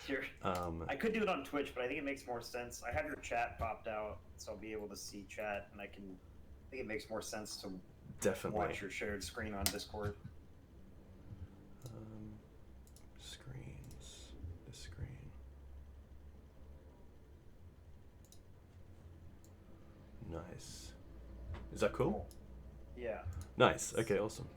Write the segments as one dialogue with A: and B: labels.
A: Sure. I could do it on Twitch, but I think it makes more sense. I have your chat popped out, so I'll be able to see chat, and I think it makes more sense to
B: Definitely.
A: watch your shared screen on Discord.
B: Screens. This screen. Nice. Is that cool?
A: Yeah.
B: Nice. Okay, awesome.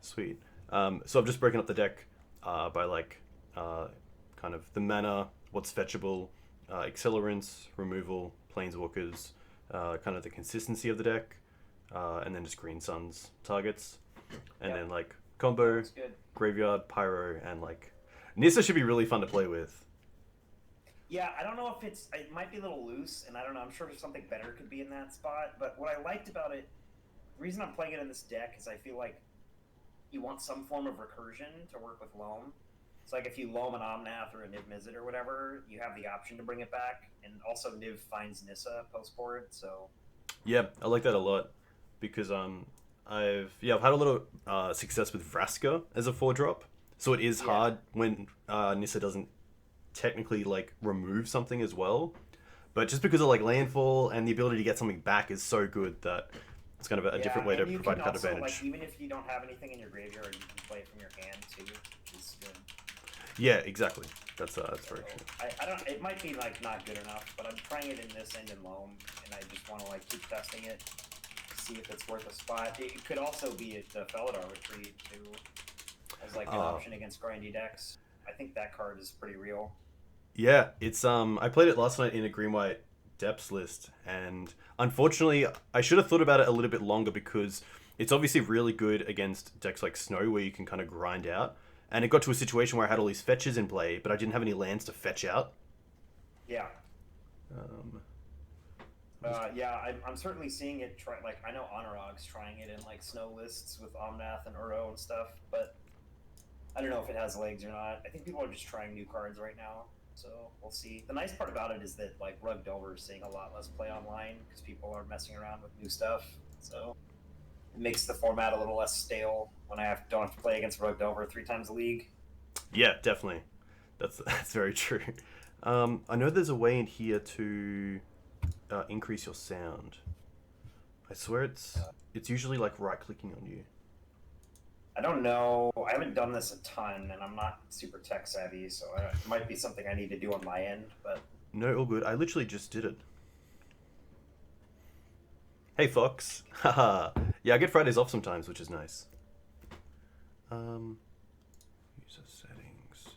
B: Sweet. So I've just broken up the deck by like kind of the mana, what's fetchable, accelerants, removal, planeswalkers, kind of the consistency of the deck, and then just green suns targets, and then like combo, graveyard, pyro, and like Nissa should be really fun to play with.
A: Yeah, I don't know if it might be a little loose, and I don't know, I'm sure something better could be in that spot, but what I liked about it, the reason I'm playing it in this deck is I feel like you want some form of recursion to work with Loam. It's like if you Loam an Omnath or a Niv Mizzet or whatever, you have the option to bring it back, and also Niv finds Nissa post-board, so...
B: Yeah, I like that a lot, because I've had a lot of success with Vraska as a 4-drop, so it is hard when Nissa doesn't technically like remove something as well, but just because of like landfall and the ability to get something back is so good that it's kind of a different way to provide card advantage.
A: Like, even if you don't have anything in your graveyard, you can play it from your hand too, which is good.
B: Yeah, exactly. That's very true.
A: I don't. It might be like not good enough, but I'm trying it in this and in Loam, and I just want to like keep testing it, see if it's worth a spot. It could also be the Felidar Retreat too, as like an option against grindy decks. I think that card is pretty real.
B: Yeah, it's I played it last night in a green white depths list, and unfortunately I should have thought about it a little bit longer, because it's obviously really good against decks like Snow where you can kind of grind out, and it got to a situation where I had all these fetches in play but I didn't have any lands to fetch out.
A: Yeah. I'm certainly seeing it try. Like, I know Honorog's trying it in like Snow lists with Omnath and Uro and stuff, but I don't know if it has legs or not. I think people are just trying new cards right now, so we'll see. The nice part about it is that like Rug Delver is seeing a lot less play online because people are messing around with new stuff, so it makes the format a little less stale when I don't have to play against Rug Delver 3 times a league.
B: Yeah, definitely. That's very true. I know there's a way in here to increase your sound. I swear it's usually like right clicking on you.
A: I don't know. I haven't done this a ton, and I'm not super tech savvy, so it might be something I need to do on my end. But
B: no, all good. I literally just did it. Hey, Fox. Haha. Yeah, I get Fridays off sometimes, which is nice. User settings.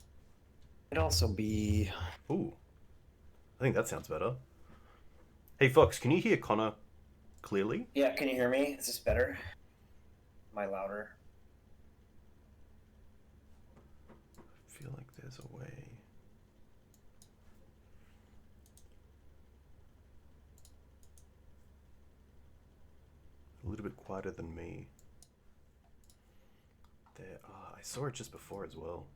A: It'd also be...
B: Ooh. I think that sounds better. Hey, Fox, can you hear Connor clearly?
A: Yeah, can you hear me? Is this better? Am I louder?
B: I feel like there's a way. A little bit quieter than me. There. I saw it just before as well.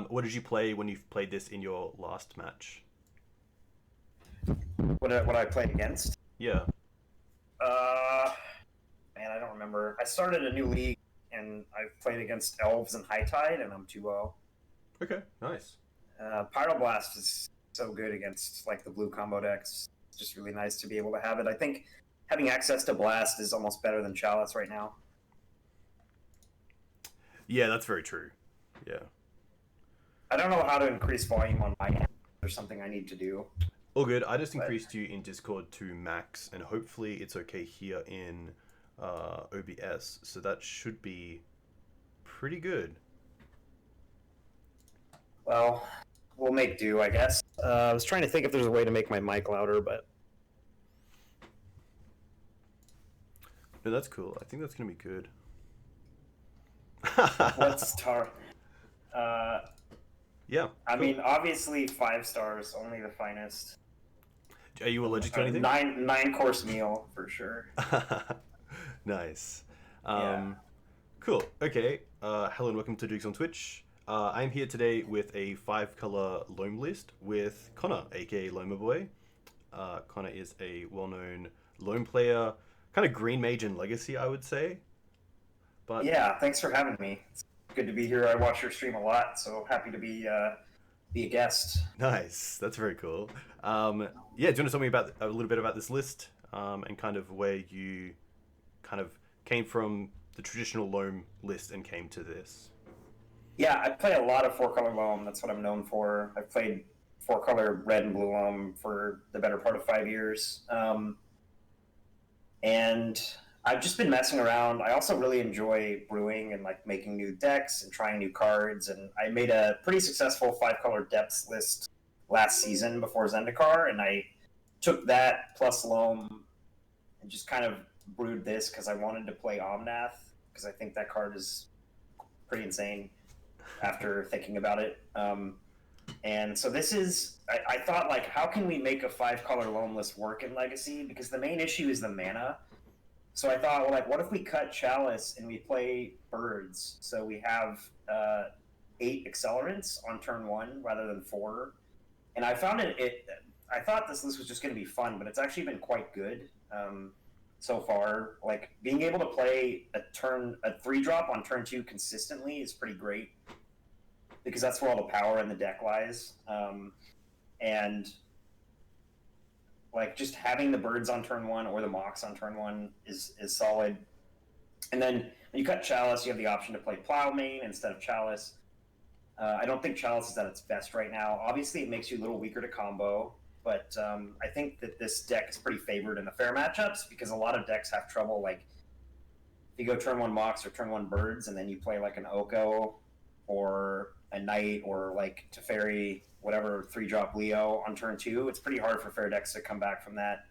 B: What did you play when you played this in your last match?
A: What I played against?
B: Yeah.
A: Man, I don't remember. I started a new league, and I've played against Elves and High Tide, and I'm 2-0.
B: Okay, nice.
A: Pyroblast is so good against like the blue combo decks. It's just really nice to be able to have it. I think having access to Blast is almost better than Chalice right now.
B: Yeah, that's very true. Yeah.
A: I don't know how to increase volume on my end. There's something I need to do.
B: All good. I just increased you in Discord to max, and hopefully it's okay here in OBS. So that should be pretty good.
A: Well, we'll make do, I guess. I was trying to think if there's a way to make my mic louder, but...
B: No, that's cool. I think that's going to be good.
A: Let's start.
B: Yeah.
A: I mean, obviously 5 stars, only the finest.
B: Are you allergic to anything?
A: Nine course meal for sure.
B: Nice. Cool. Okay. Hello and welcome to Dukes on Twitch. I'm here today with a 5-color Loam list with Connor, aka LoamerBoy. Connor is a well-known Loam player, kind of green mage and legacy, I would say. But
A: yeah, thanks for having me. Good to be here. I watch your stream a lot, so happy to be a guest.
B: Nice. That's very cool. Yeah, do you want to tell me about a little bit about this list and kind of where you kind of came from the traditional Loam list and came to this?
A: Yeah, I play a lot of four-color Loam. That's what I'm known for. I've played four-color red and blue Loam for the better part of 5 years. And I've just been messing around. I also really enjoy brewing and like making new decks and trying new cards. And I made a pretty successful five-color depths list last season before Zendikar, and I took that plus Loam and just kind of brewed this because I wanted to play Omnath because I think that card is pretty insane after thinking about it. And so this is, I thought, like, how can we make a five-color Loam list work in Legacy? Because the main issue is the mana. So I thought, well, like, what if we cut Chalice and we play Birds? So we have 8 accelerants on turn 1 rather than 4. And I found I thought this list was just going to be fun, but it's actually been quite good so far. Like, being able to play a 3-drop on turn 2 consistently is pretty great, because that's where all the power in the deck lies. And like, just having the Birds on turn 1 or the Mox on turn 1 is solid. And then when you cut Chalice, you have the option to play Plowmane instead of Chalice. I don't think Chalice is at its best right now. Obviously, it makes you a little weaker to combo, but I think that this deck is pretty favored in the fair matchups, because a lot of decks have trouble. Like, if you go turn 1 Mox or turn 1 Birds, and then you play like an Oko or a Knight or like Teferi, whatever, 3-drop Leo on turn 2, it's pretty hard for fair decks to come back from that.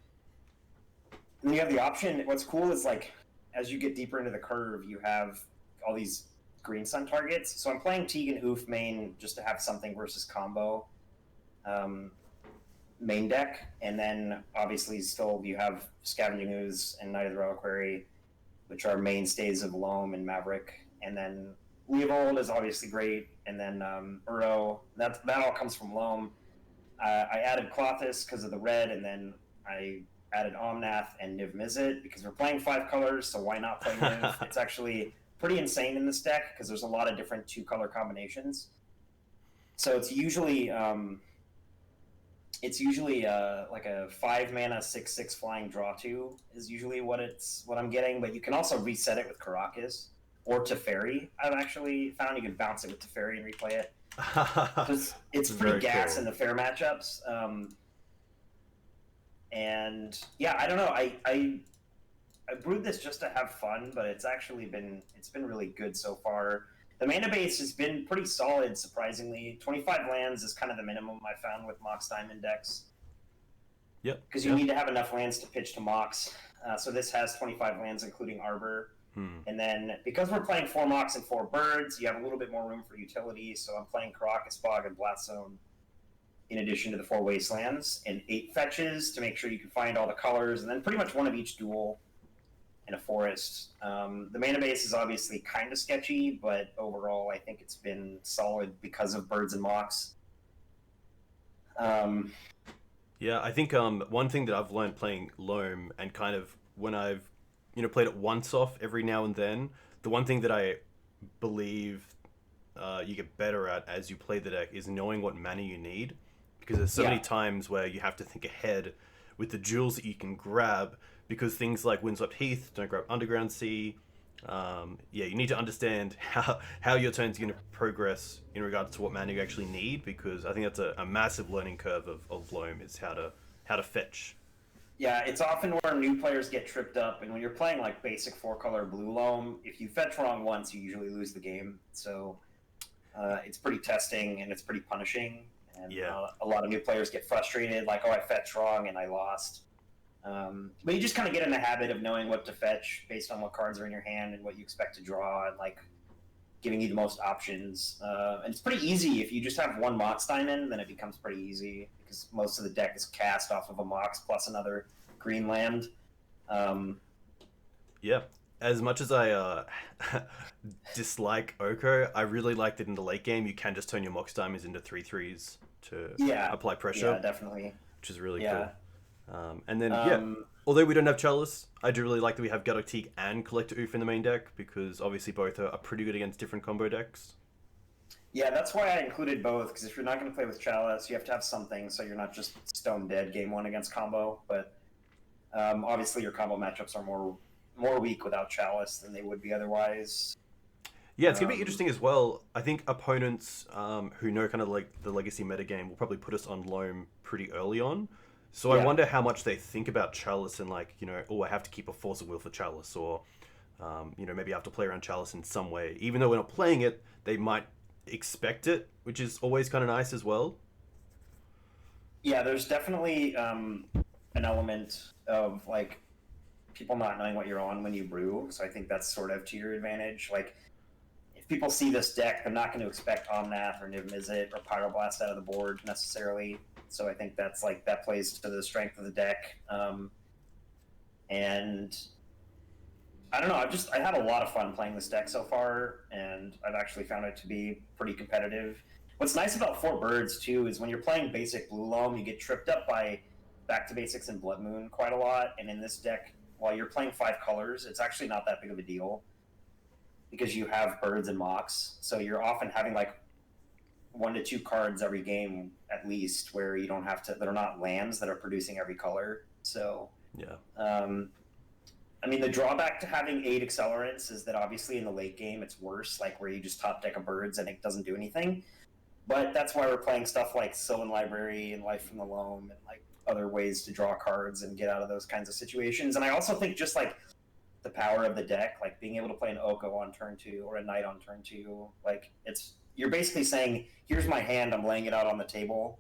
A: And then you have the option. What's cool is, like, as you get deeper into the curve, you have all these Green Sun targets. So I'm playing Teeg and Oof main just to have something versus combo main deck. And then obviously still you have Scavenging Ooze and Knight of the Reliquary, which are mainstays of Loam and Maverick. And then Leovold is obviously great. And then Uro, that all comes from Loam. I added Klothys because of the red, and then I added Omnath and Niv Mizzet because we're playing 5 colors, so why not play Niv? It's actually pretty insane in this deck because there's a lot of different 2-color combinations. So it's usually like a 5-mana 6/6 flying draw 2 is usually what I'm getting, but you can also reset it with Karakas or Teferi. I've actually found you can bounce it with Teferi and replay it. So it's pretty gas cool in the fair matchups. And yeah, I don't know. I brewed this just to have fun, but it's been really good so far. The mana base has been pretty solid, surprisingly. 25 lands is kind of the minimum I found with Mox Diamond decks.
B: Yep.
A: Because you need to have enough lands to pitch to Mox. So this has 25 lands, including Arbor. And then because we're playing 4 Mox and 4 Birds, you have a little bit more room for utility. So I'm playing Karakas Bog and Blast Zone in addition to the 4 Wastelands, and 8 fetches to make sure you can find all the colors, and then pretty much one of each duel in a forest. The mana base is obviously kind of sketchy, but overall I think it's been solid because of Birds and Mox.
B: Yeah, I think one thing that I've learned playing Loam, and kind of when I've played it once off every now and then, the one thing that I believe you get better at as you play the deck is knowing what mana you need, because there's so many times where you have to think ahead with the jewels that you can grab, because things like Windswept Heath don't grab Underground Sea. You need to understand how your turn's going to progress in regards to what mana you actually need, because I think that's a massive learning curve of Loam, is how to fetch.
A: Yeah, it's often where new players get tripped up, and when you're playing like basic 4-color blue Loam, if you fetch wrong once, you usually lose the game. So it's pretty testing and it's pretty punishing, and a lot of new players get frustrated, like, oh, I fetched wrong and I lost. But you just kind of get in the habit of knowing what to fetch based on what cards are in your hand and what you expect to draw, and like giving you the most options. And it's pretty easy if you just have 1 Mox Diamond, then it becomes pretty easy because most of the deck is cast off of a Mox plus another green land.
B: Yeah. As much as I dislike Oko, I really like that in the late game you can just turn your Mox Diamonds into 3/3s to apply pressure.
A: Yeah, definitely.
B: Which is really cool. And then, Although we don't have Chalice, I do really like that we have Gaddock Teeg and Collector Oof in the main deck, because obviously both are pretty good against different combo decks.
A: Yeah, that's why I included both, because if you're not going to play with Chalice, you have to have something so you're not just stone dead game one against combo. But obviously your combo matchups are more weak without Chalice than they would be otherwise.
B: Yeah, it's going to be interesting as well. I think opponents who know kind of like the legacy metagame will probably put us on Loam pretty early on. So I wonder how much they think about Chalice and like, oh, I have to keep a Force of Will for Chalice, or, maybe I have to play around Chalice in some way. Even though we're not playing it, they might expect it, which is always kind of nice as well.
A: Yeah, there's definitely an element of like people not knowing what you're on when you brew, so I think that's sort of to your advantage. Like, if people see this deck, they're not going to expect Omnath or Niv Mizzet or Pyroblast out of the board necessarily. So I think that's like that plays to the strength of the deck. And I don't know, I had a lot of fun playing this deck so far, and I've actually found it to be pretty competitive. What's nice about 4 Birds, too, is when you're playing basic Blue Loam, you get tripped up by Back to Basics and Blood Moon quite a lot, and in this deck, while you're playing 5 colors, it's actually not that big of a deal, because you have Birds and Mox, so you're often having, like, 1 to 2 cards every game, at least, where you don't have to, that are not lands that are producing every color, so...
B: Yeah.
A: I mean, the drawback to having 8 accelerants is that obviously in the late game it's worse, like where you just top deck a Birds and it doesn't do anything. But that's why we're playing stuff like Sylvan Library and Life from the Loam and like other ways to draw cards and get out of those kinds of situations. And I also think just like the power of the deck, like being able to play an Oko on turn 2 or a Knight on turn 2, like you're basically saying, here's my hand, I'm laying it out on the table.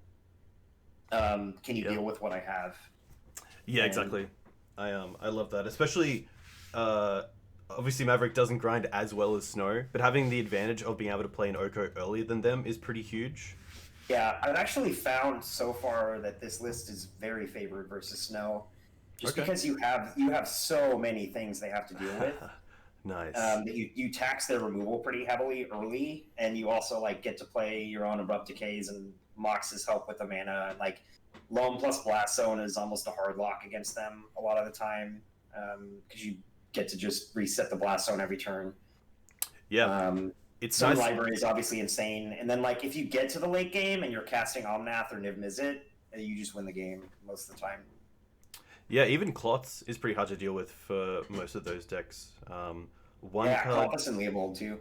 A: Can you deal with what I have?
B: Yeah, exactly. I love that, especially obviously Maverick doesn't grind as well as Snow, but having the advantage of being able to play an Oko earlier than them is pretty huge.
A: Yeah, I've actually found so far that this list is very favored versus Snow, just because you have so many things they have to deal with.
B: Nice.
A: That you tax their removal pretty heavily early, and you also like get to play your own Abrupt Decays and Mox's help with the mana, and like Loam plus Blast Zone is almost a hard lock against them a lot of the time, because you get to just reset the Blast Zone every turn.
B: Yeah, it's
A: Some
B: nice.
A: Library is obviously insane, and then like if you get to the late game and you're casting Omnath or Niv Mizzet, you just win the game most of the time.
B: Yeah, even Klotz is pretty hard to deal with for most of those decks.
A: Klotz and Leopold too.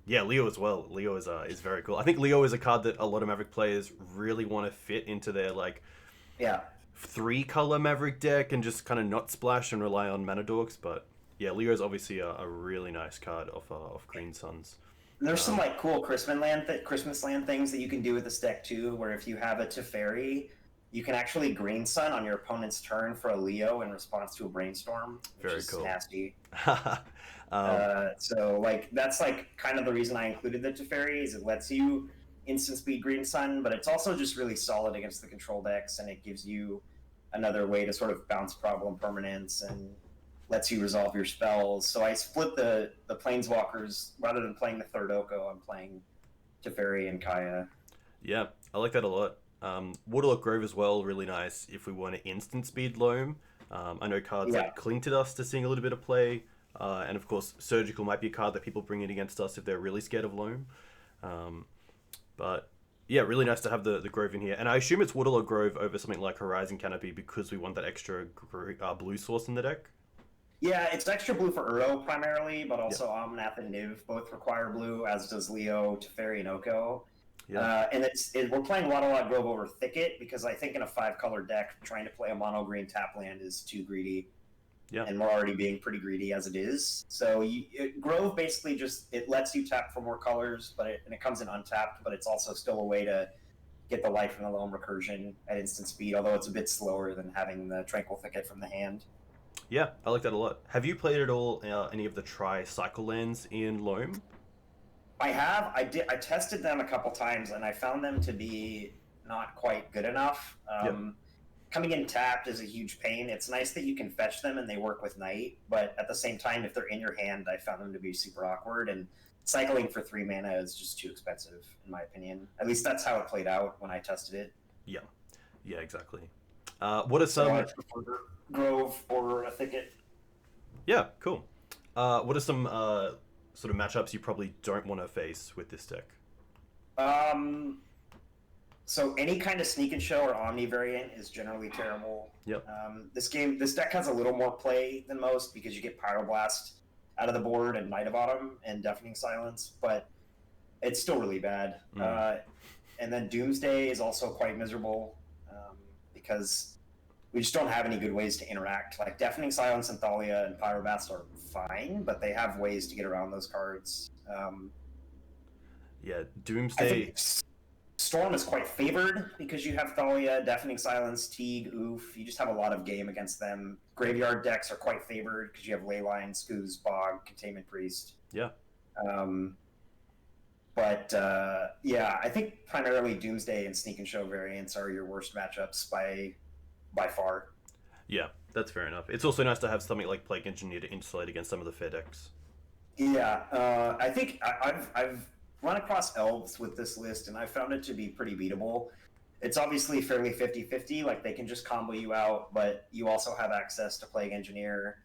B: Yeah, Leo as well. Leo is very cool. I think Leo is a card that a lot of Maverick players really want to fit into their 3-color Maverick deck and just kind of not splash and rely on mana dorks. But yeah, Leo is obviously a really nice card off Green Suns.
A: There's some like cool Christmas land things that you can do with this deck too, where if you have a Teferi, you can actually Green Sun on your opponent's turn for a Leo in response to a Brainstorm, which is cool. Nasty. So like that's like kind of the reason I included the Teferi, is it lets you instant speed Green Sun, but it's also just really solid against the control decks, and it gives you another way to sort of bounce problem permanents and lets you resolve your spells. So I split the Planeswalkers. Rather than playing the third Oko, I'm playing Teferi and Kaya.
B: Yeah, I like that a lot. Waterlock Grove as well, really nice if we want to instant speed Loam. I know cards like Cling to Dust are seeing a little bit of play. And of course, Surgical might be a card that people bring in against us if they're really scared of Loam. But yeah, really nice to have the Grove in here. And I assume it's Waterlock Grove over something like Horizon Canopy because we want that extra blue source in the deck.
A: Yeah, it's extra blue for Uro primarily, but also Omnath and Niv both require blue, as does Leo, Teferi, and Oko. Yeah. And we're playing Waterlock Grove over Thicket because I think in a 5-color deck, trying to play a mono green tap land is too greedy. Yeah. And we're already being pretty greedy as it is. So Grove basically it lets you tap for more colors, and it comes in untapped, but it's also still a way to get the Life from the Loam recursion at instant speed, although it's a bit slower than having the Tranquil Thicket from the hand.
B: Yeah, I like that a lot. Have you played at all any of the tri-cycle lands in Loam?
A: I have. I tested them a couple times, and I found them to be not quite good enough. Coming in tapped is a huge pain. It's nice that you can fetch them and they work with Knight, but at the same time, if they're in your hand, I found them to be super awkward, and cycling for 3 mana is just too expensive, in my opinion. At least that's how it played out when I tested it.
B: Yeah, exactly. What are
A: So I
B: some?
A: prefer Grove or a Thicket.
B: Yeah, cool. What are some sort of matchups you probably don't want to face with this deck?
A: Um, so any kind of sneak and show or omni variant is generally terrible.
B: Yep.
A: This deck has a little more play than most because you get Pyroblast out of the board and Night of Autumn and Deafening Silence, but it's still really bad.
B: Mm.
A: And then Doomsday is also quite miserable because we just don't have any good ways to interact. Like Deafening Silence and Thalia and Pyroblast are fine, but they have ways to get around those cards.
B: Yeah,
A: I
B: Doomsday.
A: think Storm is quite favored because you have Thalia, Deafening Silence, Teeg, Oof. You just have a lot of game against them. Graveyard decks are quite favored because you have Leyline, Scooz, Bog, Containment Priest.
B: Yeah.
A: Um, but yeah, I think primarily Doomsday and Sneak and Show variants are your worst matchups by far.
B: Yeah, that's fair enough. It's also nice to have something like Plague Engineer to insulate against some of the fair decks.
A: Yeah, I think I've run across elves with this list, and I found it to be pretty beatable. It's obviously fairly 50-50, like they can just combo you out, but you also have access to Plague Engineer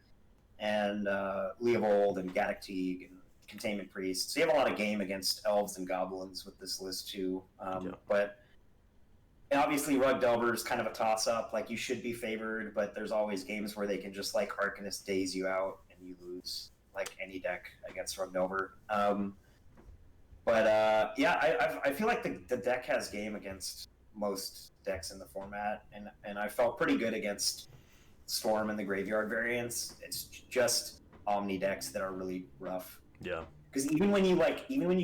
A: and Leovold and Gaddock Teeg and Containment Priest. So you have a lot of game against elves and goblins with this list too.
B: Yeah.
A: But obviously Rug Delver is kind of a toss-up. Like you should be favored, but there's always games where they can just like Arcanist daze you out and you lose, like any deck against Rug Delver. But yeah, I feel like the deck has game against most decks in the format, and I felt pretty good against Storm and the Graveyard variants. It's just Omni decks that are really rough.
B: Yeah.
A: Because even when you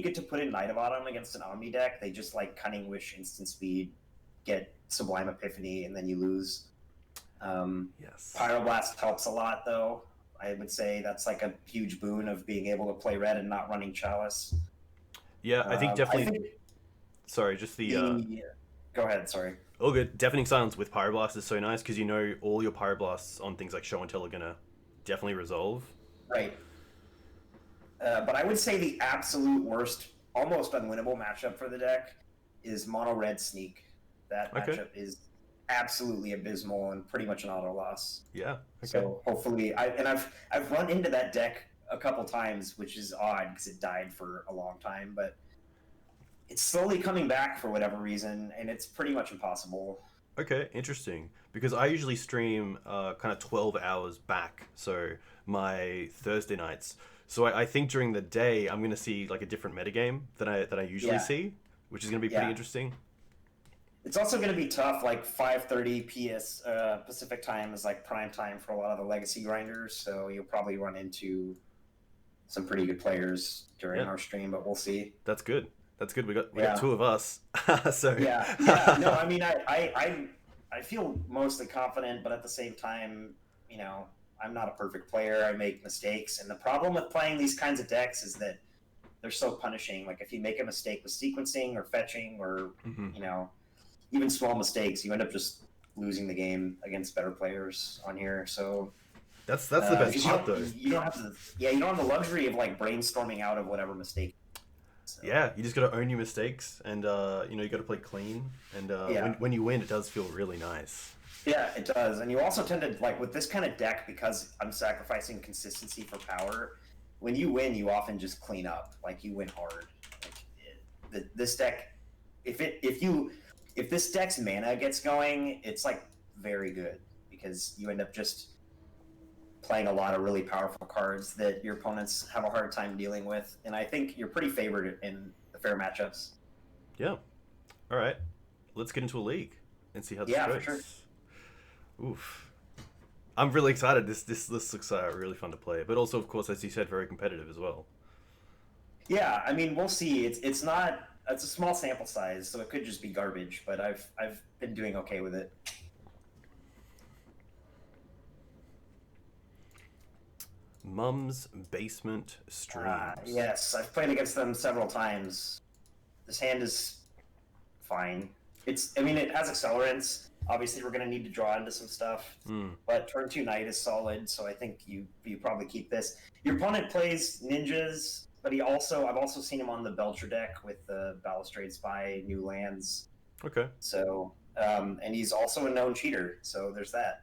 A: get to put in Night of Autumn against an Omni deck, they just like Cunning Wish, instant speed, get Sublime Epiphany, and then you lose.
B: Yes.
A: Pyroblast helps a lot, though. I would say that's like a huge boon of being able to play red and not running Chalice.
B: Yeah, I think definitely.
A: I think
B: Sorry, just the.
A: Go ahead, sorry.
B: Oh, good. Deafening Silence with Pyroblast is so nice because you know all your Pyroblasts on things like Show and Tell are gonna definitely resolve.
A: Right. But I would say the absolute worst, almost unwinnable matchup for the deck is Mono Red Sneak. That matchup is absolutely abysmal and pretty much an auto loss.
B: Yeah. Okay.
A: So hopefully, I've run into that deck a couple times, which is odd because it died for a long time, but it's slowly coming back for whatever reason, and it's pretty much impossible.
B: Okay, interesting. Because I usually stream kind of 12 hours back, so my Thursday nights. So I think during the day I'm gonna see like a different metagame than I usually see, which is gonna be pretty interesting.
A: It's also going to be tough. Like 5:30 PS Pacific time is like prime time for a lot of the legacy grinders, so you'll probably run into some pretty good players during our stream. But we'll see.
B: That's good. That's good. We got two of us. So
A: yeah. No, I mean, I feel mostly confident, but at the same time, you know, I'm not a perfect player. I make mistakes, and the problem with playing these kinds of decks is that they're so punishing. Like if you make a mistake with sequencing or fetching, or you know, even small mistakes, you end up just losing the game against better players on here. So
B: that's the best part, though.
A: You don't have the luxury of like brainstorming out of whatever mistake. So.
B: Yeah, you just got to own your mistakes, and you know, you got to play clean. And when you win, it does feel really nice.
A: Yeah, it does. And you also tend to like with this kind of deck, because I'm sacrificing consistency for power. When you win, you often just clean up. Like you win hard. Like, this deck, if this deck's mana gets going, it's like very good because you end up just playing a lot of really powerful cards that your opponents have a hard time dealing with. And I think you're pretty favored in the fair matchups.
B: Yeah. All right. Let's get into a league and see how this goes. For sure. Oof. I'm really excited. This looks really fun to play, but also, of course, as you said, very competitive as well.
A: Yeah, I mean, we'll see. It's a small sample size, so it could just be garbage. But I've been doing okay with it.
B: Mum's Basement Streams.
A: Yes, I've played against them several times. This hand is fine. It has accelerants. Obviously, we're going to need to draw into some stuff. But turn 2 Knight is solid, so I think you probably keep this. Your opponent plays ninjas, but I've also seen him on the Belcher deck with the Balustrade Spy, new lands.
B: Okay.
A: So And he's also a known cheater, so there's that.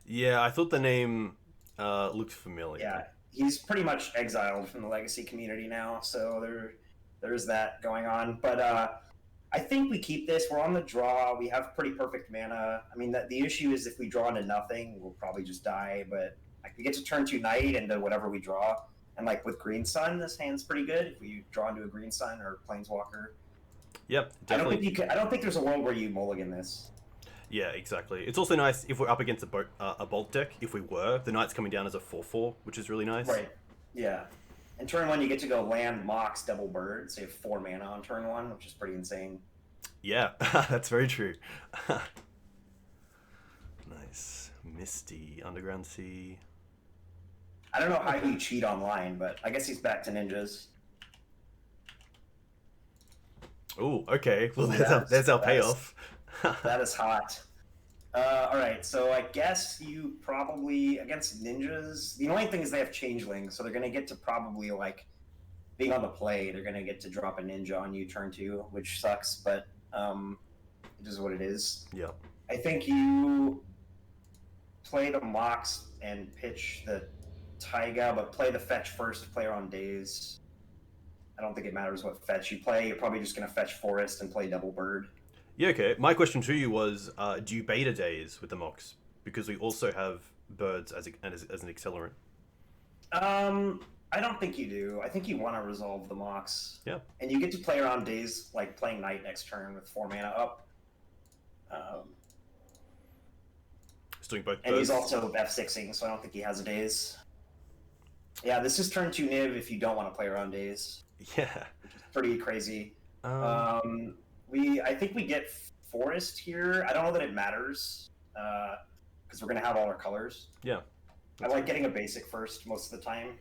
B: Yeah, I thought the name looked familiar.
A: Yeah, he's pretty much exiled from the Legacy community now, so there's that going on. But I think we keep this. We're on the draw. We have pretty perfect mana. I mean, the issue is if we draw into nothing, we'll probably just die. But like we get to turn 2 Knight into whatever we draw. And like with Green Sun, this hand's pretty good. If we draw into a Green Sun or Planeswalker.
B: Yep, definitely.
A: I don't think there's a world where you mulligan this.
B: Yeah, exactly. It's also nice if we're up against a Bolt deck. If we were, the Knight's coming down as a 4/4, which is really nice.
A: Right. Yeah. In turn 1, you get to go land, Mox, double bird, so you have 4 mana on turn 1, which is pretty insane.
B: Yeah, that's very true. Nice. Misty, Underground Sea.
A: I don't know how you cheat online, but I guess he's back to ninjas.
B: Oh, okay. Well, there's our payoff.
A: That is hot. All right, so I guess you probably against ninjas. The only thing is they have changeling, so they're gonna get to probably like being on the play. They're gonna get to drop a ninja on you turn 2, which sucks, but it is what it is.
B: Yeah.
A: I think you play the Mox and pitch the Taiga, but play the fetch first. Player on days. I don't think it matters what fetch you play. You're probably just gonna fetch forest and play double bird.
B: Yeah, okay. My question to you was, do you beta days with the Mox? Because we also have birds as an accelerant.
A: I don't think you do. I think you want to resolve the Mox.
B: Yeah.
A: And you get to play around days, like playing Knight next turn with 4 mana up.
B: He's doing both birds.
A: And he's also F6ing, so I don't think he has a days. Yeah, this is turn 2 Niv if you don't want to play around days.
B: Yeah.
A: Pretty crazy. I think we get forest here. I don't know that it matters because we're gonna have all our colors.
B: Yeah.
A: I like getting a basic first most of the time,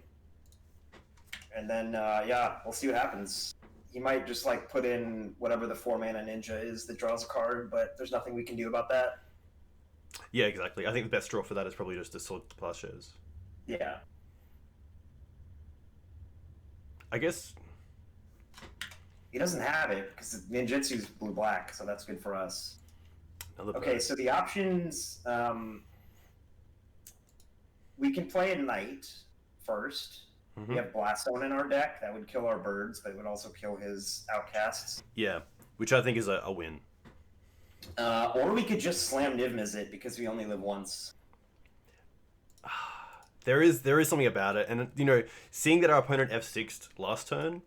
A: and then yeah, we'll see what happens. He might just like put in whatever the 4 mana ninja is that draws a card, but there's nothing we can do about that.
B: Yeah, exactly. I think the best draw for that is probably just a sword to plowshares.
A: Yeah.
B: I guess.
A: He doesn't have it because ninjutsu's blue-black, so that's good for us. Okay, so the options, we can play a Knight first. We have Blaststone in our deck. That would kill our birds, but it would also kill his outcasts.
B: Yeah, which I think is a win.
A: Or we could just slam Niv-Miz it because we only live once.
B: There is something about it, and you know, seeing that our opponent F6'd last turn.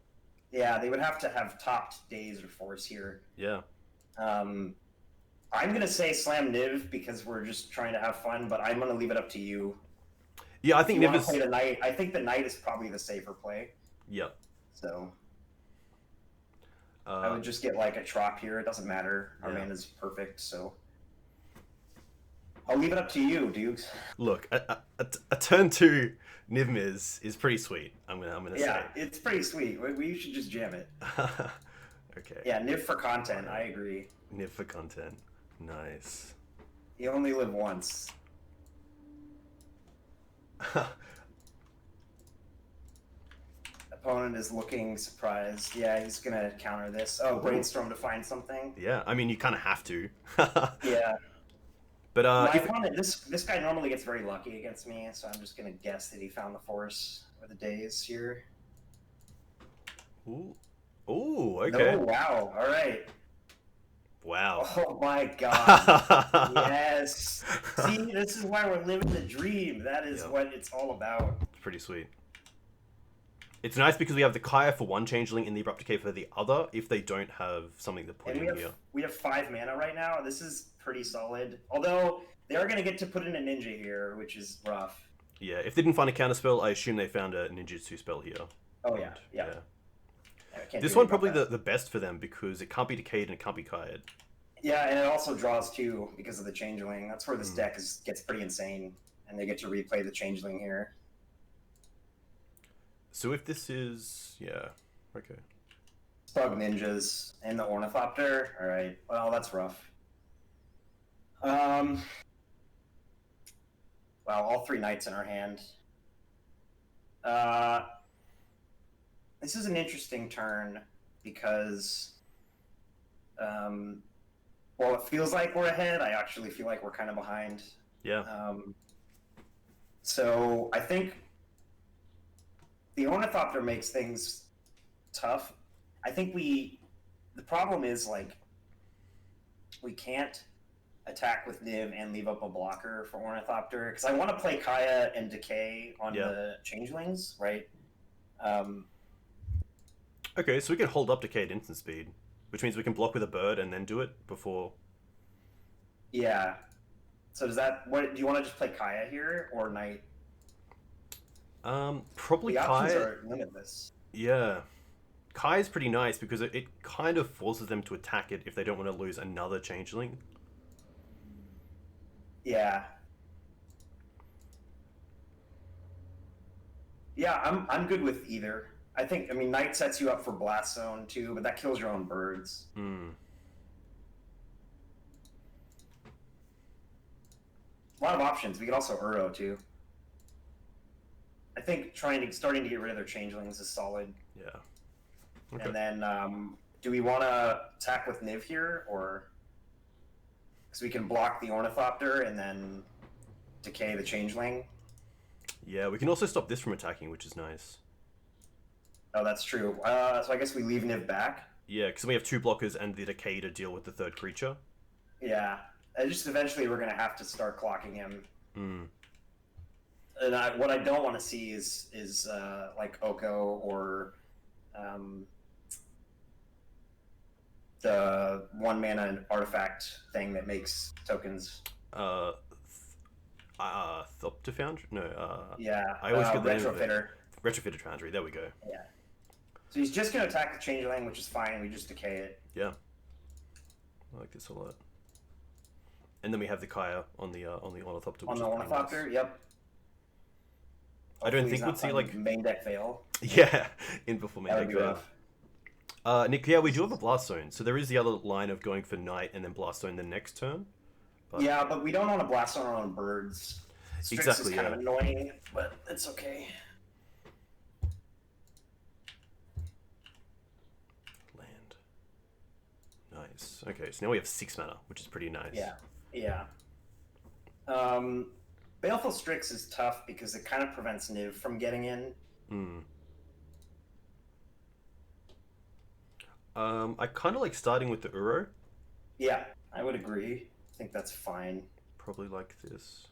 A: Yeah, they would have to have topped days or force here.
B: Yeah.
A: I'm gonna say slam Niv because we're just trying to have fun, but I'm gonna leave it up to you.
B: Yeah, I think
A: Niv
B: is.
A: Play the Knight. I think the Knight is probably the safer play.
B: Yeah.
A: So I would just get like a Trop here. It doesn't matter. Our mana's perfect, so I'll leave it up to you, dude.
B: Look, a turn 2 Niv-Miz is pretty sweet. I'm gonna say.
A: Yeah, it's pretty sweet. We should just jam it.
B: Okay.
A: Yeah, Niv for content. I agree.
B: Niv for content. Nice.
A: You only live once. Opponent is looking surprised. Yeah, he's gonna counter this. Oh, brainstorm to find something.
B: Yeah, I mean you kind of have to.
A: Yeah.
B: But
A: my opponent, this guy normally gets very lucky against me, so I'm just gonna guess that he found the force or the days here.
B: Ooh. Ooh, okay.
A: Oh wow! All right.
B: Wow.
A: Oh my god. Yes. See, this is why we're living the dream. That is what it's all about.
B: It's pretty sweet. It's nice because we have the Kaya for one changeling and the Abrupt Decay for the other if they don't have something to put in here.
A: We have 5 mana right now. This is pretty solid. Although, they are going to get to put in a ninja here, which is rough.
B: Yeah, if they didn't find a counterspell, I assume they found a ninjutsu spell here.
A: Oh, yeah. Yeah.
B: This one probably the best for them because it can't be decayed and it can't be Kaya'd.
A: Yeah, and it also draws 2 because of the changeling. That's where this deck gets pretty insane, and they get to replay the changeling here.
B: So if this is... yeah, okay.
A: Bug ninjas and the ornithopter. Alright, well, that's rough. Well, all 3 knights in our hand. This is an interesting turn because Well, it feels like we're ahead. I actually feel like we're kind of behind.
B: Yeah.
A: So I think the Ornithopter makes things tough. I think the problem is like we can't attack with Niv and leave up a blocker for Ornithopter because I want to play Kaya and Decay on the Changelings, right?
B: Okay, so we can hold up Decay at instant speed, which means we can block with a bird and then do it before.
A: Yeah. So does that? What do you want to just play Kaya here or Knight?
B: Probably
A: The options
B: Kai.
A: are limitless.
B: Yeah. Kai is pretty nice because it kind of forces them to attack it if they don't want to lose another changeling.
A: Yeah. Yeah, I'm good with either. I mean, Knight sets you up for Blast Zone too, but that kills your own birds.
B: Hmm.
A: A lot of options. We could also Uro too. I think starting to get rid of their changelings is solid.
B: Yeah. Okay.
A: And then, do we want to attack with Niv here, or because we can block the Ornithopter and then decay the changeling?
B: Yeah, we can also stop this from attacking, which is nice.
A: Oh, that's true. So I guess we leave Niv back.
B: Yeah, because we have 2 blockers and the decay to deal with the 3rd creature.
A: Yeah, just eventually we're gonna have to start clocking him.
B: Hmm.
A: And what I don't want to see is like Oko or the 1 mana artifact thing that makes tokens.
B: Thopter Foundry? No,
A: Yeah,
B: I always get the name of it.
A: Retrofitter.
B: Retrofitter Foundry, there we go.
A: Yeah. So he's just going to attack the changeling, which is fine. We just decay it.
B: Yeah. I like this a lot. And then we have the Kaya on the Ornithopter.
A: On the Ornithopter, nice. Yep.
B: I don't think we'd see like
A: main deck fail.
B: Yeah, in before main
A: That
B: deck
A: would be
B: fail.
A: rough.
B: Nick, yeah, we do have a Blast Zone, so there is the other line of going for Knight and then Blast Zone the next turn.
A: But... Yeah, but we don't want to Blast Zone on birds. Strix
B: exactly,
A: is kind of annoying, but it's okay.
B: Land. Nice. Okay, so now we have 6 mana, which is pretty nice.
A: Yeah, yeah. Baleful Strix is tough because it kind of prevents Niv from getting in.
B: I kind of like starting with the Uro.
A: Yeah, I would agree. I think that's fine.
B: Probably like this.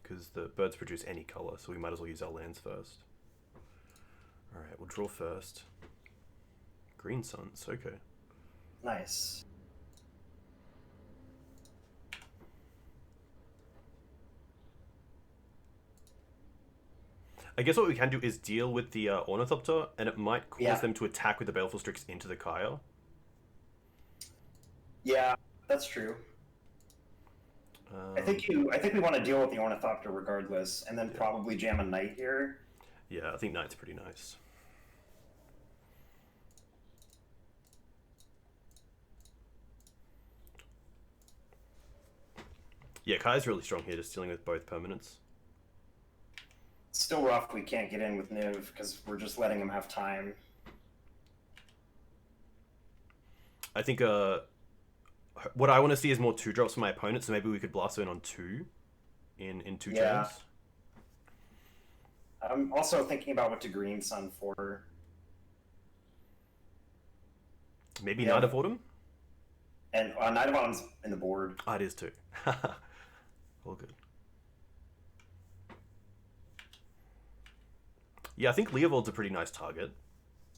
B: Because the birds produce any color, so we might as well use our lands first. Alright, we'll draw first. Green Suns, okay.
A: Nice.
B: I guess what we can do is deal with the Ornithopter, and it might cause them to attack with the Baleful Strix into the Kaya.
A: Yeah, that's true. I think we want to deal with the Ornithopter regardless, and then probably jam a Knight here.
B: Yeah, I think Knight's pretty nice. Yeah, Kaya's really strong here, just dealing with both permanents.
A: It's still rough we can't get in with Niv, because we're just letting him have time.
B: I think what I want to see is more 2-drops for my opponent, so maybe we could Blast Zone on 2 in 2 turns.
A: I'm also thinking about what to Green Sun for.
B: Maybe Knight of Autumn?
A: And Knight of Autumn's in the board.
B: Ah, it is too. All good. Yeah, I think Leovold's a pretty nice target.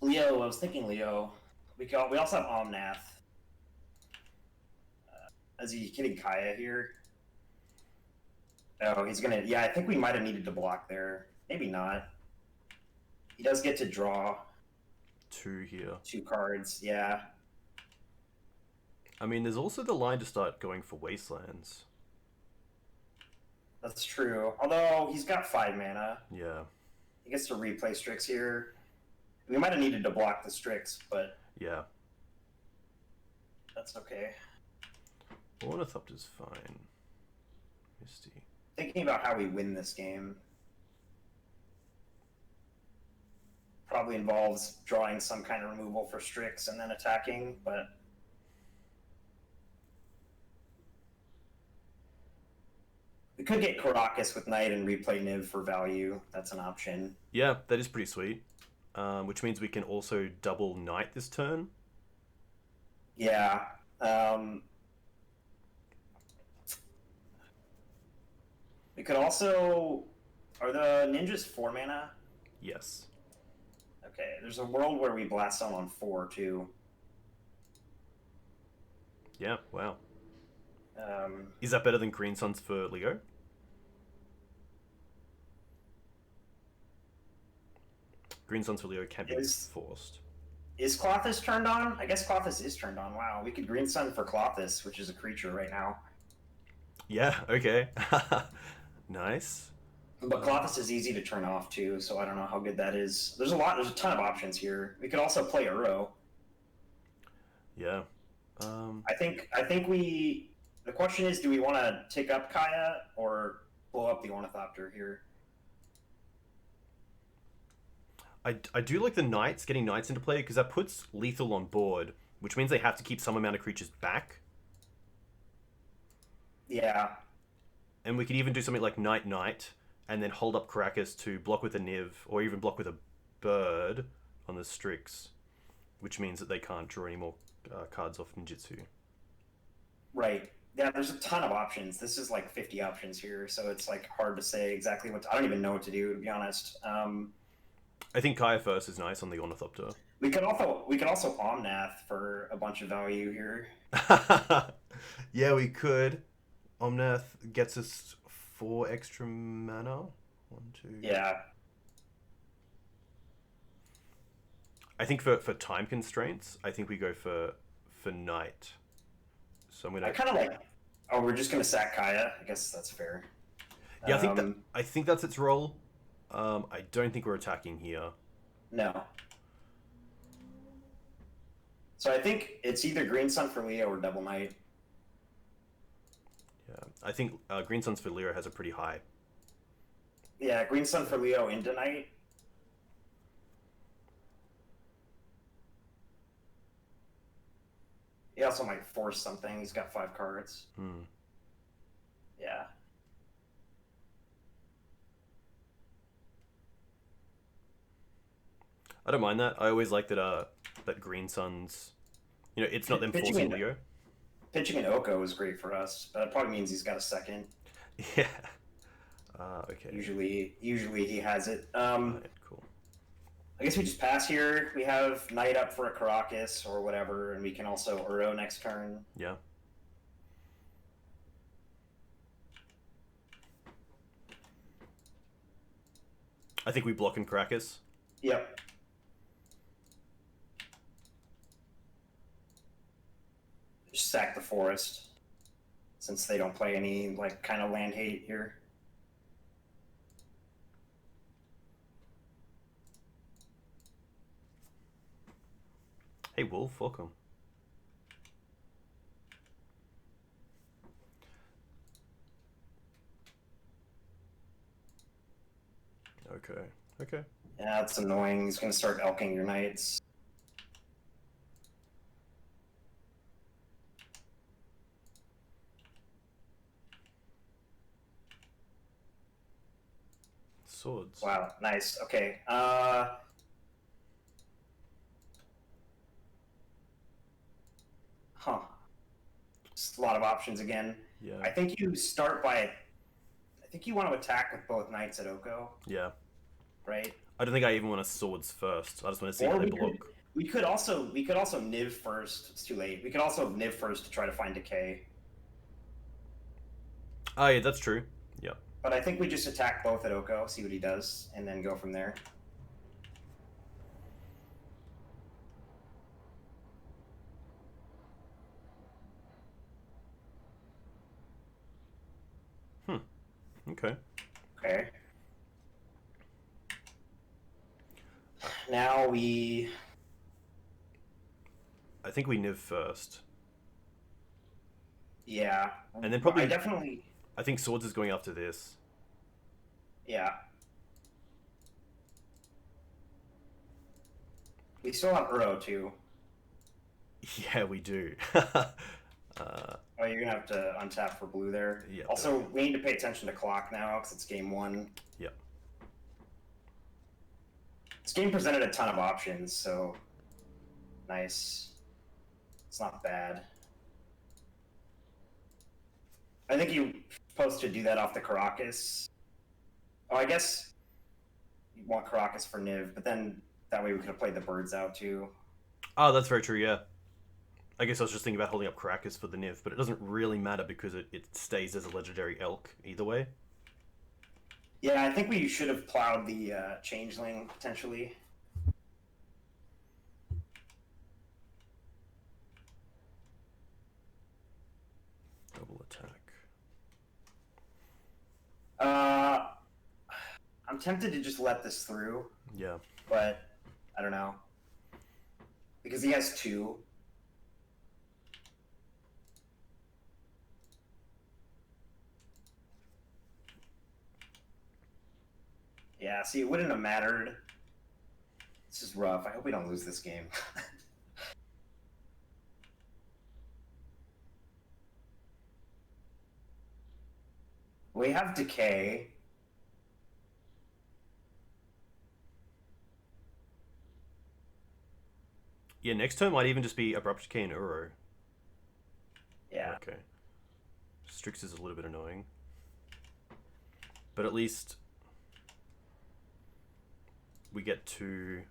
A: Leo, I was thinking Leo. We also have Omnath. Is he hitting Kaya here? Oh, he's gonna... Yeah, I think we might have needed to block there. Maybe not. He does get to draw
B: 2 here.
A: 2 cards, yeah.
B: I mean, there's also the line to start going for Wastelands.
A: That's true. Although, he's got 5 mana.
B: Yeah.
A: He gets to replay Strix here. We might have needed to block the Strix, but...
B: Yeah.
A: That's okay.
B: Ornithopter's fine. Misty.
A: Thinking about how we win this game... Probably involves drawing some kind of removal for Strix and then attacking, but... could get Caracas with Knight and replay Niv for value. That's an option.
B: Yeah, that is pretty sweet. Which means we can also double Knight this turn.
A: Yeah. We could also... Are the ninjas 4 mana?
B: Yes.
A: Okay, there's a world where we blast them on 4, too.
B: Yeah, wow. Is that better than Green Suns for Leo? Green Suns for Leo can be forced.
A: Is Clothis turned on? I guess Clothis is turned on. Wow, we could Green Sun for Clothis, which is a creature right now.
B: Yeah, okay. Nice.
A: But Clothis is easy to turn off, too, so I don't know how good that is. There's a ton of options here. We could also play Uro.
B: Yeah.
A: I think we... The question is, do we want to take up Kaya or blow up the Ornithopter here?
B: I do like the Knights, getting Knights into play, because that puts lethal on board, which means they have to keep some amount of creatures back.
A: Yeah.
B: And we could even do something like Knight, and then hold up Caracas to block with a Niv, or even block with a bird on the Strix, which means that they can't draw any more cards off Ninjutsu.
A: Right. Yeah, there's a ton of options. This is like 50 options here, so it's like hard to say exactly what... I don't even know what to do, to be honest.
B: I think Kaya first is nice on the Ornithopter.
A: We could also Omnath for a bunch of value here.
B: Yeah, we could. Omnath gets us 4 extra mana. 1, 2.
A: Yeah.
B: I think for time constraints, I think we go for Knight. So I'm gonna.
A: I kind of like. Oh, we're just gonna sack Kaya. I guess that's fair.
B: Yeah, I think that's its role. I don't think we're attacking here.
A: No. So I think it's either Green Sun for Leo or Double Knight.
B: Yeah, I think Green Suns for Leo has a pretty high.
A: Yeah, Green Sun for Leo into Knight. He also might force something. He's got 5 cards. Yeah.
B: I don't mind that. I always like that that Green Suns, it's not them forcing Leo.
A: Pitching an Oko is great for us, but it probably means he's got a second.
B: Yeah. Okay.
A: Usually he has it.
B: Right, cool.
A: I guess we just pass here. We have Knight up for a Caracas or whatever, and we can also Uro next turn.
B: Yeah. I think we block in Caracas.
A: Yep. Just sack the forest, since they don't play any kind of land hate here.
B: Hey Wolf, welcome. Okay.
A: Yeah, that's annoying. He's gonna start elking your knights.
B: Swords.
A: Wow, nice. Okay. Just a lot of options again.
B: Yeah.
A: I think you start by... I think you want to attack with both knights at Oko.
B: Yeah.
A: Right?
B: I don't think I even want to swords first. I just want to see if they block.
A: We could also Niv first. It's too late. We could also Niv first to try to find Decay.
B: Oh yeah, that's true. Yeah.
A: But I think we just attack both at Oko, see what he does, and then go from there.
B: Okay.
A: Okay. Now we...
B: I think we Niv first.
A: Yeah.
B: And then probably...
A: definitely...
B: I think Swords is going after this.
A: Yeah. We still have Uro, too.
B: Yeah, we do.
A: Oh, gonna have to untap for blue there.
B: Yeah.
A: Also, we need to pay attention to clock now because it's game 1.
B: Yep.
A: This game presented a ton of options, so nice. It's not bad. I think you're supposed to do that off the Caracas. Oh, I guess you want Caracas for Niv, but then that way we could have played the birds out too.
B: Oh, that's very true, yeah. I guess I was just thinking about holding up Caracas for the Niv, but it doesn't really matter because it stays as a legendary elk either way.
A: Yeah, I think we should have plowed the Changeling, potentially.
B: Double attack.
A: I'm tempted to just let this through.
B: Yeah.
A: But I don't know. Because he has 2. Yeah, see, it wouldn't have mattered. This is rough. I hope we don't lose this game. We have Decay.
B: Yeah, next turn might even just be Abrupt Decay and Uro.
A: Yeah.
B: Okay. Strix is a little bit annoying. But at least we get to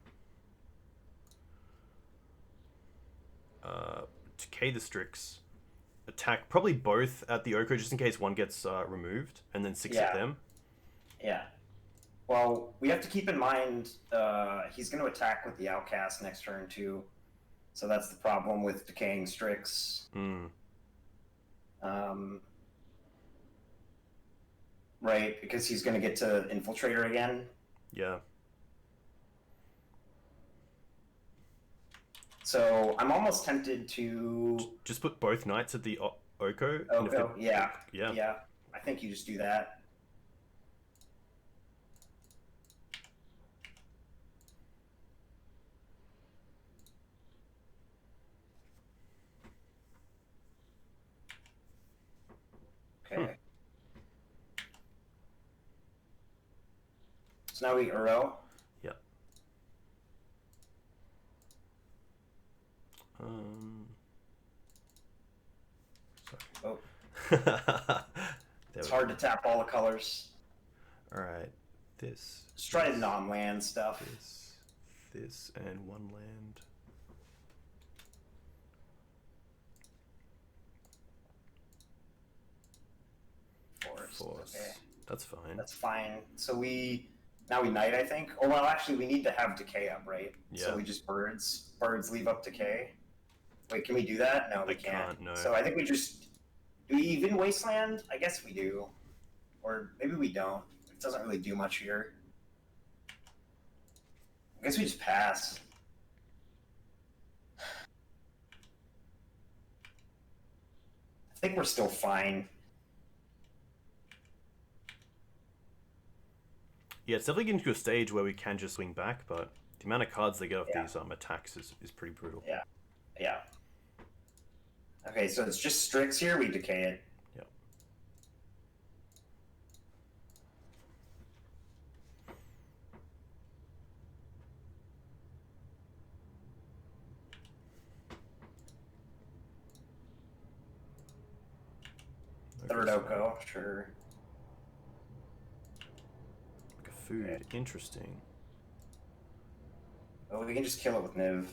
B: decay the Strix, attack probably both at the Oko just in case one gets removed, and then 6 at them.
A: Yeah. Well, we have to keep in mind he's going to attack with the Outcast next turn too. So that's the problem with decaying Strix. Right, because he's going to get to Infiltrator again.
B: Yeah.
A: So I'm almost tempted to
B: just put both knights at the Oko.
A: Oko, yeah.
B: Yeah.
A: Yeah. I think you just do that. Okay. So now we Uro.
B: Yeah.
A: Oh.
B: Sorry.
A: It's hard to tap all the colors.
B: All right. This.
A: Just try non-land stuff.
B: This, and 1 land. Force.
A: Okay.
B: That's fine.
A: That's fine. So now we knight, I think. Or well, actually, we need to have decay up, right?
B: Yeah.
A: So we just birds leave up decay. Wait, can we do that? No, we can't.
B: No.
A: So I think we just do we even wasteland? I guess we do, or maybe we don't. It doesn't really do much here. I guess we just pass. I think we're still fine.
B: Yeah, it's definitely getting to a stage where we can just swing back, but the amount of cards they get off these attacks is pretty brutal.
A: Yeah. Yeah. Okay, so it's just Strix here. We decay it.
B: Yep.
A: Third Oko, sure.
B: Like a food. Okay. Interesting.
A: Oh, we can just kill it with Niv.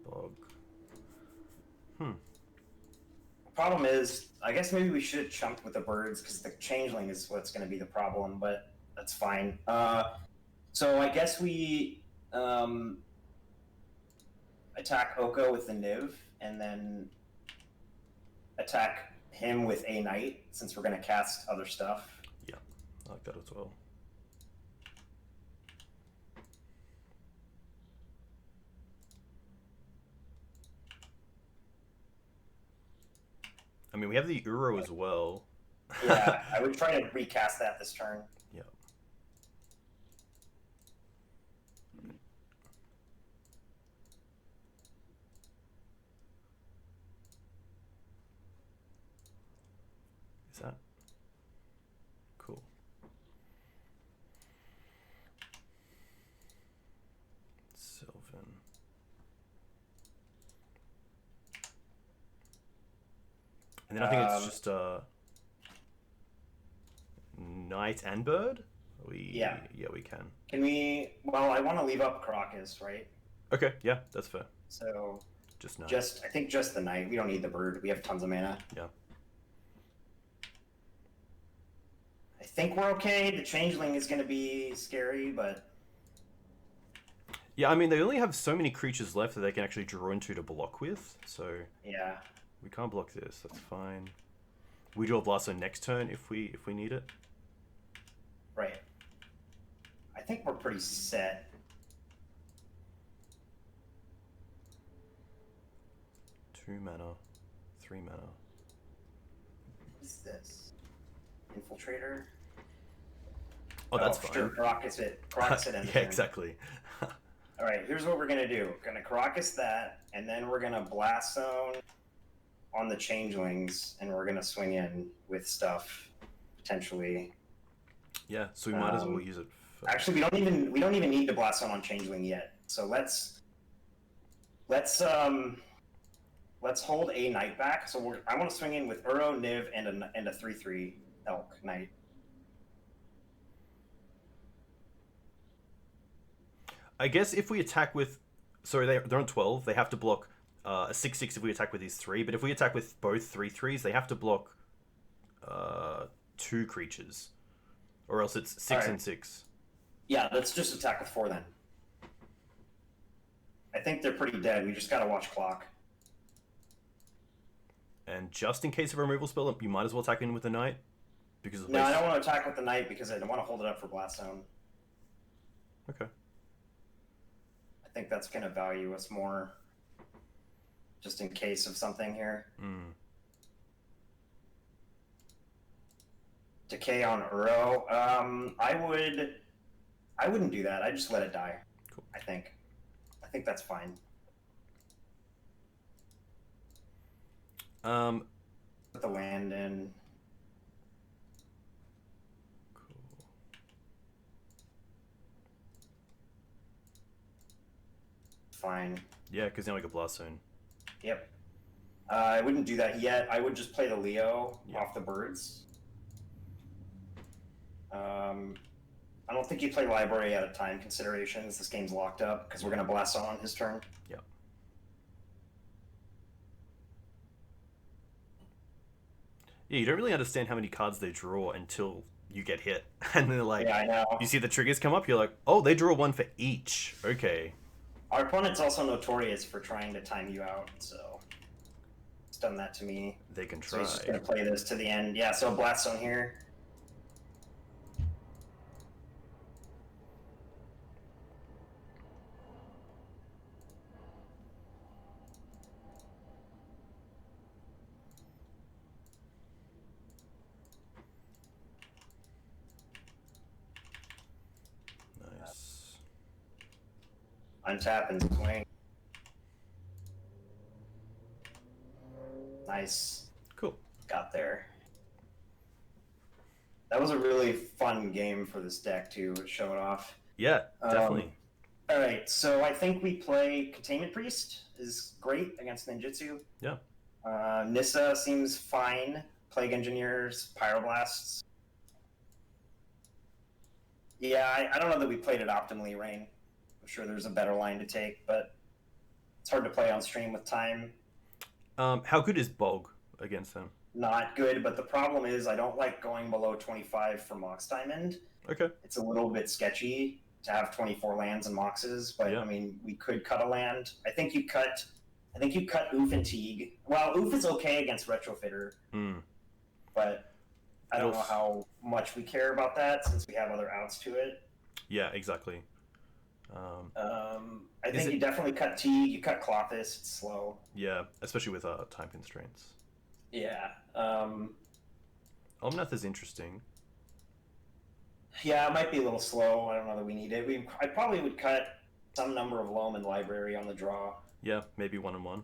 B: Bog.
A: Problem is, I guess maybe we should have chunked with the birds because the Changeling is what's going to be the problem, but that's fine. So I guess we attack Oko with the Niv and then attack him with a knight since we're going to cast other stuff.
B: Yeah, I like that as well. I mean, we have the Uro as well.
A: Yeah, I would try to recast that this turn.
B: Yeah. Is that cool? Sylvan. And then I think it's just Knight and Bird.
A: Yeah.
B: Yeah, we can.
A: Can we? Well, I want to leave up Caracas, right?
B: Okay, yeah, that's fair.
A: So
B: Just Knight.
A: I think just the Knight. We don't need the Bird. We have tons of mana.
B: Yeah.
A: I think we're okay. The Changeling is going to be scary, but
B: Yeah, I mean they only have so many creatures left that they can actually draw into to block with, so
A: yeah.
B: we can't block this. That's fine. We draw Blasto next turn if we need it.
A: Right. I think we're pretty set.
B: 2 mana, 3 mana.
A: What is this? Infiltrator?
B: Oh, that's fine.
A: Sure, Caracas it. Caracas it end of
B: Yeah,
A: turn.
B: exactly.
A: Alright, here's what we're gonna do. We're gonna Caracas that, and then we're gonna Blast Zone on the Changelings, and we're gonna swing in with stuff, potentially.
B: Yeah, so we might as well use it.
A: Actually, we don't even need to Blast Zone on Changeling yet. So let's hold a Knight back. So I want to swing in with Uro, Niv, and a 3/3 Elk Knight.
B: I guess if we attack with, sorry, they're on 12. They have to block a 6/6 if we attack with these 3. But if we attack with both 3/3s, they have to block 2 creatures, or else it's 6 and 6.
A: Yeah, let's just attack with 4 then. I think they're pretty dead. We just gotta watch clock.
B: And just in case of a removal spell, you might as well attack in with the Knight. Because of
A: No, I don't want to attack with the Knight because I don't want to hold it up for Blast Zone.
B: Okay.
A: I think that's going to value us more, just in case of something here. Decay on Uro. I wouldn't do that. I'd just let it die.
B: Cool.
A: I think that's fine. Put the land in.
B: Cool.
A: Fine.
B: Yeah, because now we got Blast Zone.
A: Yep. I wouldn't do that yet. I would just play the Leo off the birds. I don't think you play Library out of time considerations. This game's locked up because we're going to Blast on his turn.
B: Yep. Yeah, you don't really understand how many cards they draw until you get hit. And they're like,
A: yeah, I know.
B: You see the triggers come up, you're like, oh, they draw 1 for each. Okay.
A: Our opponent's also notorious for trying to time you out, so it's done that to me.
B: They can
A: So
B: try.
A: he's just going to play this to the end. Yeah, so Blast Zone here.
B: Nice.
A: Untap and swing. Nice.
B: Cool.
A: Got there. That was a really fun game for this deck to show it off.
B: Yeah, definitely.
A: All right, so I think we play Containment Priest is great against Ninjutsu.
B: Yeah.
A: Nissa seems fine. Plague Engineers, Pyroblasts. Yeah, I don't know that we played it optimally, Rain. I'm sure there's a better line to take, but it's hard to play on stream with time.
B: How good is Bog against them?
A: Not good, but the problem is I don't like going below 25 for Mox Diamond.
B: Okay.
A: It's a little bit sketchy to have 24 lands and Moxes, but
B: Yeah.
A: I mean, we could cut a land. I think you cut Oof and Teeg. Well, Oof is okay against Retrofitter, but I don't know how much we care about that since we have other outs to it.
B: Yeah, exactly.
A: I think you definitely cut Teeg. You cut Clothis. It's slow.
B: Yeah, especially with time constraints.
A: Yeah.
B: Omnath is interesting.
A: Yeah, it might be a little slow. I don't know that we need it. I probably would cut some number of Loam and Library on the draw.
B: Yeah, maybe 1 and 1.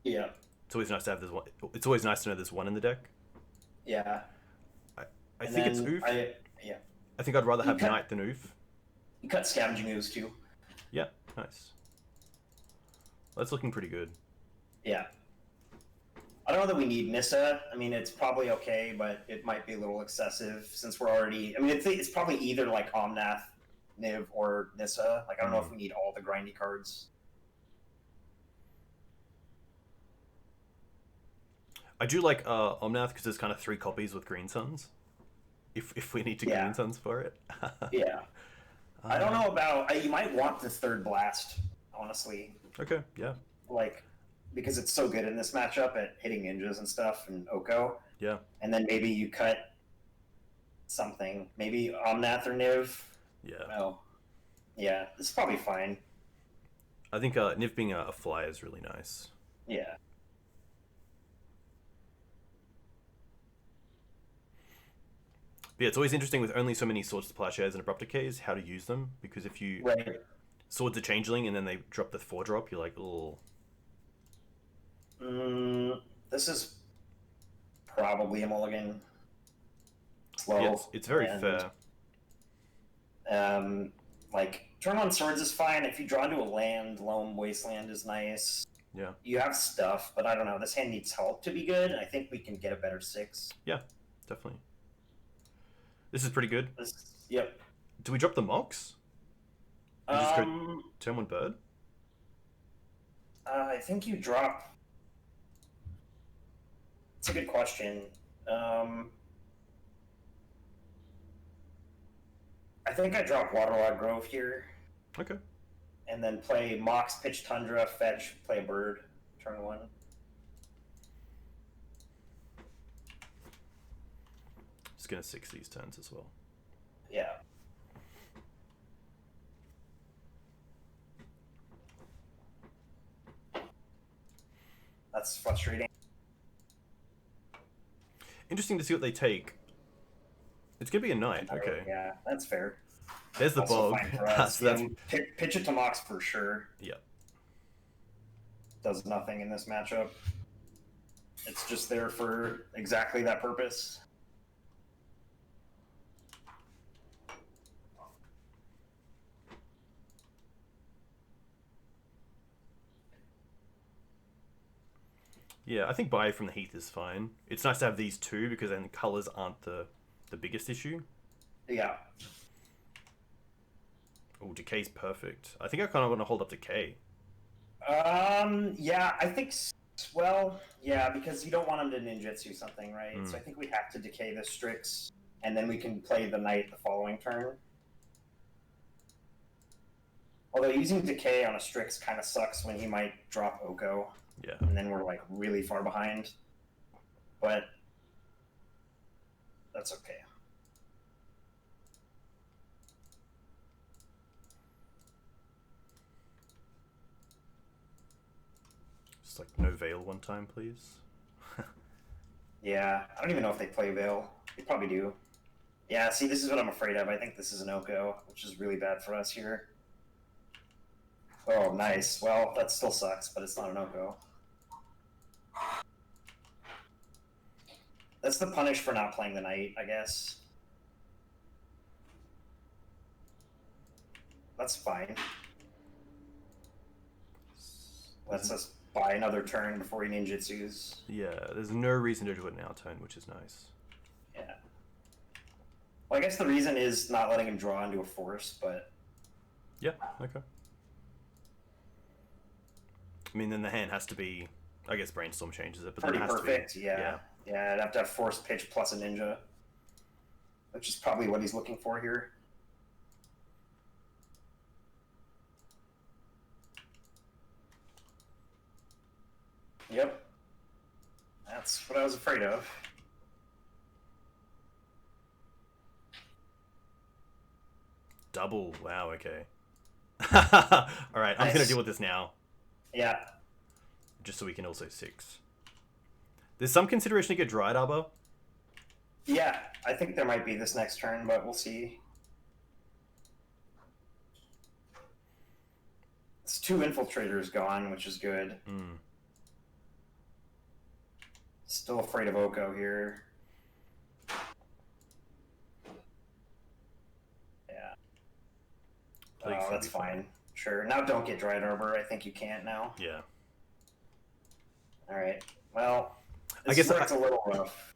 A: Yeah.
B: It's always nice to have this one. It's always nice to know there's 1 in the deck.
A: Yeah.
B: I
A: And
B: think it's
A: then
B: oof.
A: yeah.
B: I think I'd rather
A: You
B: have
A: cut
B: knight than oof.
A: you cut scavenging ooze too.
B: Yeah, nice. That's looking pretty good.
A: Yeah. I don't know that we need Nissa. I mean, it's probably okay, but it might be a little excessive since we're already. I mean, it's probably either like Omnath, Niv, or Nissa. Like, I don't know if we need all the grindy cards.
B: I do like Omnath because there's kind of 3 copies with Green Suns. If we need to
A: Yeah.
B: Green Suns for it.
A: Yeah. I don't know about. You might want the third blast, honestly.
B: Okay, yeah.
A: Like, because it's so good in this matchup at hitting ninjas and stuff and Oko.
B: Yeah.
A: And then maybe you cut something. Maybe Omnath or Niv.
B: Yeah.
A: No. Yeah, it's probably fine.
B: I think Niv being a fly is really nice.
A: Yeah.
B: But yeah, it's always interesting with only so many swords to plowshares and abrupt decays how to use them, because if you
A: Right.
B: swords are changeling and then they drop the 4-drop, you're like, oh.
A: This is probably a mulligan. Slow.
B: Yeah, it's very fair.
A: Like, turn on swords is fine. If you draw into a land, Loam Wasteland is nice.
B: Yeah.
A: You have stuff, but I don't know. This hand needs help to be good. I think we can get a better 6.
B: Yeah, definitely. This is pretty good.
A: Yep.
B: Do we drop the Mox? You just go turn 1 bird?
A: I think you drop. It's a good question. I think I drop Waterlog Grove here.
B: Okay.
A: And then play Mox, Pitch Tundra, fetch, play a bird, turn 1.
B: Just gonna 6 these turns as well.
A: Yeah. That's frustrating.
B: Interesting to see what they take. It's gonna be a knight. Okay.
A: Yeah, that's fair.
B: There's the
A: Also
B: bog.
A: fine for us.
B: So that's...
A: Pitch it to Mox for sure.
B: Yeah.
A: Does nothing in this matchup. It's just there for exactly that purpose.
B: Yeah, I think buy from the Heath is fine. It's nice to have these 2 because then colors aren't the biggest issue.
A: Yeah.
B: Oh, Decay's perfect. I think I kind of want to hold up Decay.
A: Yeah, I think. Well, yeah, because you don't want him to ninjutsu something, right? So I think we have to decay the Strix, and then we can play the knight the following turn. Although using decay on a Strix kind of sucks when he might drop Oko.
B: Yeah.
A: And then we're like really far behind. But that's okay.
B: Just like no Veil one time, please.
A: Yeah, I don't even know if they play Veil. They probably do. Yeah, see, this is what I'm afraid of. I think this is an Oko, which is really bad for us here. Oh, nice. Well, that still sucks, but it's not an Oko. That's the punish for not playing the knight, I guess. That's fine. Lets us buy another turn before he ninjutsus.
B: Yeah, there's no reason to do it now turn, which is nice.
A: Yeah. Well, I guess the reason is not letting him draw into a force, but...
B: Yeah, okay. I mean, then the hand has to be... I guess Brainstorm changes it, but
A: pretty
B: then it has
A: perfect,
B: to be...
A: yeah. Yeah, I'd have to have force pitch plus a ninja. Which is probably what he's looking for here. Yep. That's what I was afraid of.
B: Double. Wow, okay. Alright, I'm
A: Nice.
B: gonna deal with this now.
A: Yeah.
B: Just so we can also 6. There's some consideration to get Dryad Arbor.
A: Yeah, I think there might be this next turn, but we'll see. It's 2 infiltrators gone, which is good. Still afraid of Oko here.
B: Plague's
A: Oh,
B: gonna
A: that's
B: be fun.
A: fine. Sure. Now don't get Dried Arbor. I think you can't now.
B: Yeah.
A: Alright. Well,
B: I
A: this
B: guess
A: worked a little rough.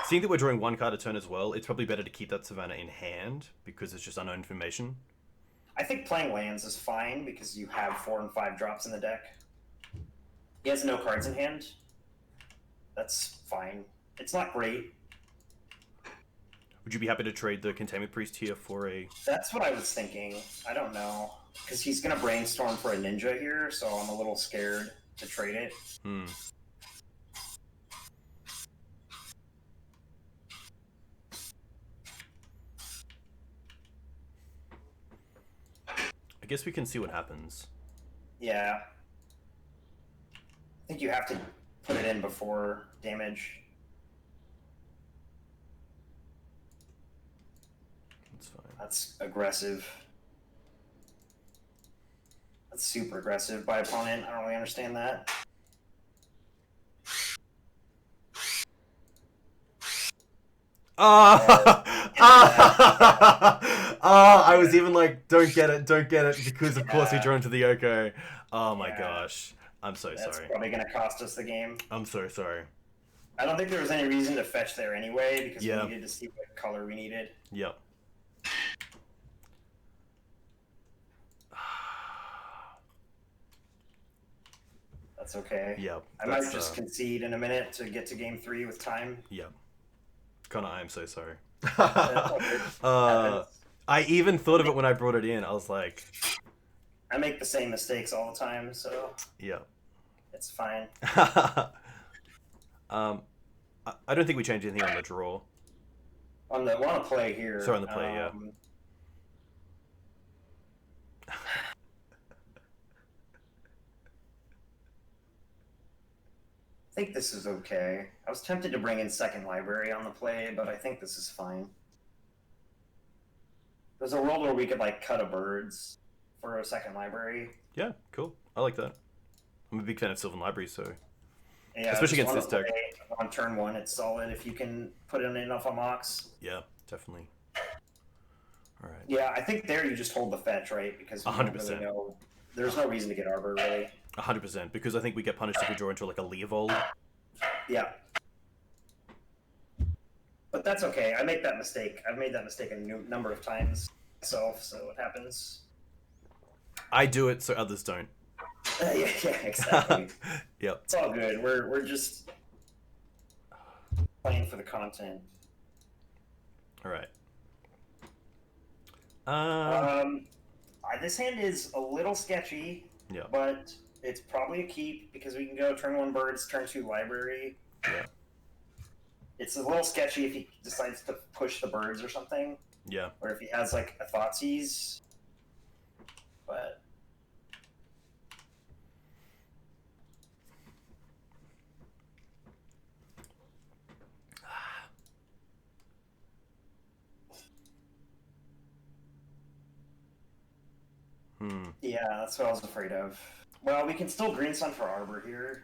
B: Seeing that we're drawing one card a turn as well, it's probably better to keep that Savannah in hand because it's just unknown information.
A: I think playing lands is fine because you have 4 and 5 drops in the deck. He has no cards in hand. That's fine. It's not great.
B: Would you be happy to trade the Containment Priest here for a...
A: That's what I was thinking. I don't know. Because he's going to brainstorm for a ninja here, so I'm a little scared to trade it.
B: I guess we can see what happens.
A: Yeah. I think you have to put it in before damage.
B: That's fine.
A: That's aggressive. That's super aggressive by opponent. I don't really understand that.
B: I was even like, don't get it, because of course we drew into the Yoko. Oh my gosh. I'm so sorry.
A: That's probably going to cost us the game.
B: I'm so sorry.
A: I don't think there was any reason to fetch there anyway, because
B: Yeah.
A: we needed to see what color we needed.
B: Yep.
A: That's okay.
B: Yep.
A: I might just concede in a minute to get to game 3 with time.
B: Yep. Connor, I am so sorry.
A: Happens.
B: I even thought of it when I brought it in. I was like...
A: I make the same mistakes all the time, so
B: Yeah.
A: it's fine.
B: I don't think we changed anything on the draw.
A: On the want to play here.
B: Sorry, on the play, yeah.
A: I think this is okay. I was tempted to bring in second library on the play, but I think this is fine. There's a world where we could like cut a birds for a second library.
B: Yeah, cool. I like that. I'm a big fan of Sylvan Library, so...
A: Yeah,
B: especially
A: just
B: against this deck.
A: On turn 1, it's solid if you can put in enough on Mox.
B: Yeah, definitely. All right.
A: Yeah, I think there you just hold the fetch, right? Because we
B: 100%.
A: don't really know. There's no reason to get Arbor, really.
B: 100%, because I think we get punished if we draw into like a Leovold.
A: Yeah. But that's okay. I make that mistake. I've made that mistake a number of times myself, so it happens.
B: I do it so others don't.
A: Yeah, exactly.
B: Yep.
A: It's all good. We're just playing for the content.
B: All right.
A: This hand is a little sketchy.
B: Yeah.
A: But it's probably a keep because we can go turn 1 birds, turn 2 library.
B: Yeah.
A: It's a little sketchy if he decides to push the birds or something.
B: Yeah.
A: Or if he has like a Thoughtseize. But yeah, that's what I was afraid of. Well, we can still Green Sun for Arbor here.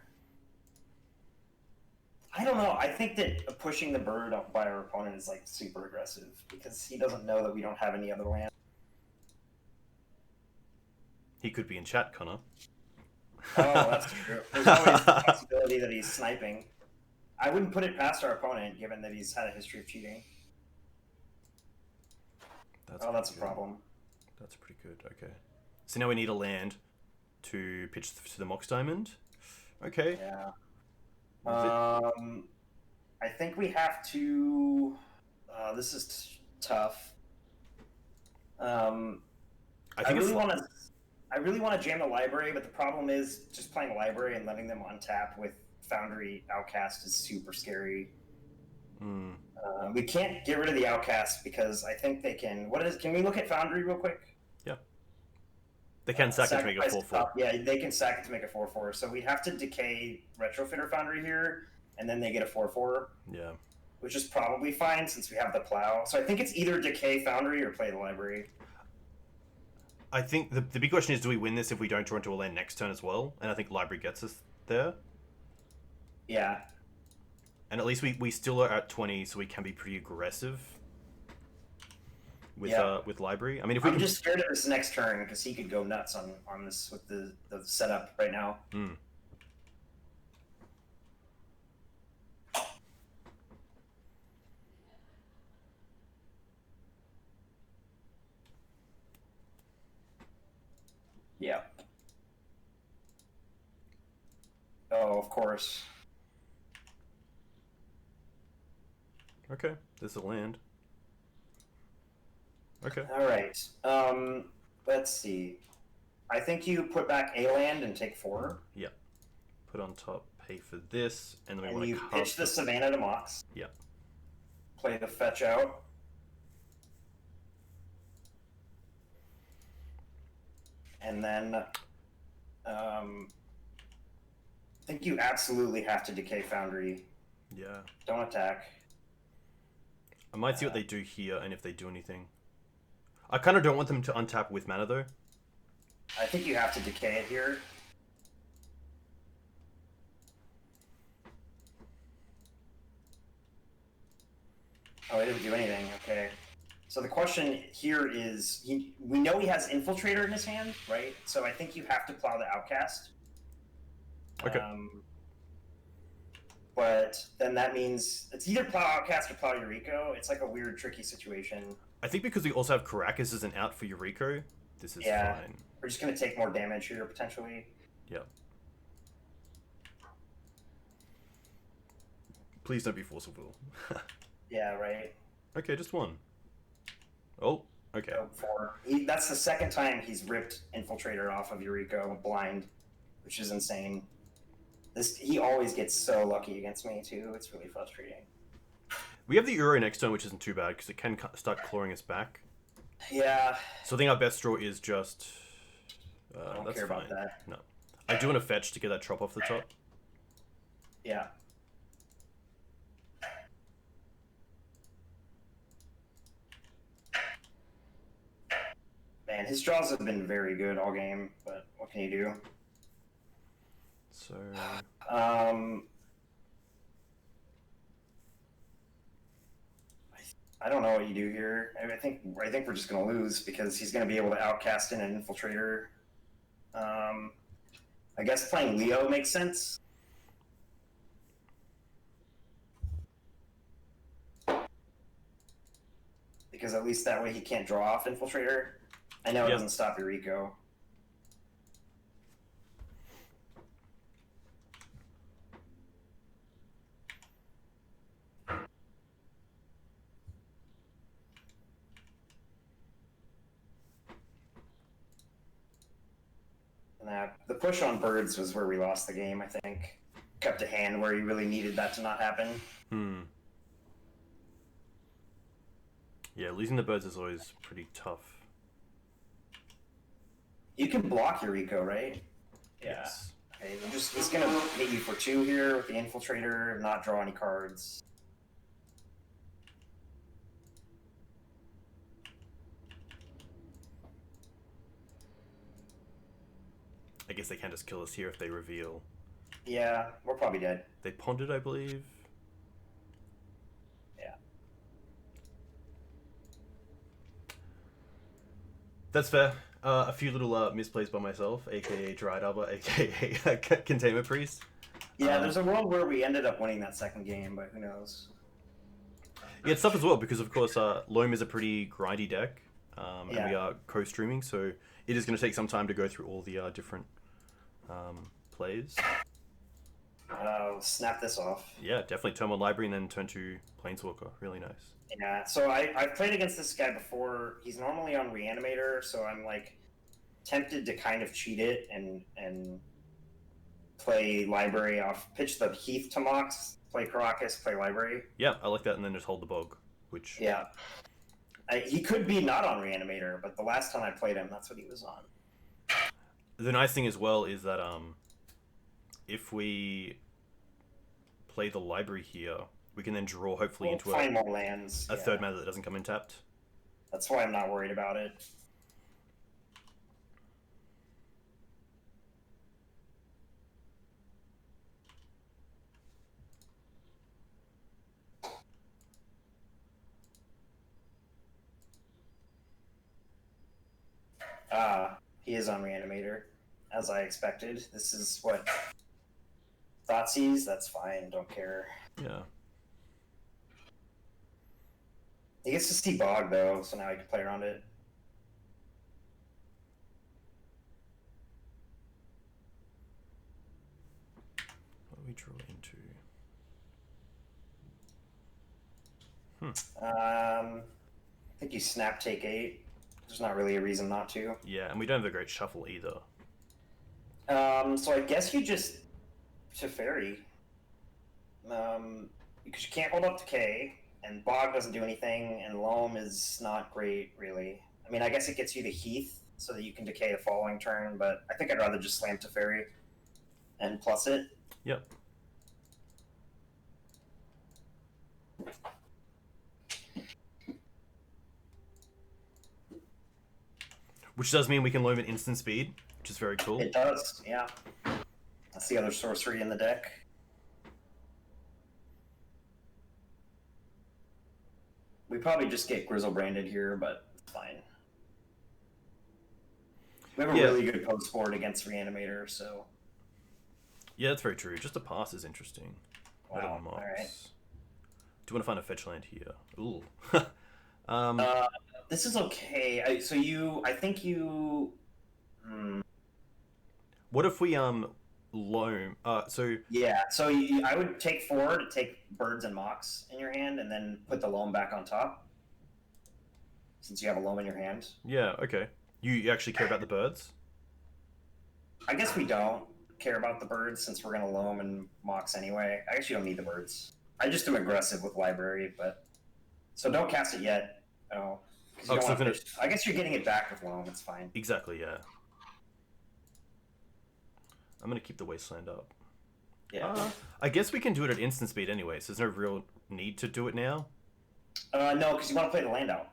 A: I don't know. I think that pushing the bird up by our opponent is like super aggressive because he doesn't know that we don't have any other land.
B: He could be in chat, Connor.
A: Oh, that's true. There's always the possibility that he's sniping. I wouldn't put it past our opponent, given that he's had a history of cheating. That's a problem.
B: That's pretty good. Okay. So now we need a land to pitch to the Mox Diamond. Okay.
A: Yeah. I think we have to. This is tough. I really want to. I really want to jam the library, but the problem is just playing the library and letting them untap with Foundry Outcast is super scary. We can't get rid of the Outcast because I think they can. Can we look at Foundry real quick?
B: Yeah. They can sack it to make a 4/4.
A: Yeah, they can sack it to make a 4/4. So we'd have to decay Retrofitter Foundry here, and then they get a 4/4.
B: Yeah.
A: Which is probably fine since we have the plow. So I think it's either decay Foundry or play the library.
B: I think the big question is, do we win this if we don't draw into a land next turn as well? And I think library gets us there.
A: Yeah.
B: And at least we still are at 20, so we can be pretty aggressive. with library. I mean, if we
A: I'm
B: can
A: just scared of this next turn because he could go nuts on this with the setup right now.
B: Mm.
A: Yeah. Oh, of course.
B: Okay, there's a land. Okay.
A: All right. Let's see. I think you put back a land and take 4.
B: Yeah. Put on top, pay for this, and then we
A: And
B: want
A: you
B: to
A: pitch the Savannah to Mox.
B: Yeah.
A: Play the fetch out. And then I think you absolutely have to decay Foundry.
B: Yeah.
A: Don't attack.
B: I might see what they do here, and if they do anything. I kind of don't want them to untap with mana, though.
A: I think you have to decay it here. Oh, he didn't do anything. Okay. So the question here is, we know he has Infiltrator in his hand, right? So I think you have to plow the Outcast.
B: Okay.
A: But then that means it's either plow Outcast or plow Yuriko. It's like a weird, tricky situation.
B: I think because we also have Caracas as an out for Yuriko, this is fine.
A: We're just going to take more damage here, potentially.
B: Yeah. Please don't be Force of Will.
A: Yeah, right.
B: Okay, just 1. Oh, okay.
A: So 4. That's the second time he's ripped Infiltrator off of Yuriko blind, which is insane. He always gets so lucky against me, too. It's really frustrating.
B: We have the Uro next turn, which isn't too bad, because it can start clawing us back.
A: Yeah.
B: So I think our best draw is just...
A: I don't
B: that's
A: care
B: fine.
A: about that.
B: No. I do want to fetch to get that chop off the top.
A: Yeah. Man, his draws have been very good all game, but what can you do?
B: So...
A: I don't know what you do here. I think we're just gonna lose because he's gonna be able to outcast in an Infiltrator. I guess playing Leo makes sense. Because at least that way he can't draw off Infiltrator. I know it doesn't stop Yuriko. And the push on birds was where we lost the game, I think. Kept a hand where he really needed that to not happen.
B: Yeah, losing the birds is always pretty tough.
A: You can block Yuriko, right? Yeah.
B: Yes.
A: Okay, he's gonna hit you for 2 here with the Infiltrator, not draw any cards.
B: I guess they can just kill us here if they reveal.
A: Yeah, we're probably dead.
B: They pondered, I believe.
A: Yeah.
B: That's fair. A few little misplays by myself, aka Dried Arbor, aka Containment Priest.
A: Yeah, there's a world where we ended up winning that second game, but who knows?
B: Yeah, it's tough as well because, of course, Loam is a pretty grindy deck, and we are co-streaming, so it is going to take some time to go through all the different plays.
A: Snap this off.
B: Yeah, definitely turn on Library and then turn to Planeswalker. Really nice.
A: Yeah, so I've played against this guy before. He's normally on Reanimator, so I'm like tempted to kind of cheat it and play Library off, pitch the Heath to Mox, play Caracas, play Library.
B: Yeah, I like that, and then just hold the Bog, which...
A: Yeah. He could be not on Reanimator, but the last time I played him, that's what he was on.
B: The nice thing as well is that if we play the Library here, we can then draw hopefully into
A: find more lands.
B: a third mana that doesn't come in tapped.
A: That's why I'm not worried about it. He is on Reanimator, as I expected. This is what Thoughtseize. That's fine. Don't care.
B: Yeah.
A: He gets to see Bog though, so now he can play around it.
B: What do we draw into?
A: I think you snap take 8. There's not really a reason not to.
B: Yeah, and we don't have a great shuffle either.
A: So I guess you just Teferi. Because you can't hold up to K, and Bog doesn't do anything, and Loam is not great, really. I mean, I guess it gets you to Heath, so that you can decay the following turn, but I think I'd rather just slam Teferi and plus it.
B: Yep. Which does mean we can loam at instant speed, which is very cool.
A: It does, yeah. That's the other sorcery in the deck. We probably just get Grizzle branded here, but it's fine. We have a really good post board against Reanimator, so...
B: Yeah, that's very true. Just a pass is interesting.
A: Wow, alright.
B: Do you want to find a fetch land here? Ooh.
A: This is okay. I think you...
B: What if we, loam...
A: Yeah, so I would take 4 to take Birds and Mox in your hand, and then put the Loam back on top. Since you have a Loam in your hand.
B: Yeah, okay. You actually care about the birds?
A: I guess we don't care about the birds, since we're going to Loam and Mox anyway. I guess you don't need the birds. I just am aggressive with Library, but... So don't cast it yet. Oh. I guess you're getting it back with Loam, it's fine.
B: Exactly, yeah. I'm going to keep the Wasteland up.
A: Yeah.
B: I guess we can do it at instant speed anyway, so there's no real need to do it now.
A: No, because you want to play the land out.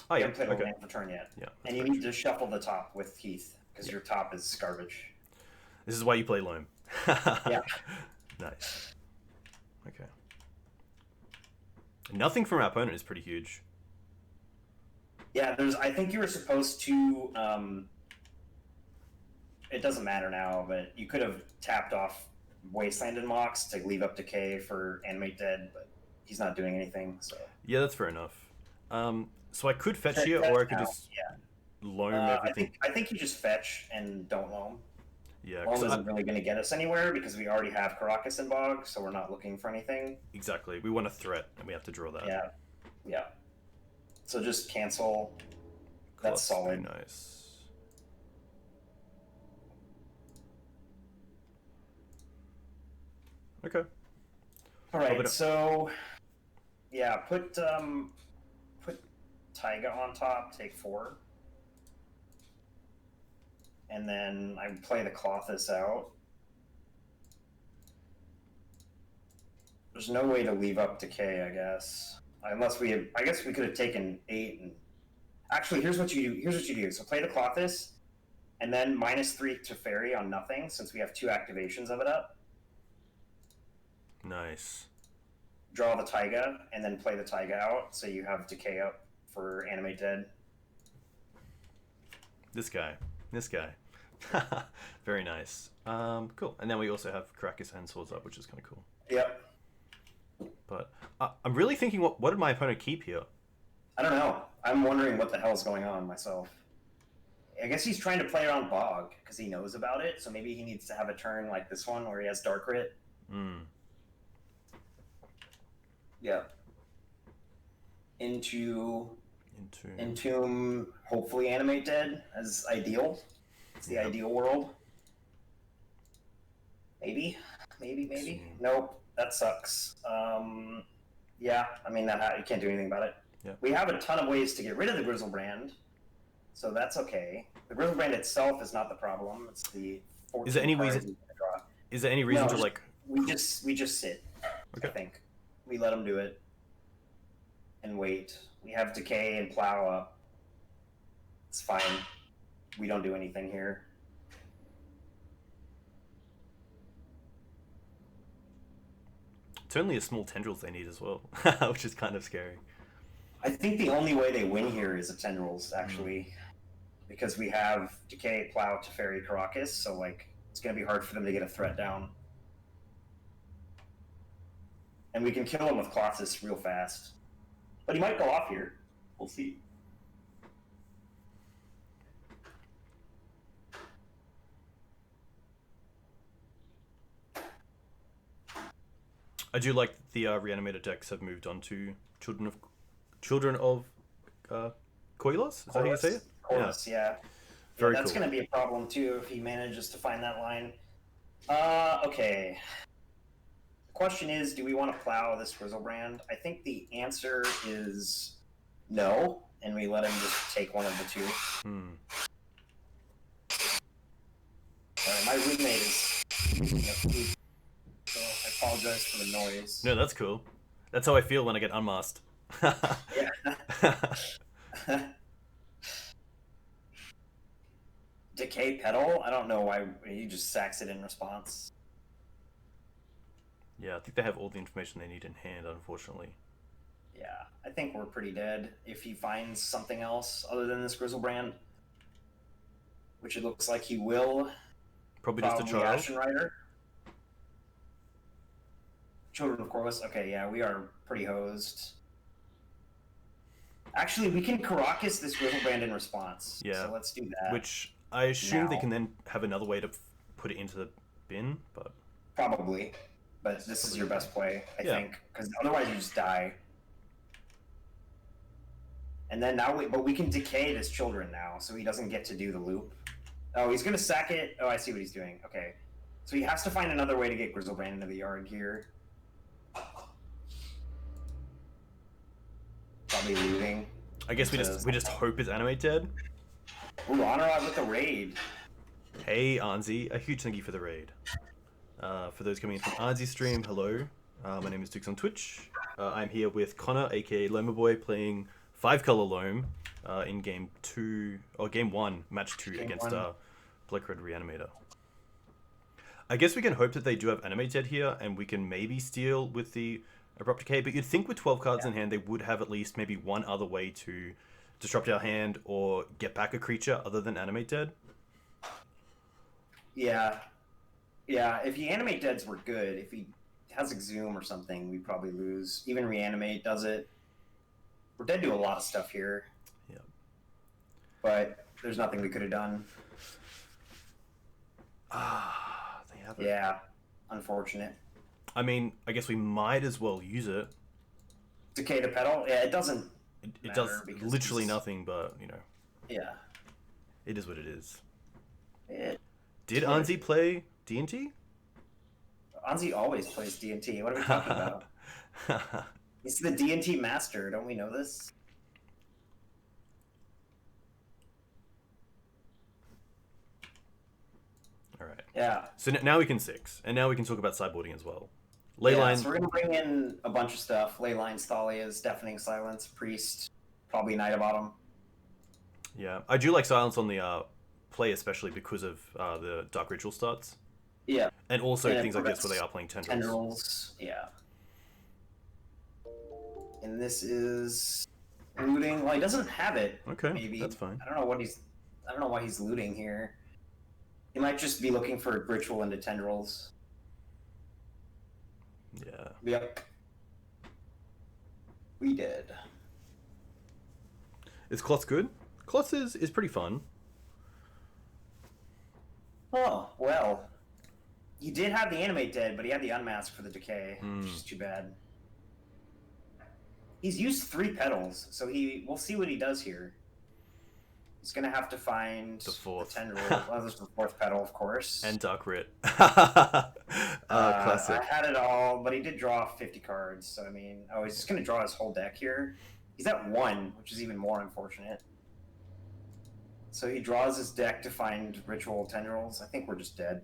B: Oh,
A: you
B: yeah.
A: haven't played the land for turn yet.
B: Yeah.
A: And you need to shuffle the top with Heath, because your top is garbage.
B: This is why you play Loam.
A: Yeah.
B: Nice. Okay. Nothing from our opponent is pretty huge.
A: Yeah, I think you were supposed to, it doesn't matter now, but you could have tapped off Wasteland and Mox to leave up Decay for Animate Dead, but he's not doing anything, so...
B: Yeah, that's fair enough. So I could fetch here, or I could just Loam everything.
A: I think you just fetch and don't Loam.
B: Yeah,
A: Loam isn't really going to get us anywhere, because we already have Caracas and Bog, so we're not looking for anything.
B: Exactly. We want a threat, and we have to draw that.
A: Yeah, yeah. So just cancel. That's solid.
B: Nice. Okay.
A: All right. So, yeah, put Taiga on top. Take 4, and then I play the Clothis out. There's no way to leave up Decay, I guess. Unless we have, I guess we could have taken 8 and... Actually, here's what you do. So play the Clothis, and then -3 to Fairy on nothing, since we have 2 activations of it up.
B: Nice.
A: Draw the Taiga, and then play the Taiga out, so you have Decay up for Animate Dead.
B: This guy. Very nice. Cool. And then we also have Caracas and Swords up, which is kind of cool.
A: Yep.
B: But I'm really thinking, what did my opponent keep here?
A: I don't know. I'm wondering what the hell's going on myself. I guess he's trying to play around Bog, because he knows about it, so maybe he needs to have a turn like this one, where he has Dark Writ. Yeah. Entomb, hopefully Animate Dead, as ideal. It's the ideal world. Maybe. Nope, that sucks. Yeah, I mean, you can't do anything about it.
B: Yeah.
A: We have a ton of ways to get rid of the Grizzlebrand, so that's okay. The Grizzlebrand itself is not the problem. It's the 14
B: Is there any
A: cards
B: reason?
A: you can draw.
B: Is there any reason
A: No,
B: to like?
A: We just sit.
B: Okay.
A: I think we let them do it and wait. We have Decay and Plow up. It's fine. We don't do anything here.
B: It's only a small tendrils they need as well, which is kind of scary.
A: I think the only way they win here is a Tendrils, actually. Because we have Decay, Plow, Teferi, Caracas, so like it's gonna be hard for them to get a threat down. And we can kill him with Colossus real fast. But he might go off here. We'll see.
B: I do like the Reanimator decks have moved on to Children of Koilos? Is that how you say it?
A: Koilos, yeah.
B: Very
A: that's
B: cool.
A: going to be a problem too if he manages to find that line. Okay. The question is, do we want to plow this Grizzlebrand? I think the answer is no, and we let him just take one of the two. My roommate is food, so I apologize for the noise.
B: No, that's cool. That's how I feel when I get unmasked.
A: Yeah. Decay Petal? I don't know why he just sacks it in response.
B: Yeah, I think they have all the information they need in hand, unfortunately.
A: Yeah, I think we're pretty dead if he finds something else other than this Grizzlebrand. Which it looks like he will.
B: Probably just a child.
A: Ashen Rider. Children of Corvus. Okay, yeah, we are pretty hosed. Actually, we can Caracas this Grizzlebrand in response.
B: Yeah.
A: So let's do that.
B: Which I assume they can then have another way to put it into the bin, but...
A: Probably. But this is your best play, I think. Because otherwise you just die. And then now but we can decay this Children now, so he doesn't get to do the loop. Oh, he's going to sack it. Oh, I see what he's doing. Okay. So he has to find another way to get Grizzlebrand into the yard here. Probably looting.
B: I guess we just hope his Animate dead.
A: Ooh, Honorod with the raid.
B: Hey, Anzi. A huge thank you for the raid. For those coming in from Anzi's stream, hello. My name is Dukes on Twitch. I'm here with Connor, aka LoamerBoy, playing 5-color Loam in game 1, match 2 against Black Red Reanimator. I guess we can hope that they do have Animate dead here, and we can maybe steal with the Abrupt Decay, but you'd think with 12 cards in hand, they would have at least maybe one other way to disrupt our hand or get back a creature other than Animate dead.
A: Yeah. Yeah, if he Animate deads were good. If he has Exhume or something, we'd probably lose. Even Reanimate does it. We're dead to a lot of stuff here.
B: Yeah.
A: But there's nothing we could have done.
B: They have it.
A: Yeah, unfortunate.
B: I mean, I guess we might as well use it.
A: Decay the Petal? Yeah, it doesn't
B: It does literally nothing, but, you know.
A: Yeah.
B: It is what it is.
A: Did
B: Anzi play D&T?
A: Anzi always plays D&T. What are we talking about? He's the D&T master. Don't we know this?
B: Alright.
A: Yeah.
B: So now we can 6. And now we can talk about sideboarding as well. Leyline.
A: So we're going to bring in a bunch of stuff. Leylines, Thalias, Deafening Silence, Priest, probably Knight of Autumn.
B: Yeah. I do like Silence on the play, especially because of the Dark Ritual starts.
A: Yeah.
B: And also things like this where they are playing Tendrils.
A: Tendrils, yeah. And this is looting. Well, he doesn't have it.
B: Okay,
A: maybe.
B: that's fine.
A: I don't know why he's looting here. He might just be looking for Ritual into Tendrils.
B: Yeah.
A: Yep. We did.
B: Is Klotz good? Klotz is pretty fun.
A: Oh, well. He did have the Animate dead, but he had the Unmask for the Decay, which is too bad. He's used 3 petals, so we'll see what he does here. He's gonna have to find
B: the 4th.
A: Tendril. Well, there's the 4th petal, of course.
B: And Dark Rit. Classic.
A: I had it all, but he did draw 50 cards, so I mean, he's just gonna draw his whole deck here. He's at 1, which is even more unfortunate. So he draws his deck to find Ritual Tendrils. I think we're just dead.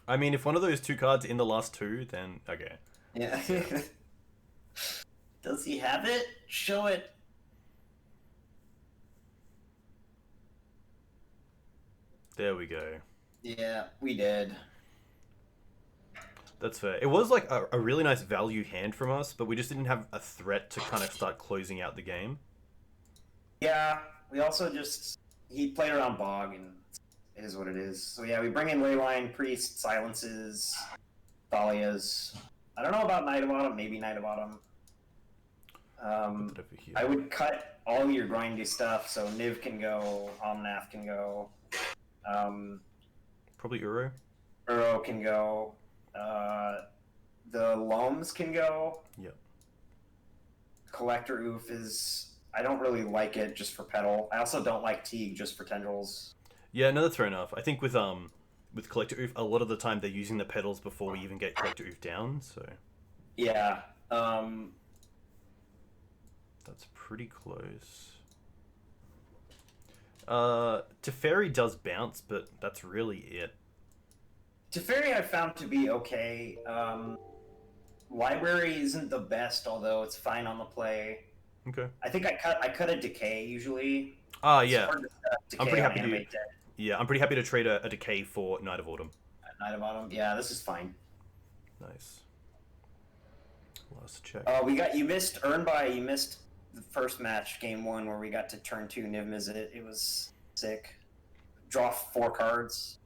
B: I mean, if one of those 2 cards in the last 2, then okay.
A: Yeah. Does he have it? Show it.
B: There we go.
A: Yeah, we did.
B: That's fair. It was like a really nice value hand from us, but we just didn't have a threat to kind of start closing out the game.
A: Yeah, we also just he played around Bog, and it is what it is. So yeah, we bring in Leyline, Priest, Silences, Thalias. I don't know about Knight of Autumn, maybe Knight of Autumn.
B: Put that over here.
A: I would cut all your grindy stuff, so Niv can go, Omnath can go,
B: Probably Uro.
A: Uro can go, the Loams can go.
B: Yep.
A: Collector Oof is... I don't really like it just for Petal. I also don't like Teeg just for Tendrils.
B: Yeah, no, that's fair enough. I think with Collector Oof, a lot of the time they're using the petals before we even get Collector Oof down, so...
A: Yeah,
B: That's pretty close. Teferi does bounce, but that's really it.
A: Teferi I found to be okay. Library isn't the best, although it's fine on the play.
B: Okay.
A: I think I cut a Decay usually.
B: Yeah.
A: Hard to set up Decay
B: I'm pretty
A: on
B: happy to.
A: Animate Deck.
B: Yeah, I'm pretty happy to trade a Decay for Night of Autumn.
A: Knight of Autumn. Yeah, this is fine.
B: Nice. Last check.
A: You missed the first match, game 1, where we got to turn 2 Niv Mizzet. It was sick. Draw 4 cards.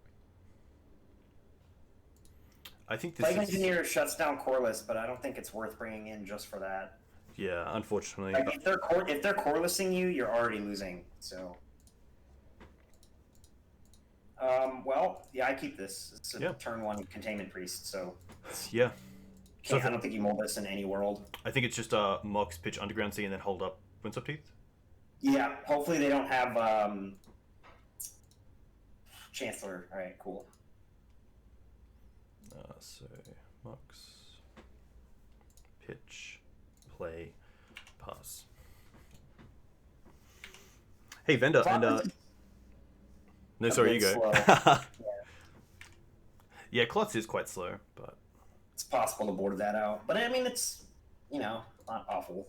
B: I think this
A: Plague
B: is...
A: Engineer shuts down Coreless, but I don't think it's worth bringing in just for that.
B: Yeah, unfortunately.
A: Like, if they're Corelessing you, you're already losing. So, well, yeah, I keep this. It's a turn 1 Containment Priest, so
B: yeah.
A: I don't think you mold this in any world.
B: I think it's just Mox, pitch Underground Sea, and then hold up Windswept Teeth.
A: Yeah, hopefully they don't have Chancellor. All right, cool.
B: So Mox, pitch, play, pass. Hey, Vendor, and no, sorry, you go. Yeah, Klutz is quite slow, but
A: it's possible to board that out. But I mean, it's not awful.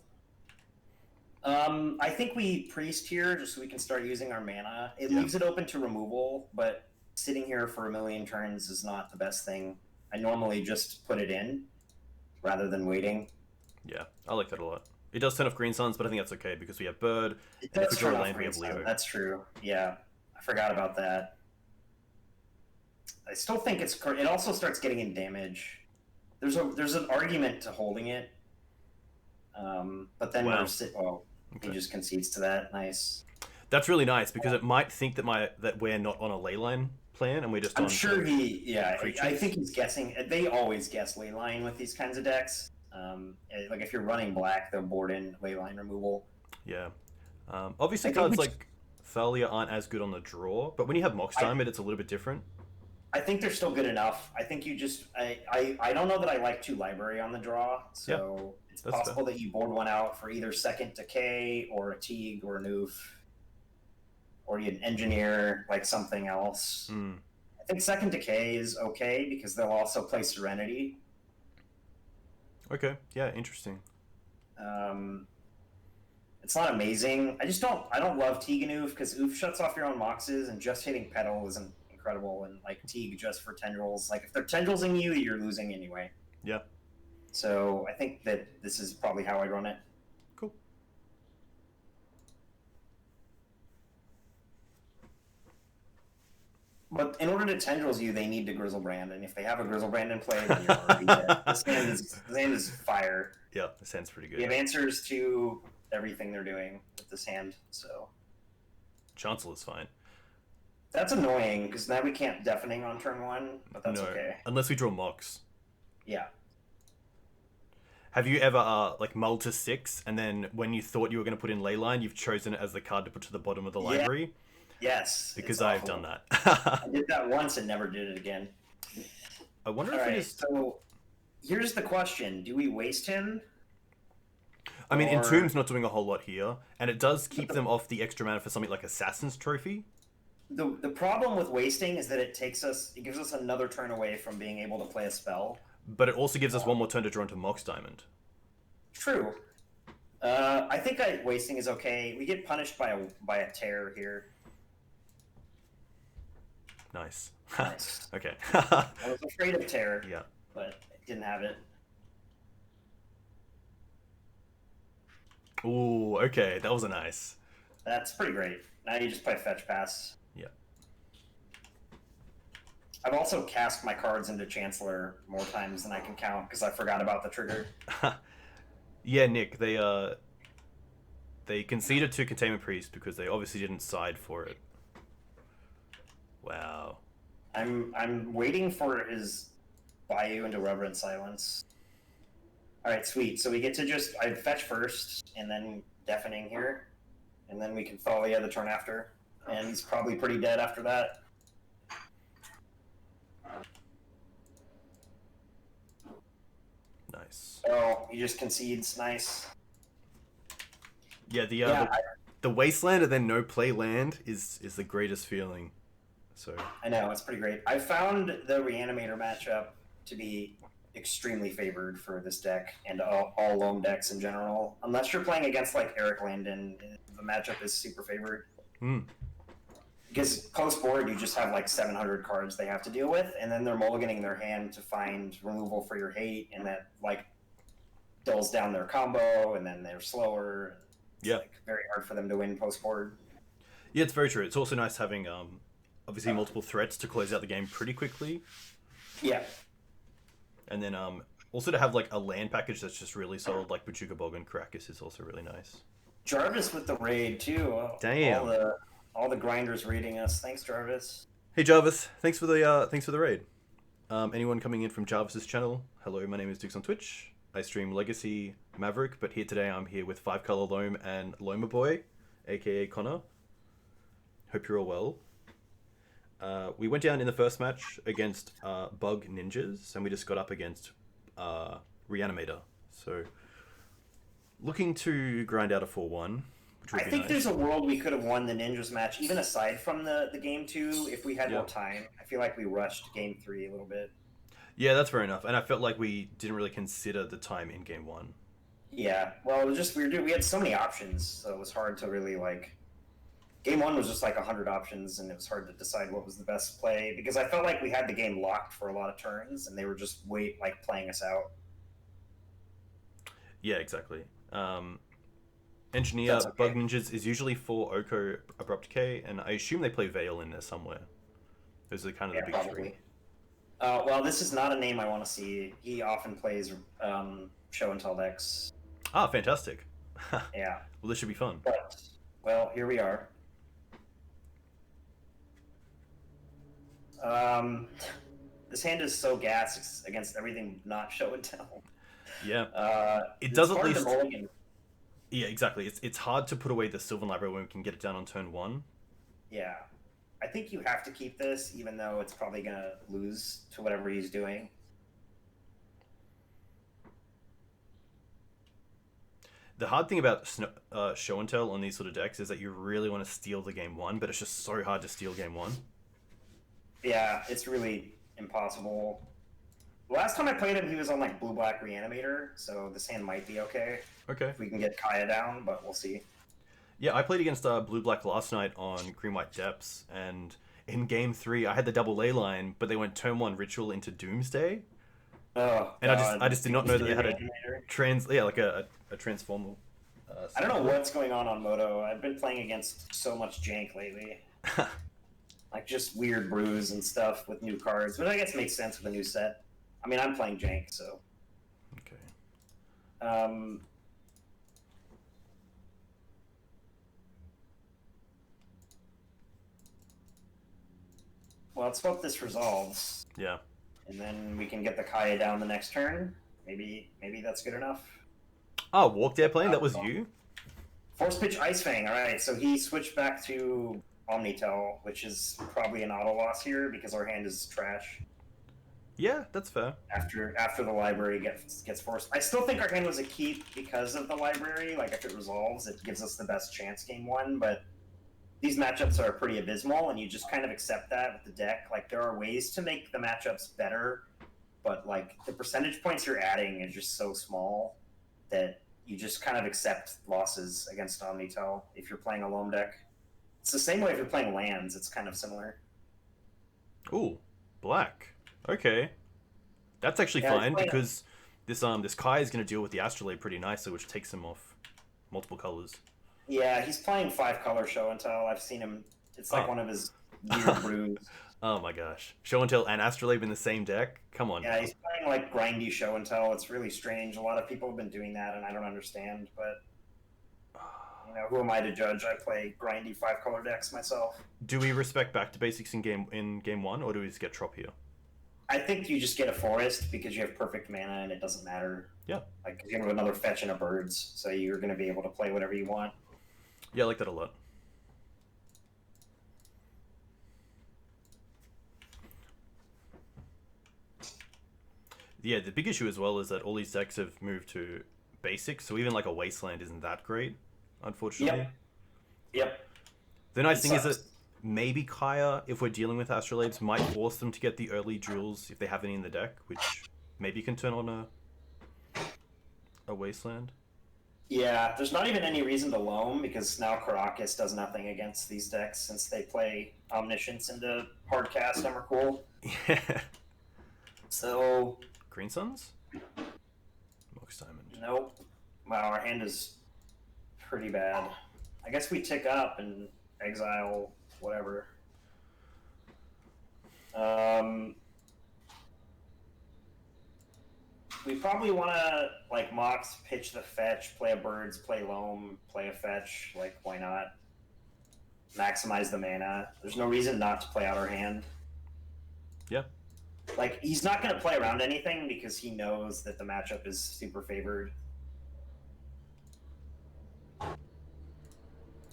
A: I think we Priest here just so we can start using our mana. It leaves it open to removal, but sitting here for a million turns is not the best thing. I normally just put it in rather than waiting.
B: Yeah, I like that a lot. It does turn off Green Suns, but I think that's okay because we have Bird,
A: and
B: if we draw a land, we have Leo.
A: That's true. Yeah, I forgot about that. I still think it also starts getting in damage. There's an argument to holding it, but then he just concedes to that. Nice.
B: That's really nice because it might think that we're not on a leyline plan and we're just.
A: I'm sure I think he's guessing. They always guess leyline with these kinds of decks. Like if you're running black, they'll board in leyline removal.
B: Yeah. Obviously, cards like Thalia aren't as good on the draw, but when you have Mox Diamond, it's a little bit different.
A: I think they're still good enough. I think you just I don't know that I like 2 library on the draw, so it's possible that you board one out for either second Decay or a Teeg or an Oof, or you engineer like something else. I think second Decay is okay because they'll also play Serenity.
B: Okay, yeah, interesting.
A: It's not amazing. I don't love Teeg and Oof because Oof shuts off your own Moxes, and just hitting Petal isn't incredible, and like Teeg just for Tendrils. Like if they're Tendrilsing you, you're losing anyway.
B: Yeah.
A: So I think that this is probably how I run it.
B: Cool.
A: But in order to Tendrils you, they need to Grizzlebrand, and if they have a Grizzlebrand in play, then you're already dead. This hand is fire.
B: Yeah, this hand's pretty good.
A: You have answers to everything they're doing with this hand, so...
B: Chancellor's fine.
A: That's annoying, because now we can't Deafening on turn 1, but that's okay.
B: Unless we draw Mox.
A: Yeah.
B: Have you ever, mulled to 6, and then when you thought you were going to put in Leyline, you've chosen it as the card to put to the bottom of the library?
A: Yes.
B: Because I've done that.
A: I did that once and never did it again.
B: I wonder if it is...
A: So, here's the question. Do we waste him?
B: I mean, Entomb's not doing a whole lot here, and it does keep them off the extra mana for something like Assassin's Trophy.
A: The problem with wasting is that it gives us another turn away from being able to play a spell.
B: But it also gives us one more turn to draw into Mox Diamond.
A: True. I think wasting is okay. We get punished by a tear here.
B: Nice.
A: Nice.
B: Okay.
A: I was afraid of tear.
B: Yeah.
A: But Didn't have it.
B: Ooh, okay, that was a nice.
A: That's pretty great. Now you just play fetch pass.
B: Yeah.
A: I've also cast my cards into Chancellor more times than I can count because I forgot about the trigger.
B: Yeah, Nick, they conceded to Containment Priest because they obviously didn't side for it. Wow.
A: I'm waiting for his Bayou into Reverent Silence. Alright, sweet. So we get to just I fetch first and then Deafening here. And then we can Thalia the turn after. And he's probably pretty dead after that.
B: Nice.
A: Oh, he just concedes. Nice.
B: Yeah,
A: Yeah,
B: the Wasteland and then no play land is the greatest feeling. So
A: I know, it's pretty great. I found the Reanimator matchup to be extremely favored for this deck and all Loam decks in general. Unless you're playing against like Eric Landon, the matchup is super favored. Because post board, you just have like 700 cards they have to deal with, and then they're mulliganing their hand to find removal for your hate, and that like dulls down their combo, and then they're slower. It's like very hard for them to win post board.
B: Yeah, it's very true. It's also nice having obviously multiple threats to close out the game pretty quickly.
A: Yeah.
B: And then also to have like a land package that's just really solid, like Bojuka Bog and Caracas is also really nice.
A: Jarvis with the raid too.
B: Damn.
A: All the grinders raiding us. Thanks, Jarvis.
B: Hey Jarvis, thanks for the raid. Anyone coming in from Jarvis's channel? Hello, my name is Dukes on Twitch. I stream Legacy Maverick, but here today I'm here with 5 Color Loam and LoamerBoy, aka Connor. Hope you're all well. We went down in the first match against Bug Ninjas, and we just got up against Reanimator. So, looking to grind out a 4-1.
A: I think there's a world we could have won the Ninjas match, even aside from the game 2, if we had more time. I feel like we rushed game 3 a little bit.
B: Yeah, that's fair enough. And I felt like we didn't really consider the time in game 1.
A: Yeah, well, it was just weird. We had so many options, so it was hard to really, like... Game 1 was just like 100 options, and it was hard to decide what was the best play, because I felt like we had the game locked for a lot of turns, and they were just playing us out.
B: Yeah, exactly. Engineer, okay. Bug Ninjas is usually for Oko Abrupt K, and I assume they play Veil in there somewhere. Those are kind of the big
A: probably.
B: 3.
A: Well, this is not a name I want to see. He often plays Show and Tell decks.
B: Ah, fantastic.
A: Yeah.
B: Well, this should be fun.
A: But, well, here we are. This hand is so gas against everything not Show and Tell.
B: Yeah. It does at least... Yeah, exactly. It's hard to put away the Sylvan Library when we can get it down on turn 1.
A: Yeah. I think you have to keep this, even though it's probably going to lose to whatever he's doing.
B: The hard thing about Show and Tell on these sort of decks is that you really want to steal the game 1, but it's just so hard to steal game 1.
A: Yeah, it's really impossible. The last time I played him, he was on like blue-black Reanimator, so this hand might be okay.
B: Okay.
A: If we can get Kaya down, but we'll see.
B: Yeah, I played against blue-black last night on green-white Depths, and in game 3 I had the double ley line, but they went turn 1 Ritual into Doomsday.
A: Oh,
B: and I just did not know that they had a transformal.
A: I don't know what's going on Moto. I've been playing against so much jank lately. Like just weird brews and stuff with new cards, but I guess it makes sense with a new set. I mean, I'm playing jank, so.
B: Okay.
A: Well, let's hope this resolves.
B: Yeah.
A: And then we can get the Kaya down the next turn. Maybe that's good enough.
B: Oh, Walked Airplane, that was you?
A: Force Pitch Ice Fang, alright, so he switched back to Omnitel, which is probably an auto loss here because our hand is trash.
B: Yeah, that's fair.
A: After the library gets forced. I still think our hand was a keep because of the library. Like, if it resolves, it gives us the best chance game 1, but these matchups are pretty abysmal, and you just kind of accept that with the deck. Like, there are ways to make the matchups better, but, like, the percentage points you're adding is just so small that you just kind of accept losses against Omnitel if you're playing a Loam deck. It's the same way if you're playing lands. It's kind of similar.
B: Ooh, black. Okay. That's actually
A: Yeah,
B: fine because this Kai is going to deal with the Astrolabe pretty nicely, which takes him off multiple colors.
A: yeah, he's playing 5-color show and tell. I've seen him. It's like
B: Oh.
A: one of his weird brews.
B: Oh my gosh. Show and Tell and Astrolabe in the same deck? Come on.
A: Yeah, he's playing like grindy show and tell. It's really strange. A lot of people have been doing that, and I don't understand. But who am I to judge? I play grindy 5-color decks myself.
B: Do we respect back to basics in game one, or do we just get Trop here?
A: I think you just get a forest because you have perfect mana and it doesn't matter.
B: Yeah.
A: Like you have another fetch and a birds, so you're going to be able to play whatever you want.
B: Yeah, I like that a lot. Yeah, the big issue as well is that all these decks have moved to basics, so even like a Wasteland isn't that great, unfortunately.
A: Yep.
B: The nice thing is that maybe Kaya, if we're dealing with Astrolabes, might force them to get the early jewels if they have any in the deck, which maybe can turn on a Wasteland.
A: Yeah, there's not even any reason to Loam because now Caracas does nothing against these decks since they play Omniscience into Hardcast Emrakul.
B: Yeah.
A: So...
B: Green Suns? Mox Diamond.
A: Nope. Wow, our hand is pretty bad. I guess we tick up and exile whatever. We probably want to, like, Mox, pitch the fetch, play a birds, play Loam, play a fetch. Like, why not? Maximize the mana. There's no reason not to play out our hand.
B: Yeah.
A: Like, he's not going to play around anything because he knows that the matchup is super favored.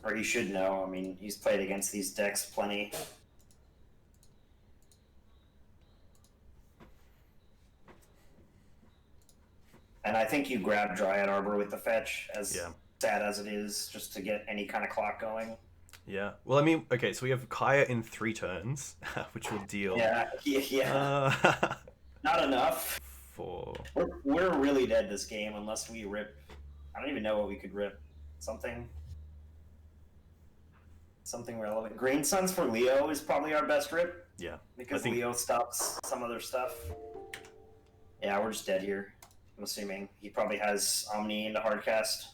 A: Or he should know. I mean, he's played against these decks plenty. And I think you grab Dryad Arbor with the fetch, as sad as it is, just to get any kind of clock going.
B: Yeah. Well, I mean, okay, so we have Kaya in 3 turns, which will deal...
A: Yeah. Not enough. We're really dead this game unless we rip... I don't even know what we could rip. Something relevant. Green Suns for Leo is probably our best rip.
B: Yeah.
A: Because Leo stops some other stuff. Yeah, we're just dead here. I'm assuming. He probably has Omni into Hardcast.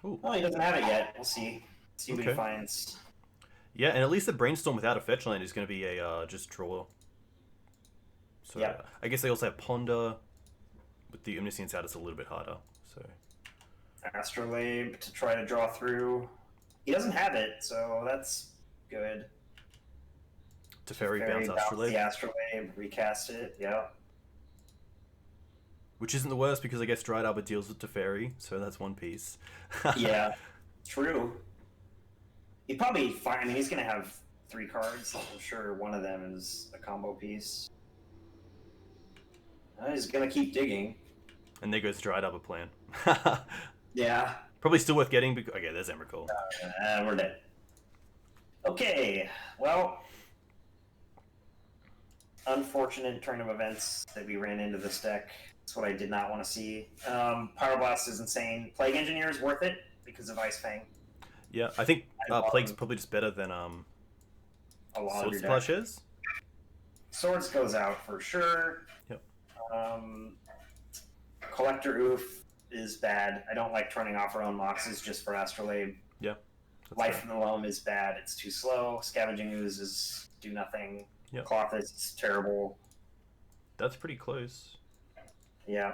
B: Ooh.
A: Oh, he doesn't have it yet. We'll see. See what he finds.
B: Yeah, and at least the Brainstorm without a fetch land is going to be a just draw. So yeah. I guess they also have Ponder. With the Omniscience out, it's a little bit harder. So
A: Astrolabe to try to draw through. He doesn't have it, so that's good.
B: Teferi bounce Astrolabe.
A: The Astrolabe, recast it, yeah.
B: Which isn't the worst because I guess Dryad Arbor deals with Teferi, so that's one piece.
A: Yeah, true. He'd probably find. I mean, he's gonna have 3 cards. I'm sure one of them is a combo piece. He's gonna keep digging.
B: And there goes Dryad Arbor plan.
A: Yeah.
B: Probably still worth getting. Okay, there's Emrakul.
A: We're dead. Okay, well, unfortunate turn of events that we ran into this deck. That's what I did not want to see. Pyroblast is insane. Plague Engineer is worth it because of Ice Fang.
B: Yeah, I think Plague's probably just better than
A: a lot
B: Sword
A: of
B: Splash is.
A: Swords goes out for sure.
B: Yep.
A: Collector Oof is bad. I don't like turning off our own Moxes just for Astrolabe.
B: Yeah.
A: Life in the Loam is bad. It's too slow. Scavenging Ooze is do nothing.
B: Yep.
A: Cloth is terrible.
B: That's pretty close.
A: Yeah.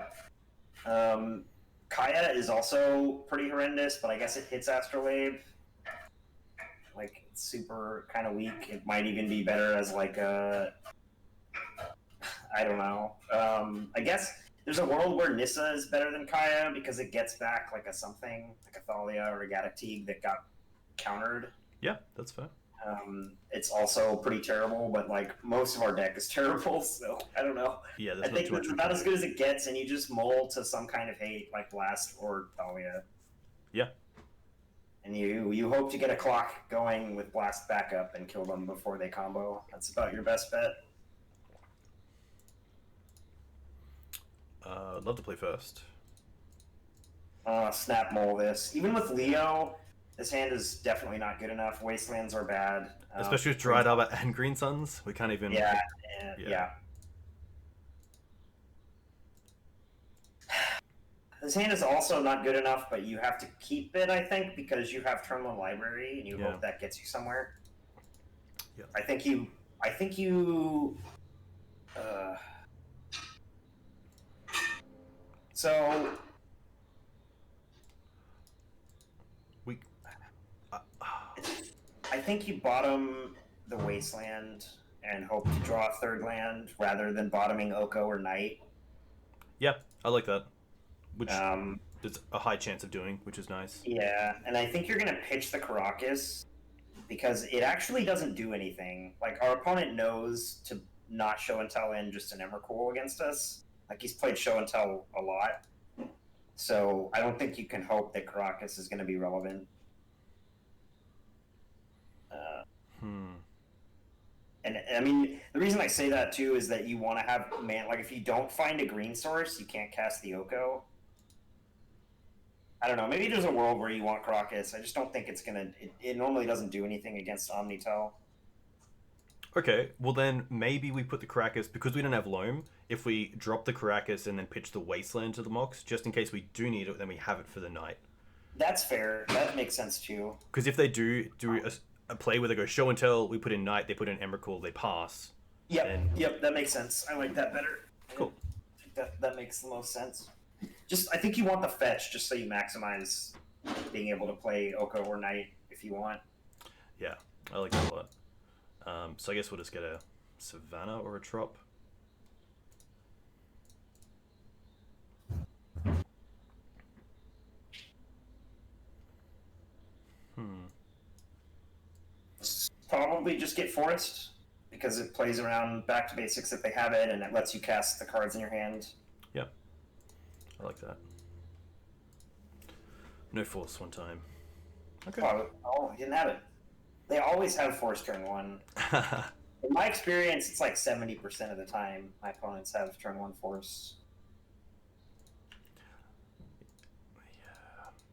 A: Kaya is also pretty horrendous, but I guess it hits Astrolabe. Like, it's super kind of weak. It might even be better as like a... I don't know. I guess there's a world where Nissa is better than Kaya because it gets back like a something, like a Thalia or a Gaddock Teeg that got countered.
B: Yeah, that's fair.
A: It's also pretty terrible, but like most of our deck is terrible, so I don't know.
B: Yeah,
A: I think it's about as good as it gets, and you just mold to some kind of hate like Blast or Thalia.
B: Yeah.
A: And you hope to get a clock going with Blast backup and kill them before they combo. That's about your best bet.
B: I'd love to play first.
A: Snap mole this. Even with Leo, This hand is definitely not good enough. Wastelands are bad.
B: Especially with Dried Arbor and Green Suns. We can't even...
A: Yeah,
B: Yeah.
A: yeah. This hand is also not good enough, but you have to keep it, I think, because you have turn 1 library, and you
B: Yeah.
A: hope that gets you somewhere.
B: Yeah.
A: I think you. So
B: We...
A: I think you bottom the Wasteland and hope to draw a third land rather than bottoming Oko or Knight.
B: Yeah, I like that. Which
A: Um,
B: there's a high chance of doing, which is nice.
A: yeah, and I think you're going to pitch the Caracas because it actually doesn't do anything. Like, our opponent knows to not show and tell in just an Emrakul against us. Like, he's played show and tell a lot. So I don't think you can hope that Caracas is going to be relevant. And I mean, the reason I say that too is that you want to have like if you don't find a green source, you can't cast the Oko. I don't know. Maybe there's a world where you want Caracas. I just don't think it's gonna. It normally doesn't do anything against Omnitel.
B: Okay, well then maybe we put the Caracas, because we don't have Loam, if we drop the Caracas and then pitch the Wasteland to the Mox, just in case we do need it, then we have it for the night.
A: That's fair. That makes sense too.
B: Because if they do a play where they go show and tell, we put in Night, they put in Emrakul, they pass.
A: Yep,
B: and...
A: yep, that makes sense. I like that better.
B: Cool.
A: I think that makes the most sense. I think you want the fetch just so you maximize being able to play Oko or Knight if you want.
B: Yeah, I like that a lot. So I guess we'll just get a Savannah or a Trop.
A: Probably just get Forest because it plays around back to basics if they have it, and it lets you cast the cards in your hand.
B: Yeah, I like that. No Force one time. Okay.
A: Oh, he didn't have it. They always have Force turn 1. In my experience, it's like 70% of the time my opponents have turn 1 Force.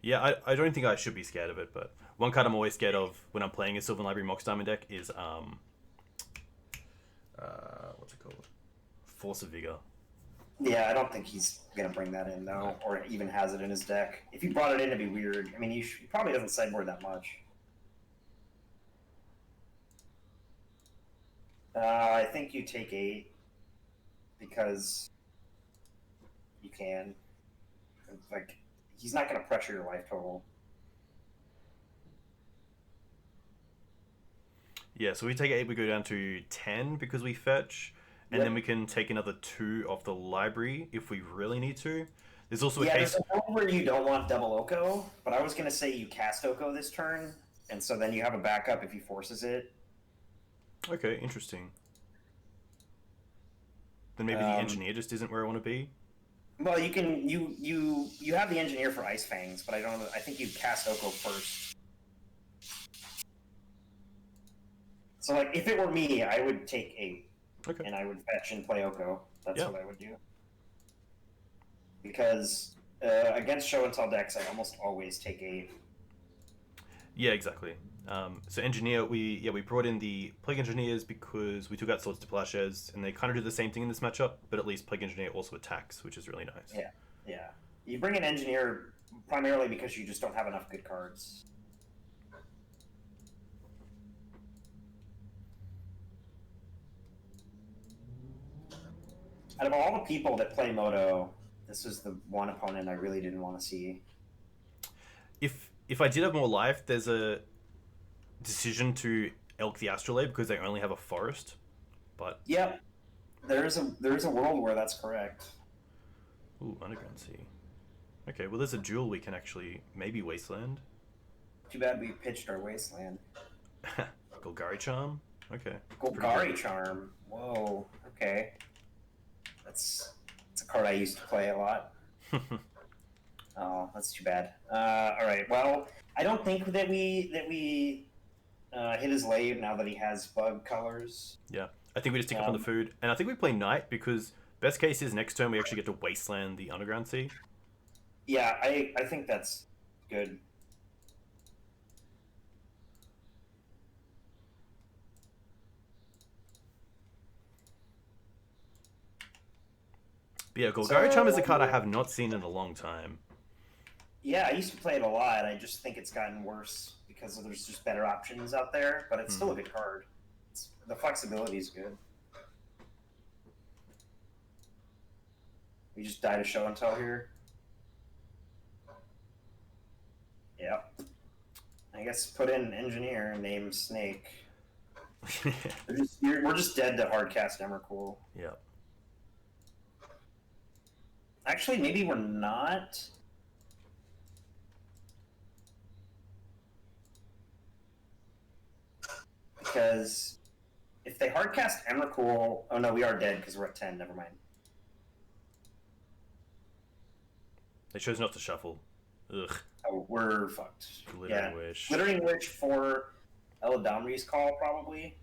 B: Yeah, I don't think I should be scared of it, but one card I'm always scared of when I'm playing a Sylvan Library Mox Diamond deck is what's it called? Force of Vigor.
A: Yeah, I don't think he's gonna bring that in though, or even has it in his deck. If he brought it in, it'd be weird. I mean, he probably doesn't sideboard that much. I think you take 8 because you can. Like, he's not gonna pressure your life total.
B: Yeah, so we take 8, we go down to 10 because we fetch, and then we can take another 2 off the library if we really need to. There's also a case...
A: there's a world where you don't want double Oko, but I was going to say you cast Oko this turn, and so then you have a backup if he forces it.
B: Okay, interesting. Then maybe the Engineer just isn't where I want to be?
A: Well, you can... You have the Engineer for Ice Fangs, but I think you cast Oko first. So, like, if it were me, I would take 8.
B: Okay.
A: And I would fetch and play Oko. That's what I would do. Because against show and tell decks, I almost always take 8.
B: Yeah, exactly. So Engineer, we brought in the Plague Engineers because we took out Swords to Plashes, and they kind of do the same thing in this matchup, but at least Plague Engineer also attacks, which is really nice.
A: Yeah. You bring an Engineer primarily because you just don't have enough good cards. Out of all the people that play Moto, this was the one opponent I really didn't want to see.
B: If I did have more life, there's a decision to Elk the Astrolabe because they only have a forest. But
A: yep, there is a world where that's correct.
B: Ooh, Underground Sea. Okay, well there's a duel we can actually maybe Wasteland.
A: Too bad we pitched our Wasteland.
B: Golgari Charm. Okay.
A: Golgari Charm. Whoa. Okay. That's a card I used to play a lot. Oh, that's too bad. All right. Well, I don't think that we hit his lave now that he has bug colors.
B: Yeah, I think we just take up on the food, and I think we play Knight because best case is next turn we actually get to Wasteland the Underground Sea.
A: Yeah, I think that's good.
B: But yeah, Golgari Charm is a card I have not seen in a long time.
A: Yeah, I used to play it a lot. I just think it's gotten worse because there's just better options out there, but it's still a good card. The flexibility is good. We just died a show and tell here. Yep. I guess put in engineer named Snake. We're just dead to hardcast Emrakul.
B: Yep.
A: Actually, maybe we're not. Because if they hardcast Emrakul... Oh no, we are dead because we're at 10. Never mind.
B: They chose not to shuffle. Ugh.
A: Oh, we're fucked.
B: Glittering Wish.
A: Glittering Wish for Eladamri's call, probably.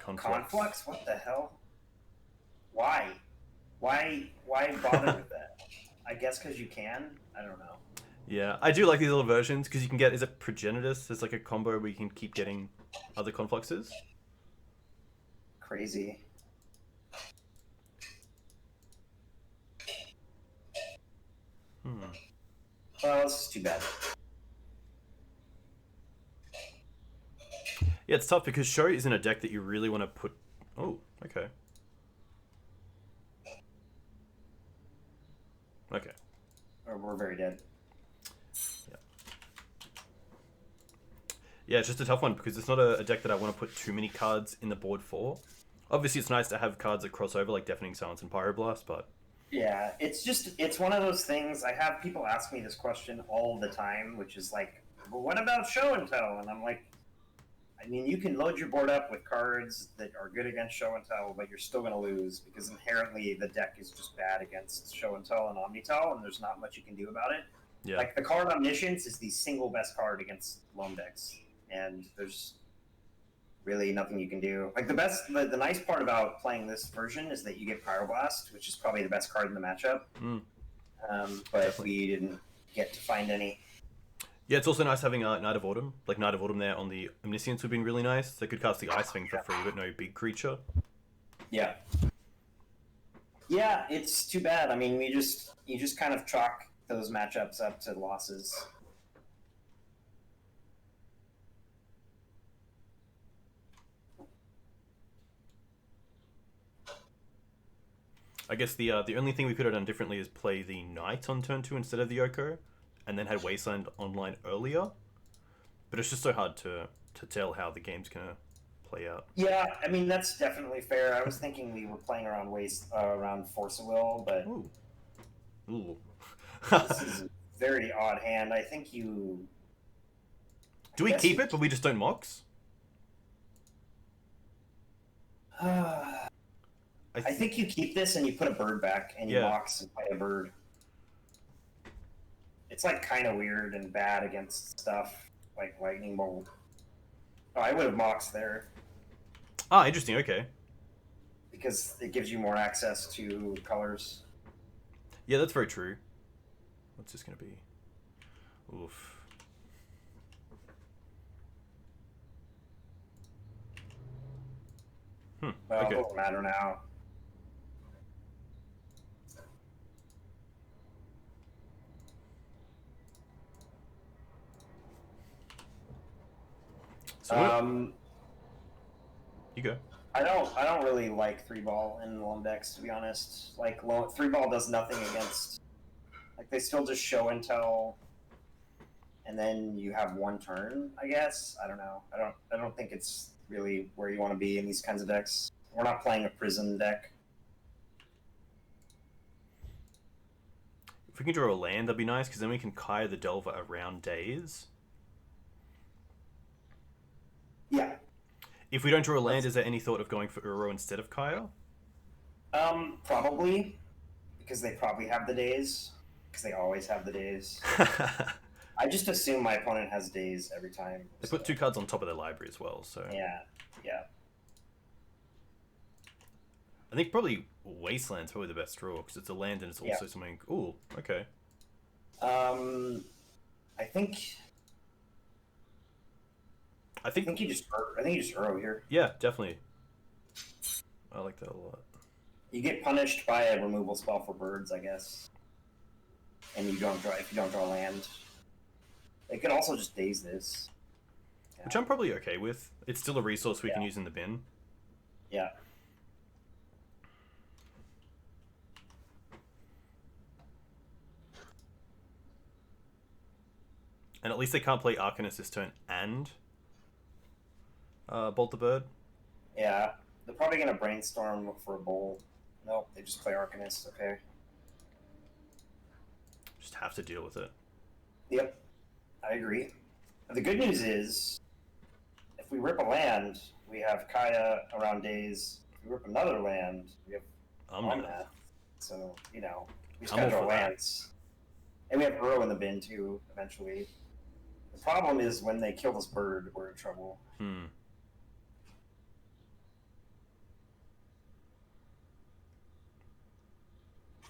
B: Conflux.
A: Conflux? What the hell? Why? Why bother with that? I guess because you can? I don't know.
B: Yeah, I do like these little versions because you can get... Is it Progenitus? There's like a combo where you can keep getting other Confluxes.
A: Crazy. Well, this is too bad.
B: Yeah, it's tough because Show is in a deck that you really want to put... Oh, okay. Okay.
A: Or we're very dead.
B: Yeah, it's just a tough one because it's not a deck that I want to put too many cards in the board for. Obviously, it's nice to have cards that cross over like Deafening Silence and Pyroblast, but...
A: Yeah, it's one of those things. I have people ask me this question all the time, which is like, well, what about Show and Tell? And I'm like, I mean, you can load your board up with cards that are good against Show and Tell, but you're still going to lose because inherently the deck is just bad against Show and Tell and Omnitel, and there's not much you can do about it.
B: Yeah.
A: Like, the card Omniscience is the single best card against Loam decks, and there's really nothing you can do. Like, the nice part about playing this version is that you get Pyroblast, which is probably the best card in the matchup. But
B: Definitely.
A: we didn't get to find any.
B: Yeah, it's also nice having Night of Autumn. Like, Night of Autumn there on the Omniscience would have been really nice. They could cast the Ice Wing for free, but no big creature.
A: Yeah. Yeah, it's too bad. I mean, you just kind of chalk those matchups up to losses.
B: I guess the only thing we could have done differently is play the Knight on turn 2 instead of the Oko, and then had Wasteland online earlier. But it's just so hard to tell how the game's gonna play out.
A: Yeah, I mean that's definitely fair. I was thinking we were playing around around Force of Will, but
B: Ooh.
A: this is a very odd hand. I think you.
B: Do we keep it, but we just don't Mox?
A: I think you keep this and you put a bird back and you Mox and play a bird. It's like kind of weird and bad against stuff like Lightning Bolt. Oh, I would have Moxed there.
B: Ah, interesting, okay.
A: Because it gives you more access to colors.
B: Yeah, that's very true. What's this going to be? Oof.
A: Well,
B: okay.
A: It doesn't matter now.
B: So you go.
A: I don't really like 3-ball in Loam decks, to be honest. Like 3-ball does nothing against. Like they still just show and tell, and then you have one turn. I guess I don't know. I don't think it's really where you want to be in these kinds of decks. We're not playing a prison deck.
B: If we can draw a land, that'd be nice, because then we can Kaya the Delver around days.
A: Yeah.
B: If we don't draw a land, is there any thought of going for Uro instead of Kaya?
A: Probably. Because they probably have the days. Because they always have the days. I just assume my opponent has days every time.
B: They put 2 cards on top of their library as well, so...
A: Yeah.
B: I think probably Wasteland's probably the best draw, because it's a land and it's also something... Ooh, okay.
A: I think you just Uro here.
B: Yeah, definitely. I like that a lot.
A: You get punished by a removal spell for birds, I guess. And you don't draw if you don't draw land. They could also just daze this. Yeah.
B: Which I'm probably okay with. It's still a resource we can use in the bin.
A: Yeah.
B: And at least they can't play Arcanist this turn and Bolt the Bird.
A: Yeah. They're probably going to brainstorm, look for a bowl. Nope, they just play Arcanist. Okay.
B: Just have to deal with it.
A: Yep. I agree. The good news is, if we rip a land, we have Kaya around days. If we rip another land, we have Omnath. So, you know, we just gotta draw lands. And we have Uro in the bin, too, eventually. The problem is when they kill this bird, we're in trouble.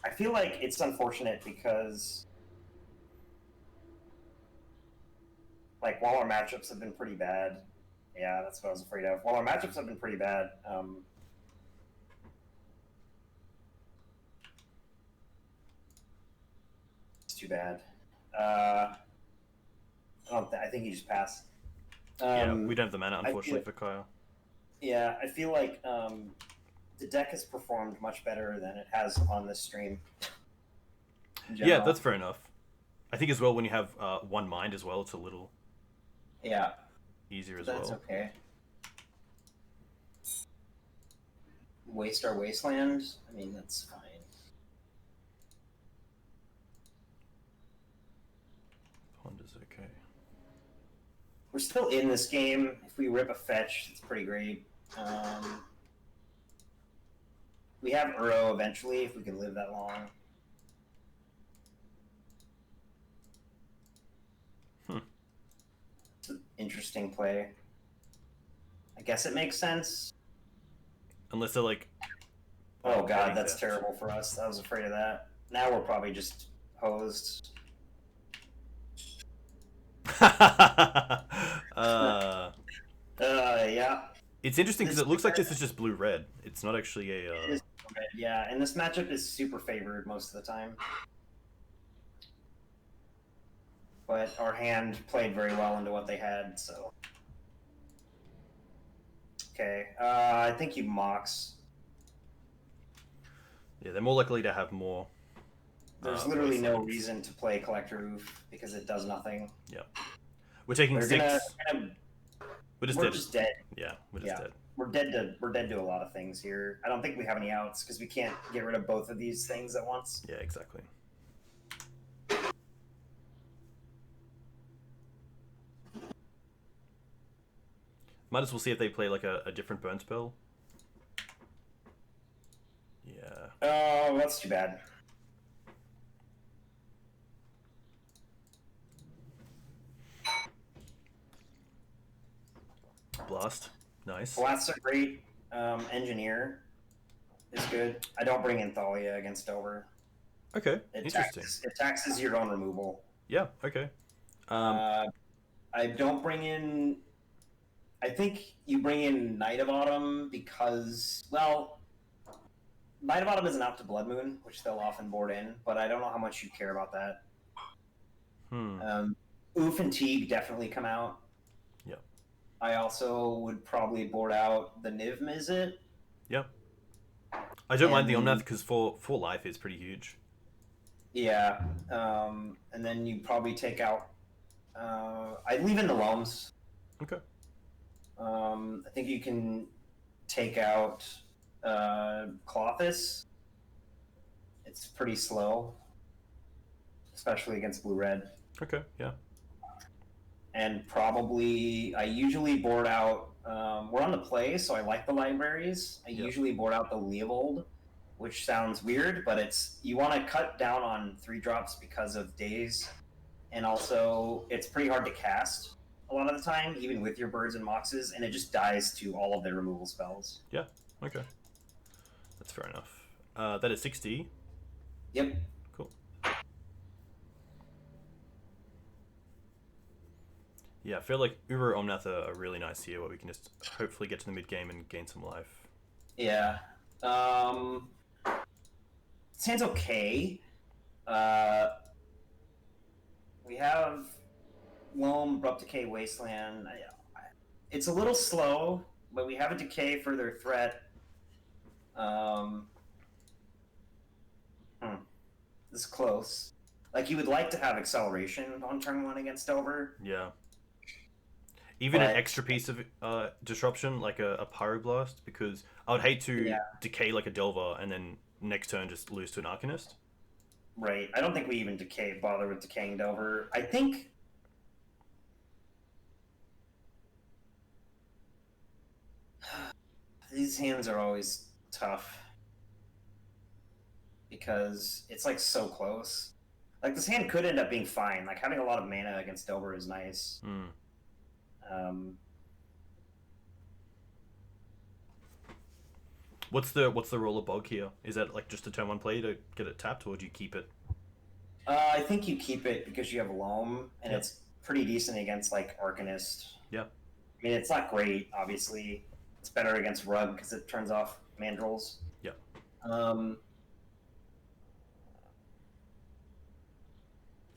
A: I feel like it's unfortunate because, like, while our matchups have been pretty bad, yeah, that's what I was afraid of. While our matchups have been pretty bad, it's too bad. I think he just passed.
B: Yeah, we don't have the mana, unfortunately, for Kaya.
A: Yeah, I feel like the deck has performed much better than it has on this stream.
B: Yeah, that's fair enough. I think as well when you have one mind as well, it's a little easier as well.
A: That's okay. Waste our wasteland? I mean, that's fine.
B: Pond is okay.
A: We're still in this game. If we rip a fetch, it's pretty great. We have Uro eventually, if we can live that long. It's an interesting play. I guess it makes sense.
B: Unless they're like...
A: Oh god, that's terrible for us. I was afraid of that. Now we're probably just hosed. Yeah.
B: It's interesting because it looks like this is just blue-red. It's not actually a...
A: It is red, yeah, and this matchup is super favored most of the time. But our hand played very well into what they had, so... Okay, I think you Mox.
B: Yeah, they're more likely to have more...
A: There's literally no reason to play Collector Roof, because it does nothing.
B: Yeah. We're taking 6...
A: We're just dead.
B: Yeah, we're just dead.
A: We're dead to a lot of things here. I don't think we have any outs because we can't get rid of both of these things at once.
B: Yeah, exactly. Might as well see if they play like a different burn spell. Yeah.
A: Oh, that's too bad.
B: Blast. Nice.
A: Blasts are great. Engineer is good. I don't bring in Thalia against Dover.
B: Okay, interesting.
A: It taxes your own removal.
B: Yeah, okay.
A: I don't bring in... I think you bring in Knight of Autumn because, well, Knight of Autumn isn't out to Blood Moon, which they'll often board in, but I don't know how much you care about that. Oof and Teeg definitely come out.
B: Yep.
A: I also would probably board out the Niv Mizzet.
B: Yep. I don't mind the Omnath because for life is pretty huge.
A: Yeah. And then you probably take out... I'd leave in the Loams.
B: Okay.
A: I think you can take out Clothis. It's pretty slow, especially against blue-red.
B: Okay, yeah.
A: And probably, I usually board out, we're on the play, so I like the libraries. I usually board out the Leovold, which sounds weird, but it's, you want to cut down on 3-drops because of days, and also it's pretty hard to cast a lot of the time, even with your birds and moxes, and it just dies to all of their removal spells.
B: Yeah, okay. That's fair enough. That is 60.
A: Yep.
B: Cool. Yeah, I feel like Uro Omnath are really nice here, where we can just hopefully get to the mid-game and gain some life.
A: Yeah. This hand's okay. Uh, we have Loam, Abrupt Decay, Wasteland. It's a little slow, but we have a Decay for their threat. This is close. Like, you would like to have acceleration on turn 1 against Delver.
B: Yeah. Even an
A: But-
B: extra piece of disruption, like a Pyroblast, because I would hate to decay like a Delver and then next turn just lose to an Arcanist.
A: Right. I don't think we even bother with decaying Delver. I think these hands are always tough because it's like so close. Like, this hand could end up being fine. Like, having a lot of mana against Delver is nice.
B: What's the role of Bog here? Is that like just a turn 1 play to get it tapped, or do you keep it?
A: I think you keep it because you have Loam, and it's pretty decent against like Arcanist.
B: Yeah.
A: I mean, it's not great, obviously. It's better against Rug because it turns off Mandrills.
B: Yeah.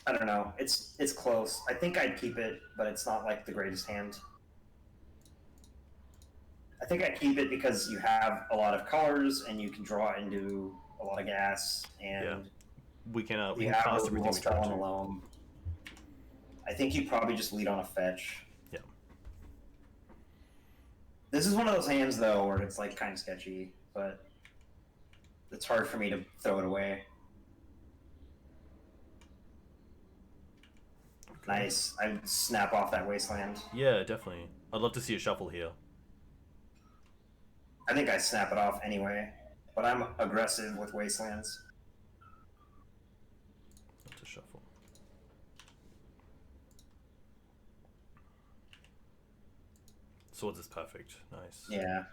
A: I don't know. It's close. I think I'd keep it, but it's not like the greatest hand. I think I keep it because you have a lot of colors and you can draw into a lot of gas, and
B: we can
A: you
B: cast
A: have
B: everything we
A: spell
B: try
A: on
B: to.
A: Loam. I think you probably just lead on a fetch.
B: Yeah.
A: This is one of those hands though where it's like kind of sketchy, but it's hard for me to throw it away.
B: Okay.
A: Nice. I'd snap off that Wasteland.
B: Yeah, definitely. I'd love to see a shuffle here.
A: I think I snap it off anyway, but I'm aggressive with Wastelands.
B: Not to shuffle. Swords is perfect. Nice.
A: Yeah.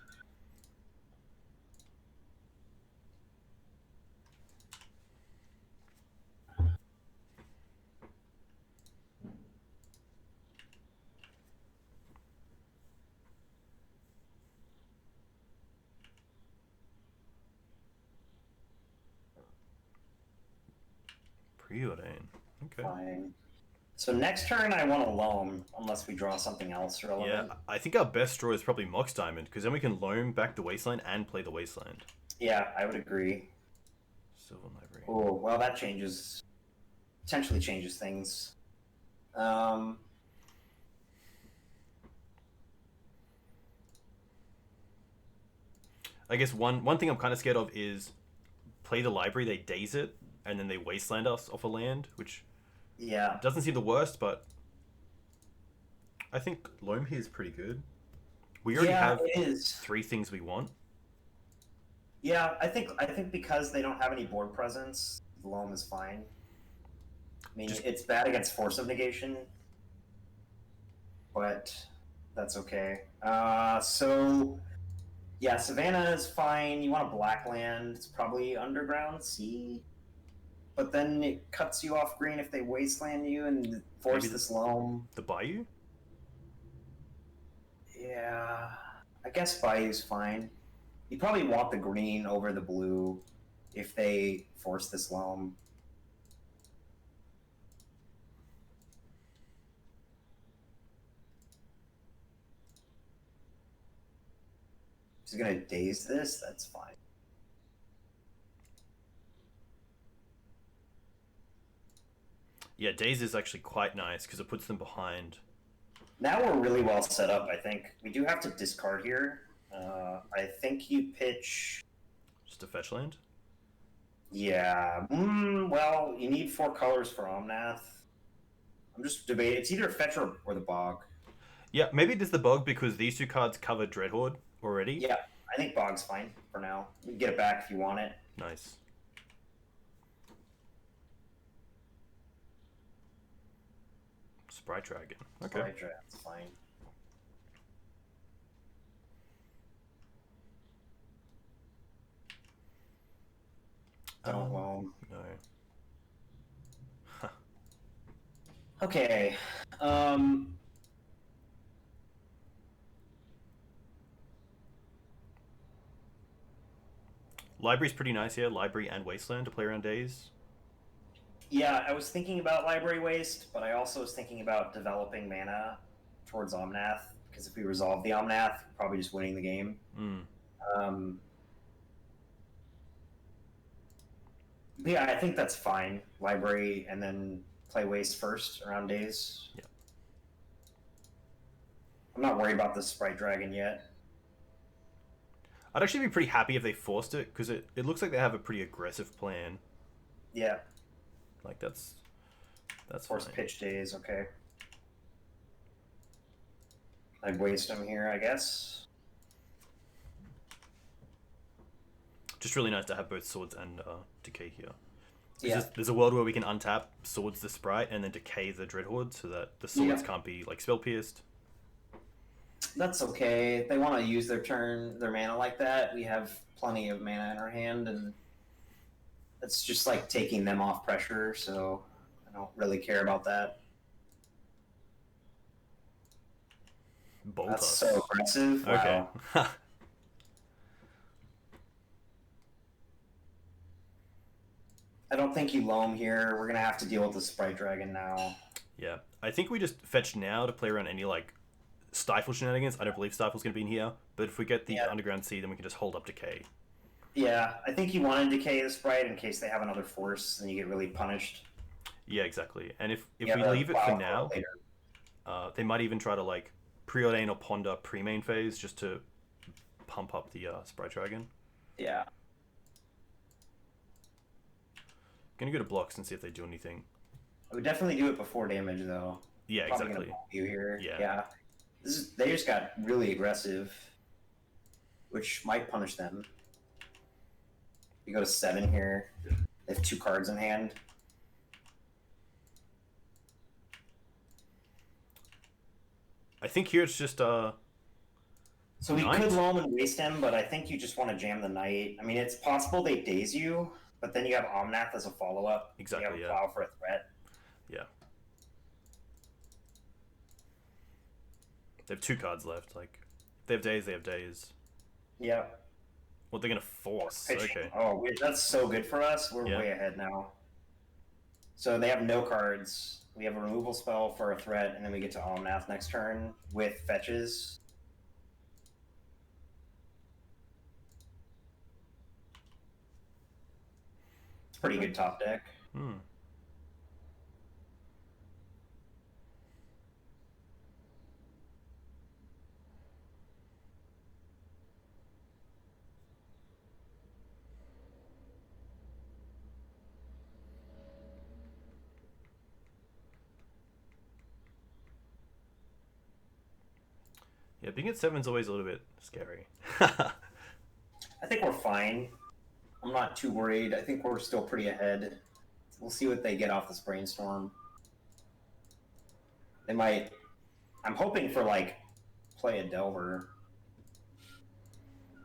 B: Preordain. Okay.
A: Fine. So next turn I want a Loam, unless we draw something else relevant.
B: Yeah, I think our best draw is probably Mox Diamond, because then we can Loam back the Wasteland and play the Wasteland.
A: Yeah, I would agree.
B: Silver Library.
A: Oh, well, that potentially changes things.
B: I guess one thing I'm kind of scared of is play the library, they daze it, and then they Wasteland us off a land, which doesn't seem the worst, but I think Loam here is pretty good. We already have 3 things we want.
A: Yeah, I think because they don't have any board presence, Loam is fine. I mean, it's bad against Force of Negation, but that's okay. So yeah, Savannah is fine. You want a black land. It's probably Underground Sea. But then it cuts you off green if they Wasteland you and force
B: Maybe
A: this Loam.
B: The Bayou?
A: Yeah, I guess Bayou's fine. You probably want the green over the blue if they force this Loam. If he's gonna daze this, that's fine.
B: Yeah, Daze is actually quite nice because it puts them behind.
A: Now we're really well set up, I think. We do have to discard here. I think you pitch...
B: Just a fetch land?
A: Yeah. Well, you need 4 colors for Omnath. I'm just debating. It's either fetch or the Bog.
B: Yeah, maybe it is the Bog because these 2 cards cover Dreadhorde already.
A: Yeah, I think Bog's fine for now. You can get it back if you want it.
B: Nice. Sprite Dragon. Okay.
A: Sprite Dragon's fine. Don't Loam.
B: No.
A: Okay.
B: Library's pretty nice here. Library and Wasteland to play around days.
A: Yeah, I was thinking about Library Waste, but I also was thinking about developing mana towards Omnath, because if we resolve the Omnath, probably just winning the game. Um, but yeah, I think that's fine. Library and then play Waste first around days.
B: Yeah.
A: I'm not worried about the Sprite Dragon yet.
B: I'd actually be pretty happy if they forced it, because it looks like they have a pretty aggressive plan.
A: Yeah.
B: Like, that's
A: Force
B: fine.
A: pitch days, okay. I'd waste them here, I guess.
B: Just really nice to have both Swords and Decay here.
A: Yeah.
B: There's a world where we can untap Swords the Sprite and then Decay the Dreadhorde so that the Swords can't be, like, spell pierced.
A: That's okay. If they want to use their mana like that, we have plenty of mana in our hand, and it's just like taking them off pressure, so I don't really care about that.
B: Boltos.
A: That's so aggressive. Wow.
B: Okay.
A: I don't think you Loam here. We're going to have to deal with the Sprite Dragon now.
B: Yeah. I think we just fetch now to play around any, like, Stifle shenanigans. I don't believe Stifle's going to be in here, but if we get the Underground Sea, then we can just hold up Decay.
A: Yeah, I think you want to Decay the Sprite in case they have another force, and you get really punished.
B: Yeah, exactly. And if we leave it for now, they might even try to, like, preordain or ponder pre-main phase just to pump up the Sprite Dragon.
A: Yeah.
B: Gonna go to blocks and see if they do anything.
A: I would definitely do it before damage, though.
B: Yeah,
A: Probably
B: exactly.
A: Gonna you here.
B: Yeah.
A: They just got really aggressive, which might punish them. You go to 7 here. They have 2 cards in hand.
B: I think here it's just
A: So we
B: Knight?
A: could Loam and waste him, but I think you just want to jam the Knight. I mean, it's possible they daze you, but then you have Omnath as a follow-up.
B: Exactly,
A: You have Plow for a threat.
B: Yeah. They have 2 cards left. Like, if they have days, they have days.
A: Yeah.
B: What they're gonna force?
A: Pitching.
B: Okay.
A: Oh, that's so good for us. We're
B: Yeah.
A: way ahead now. So they have no cards. We have a removal spell for a threat, and then we get to Omnath next turn with fetches. It's pretty good top deck.
B: Yeah, being at 7 is always a little bit scary.
A: I think we're fine. I'm not too worried. I think we're still pretty ahead. We'll see what they get off this brainstorm. They might... I'm hoping for, like, play a Delver.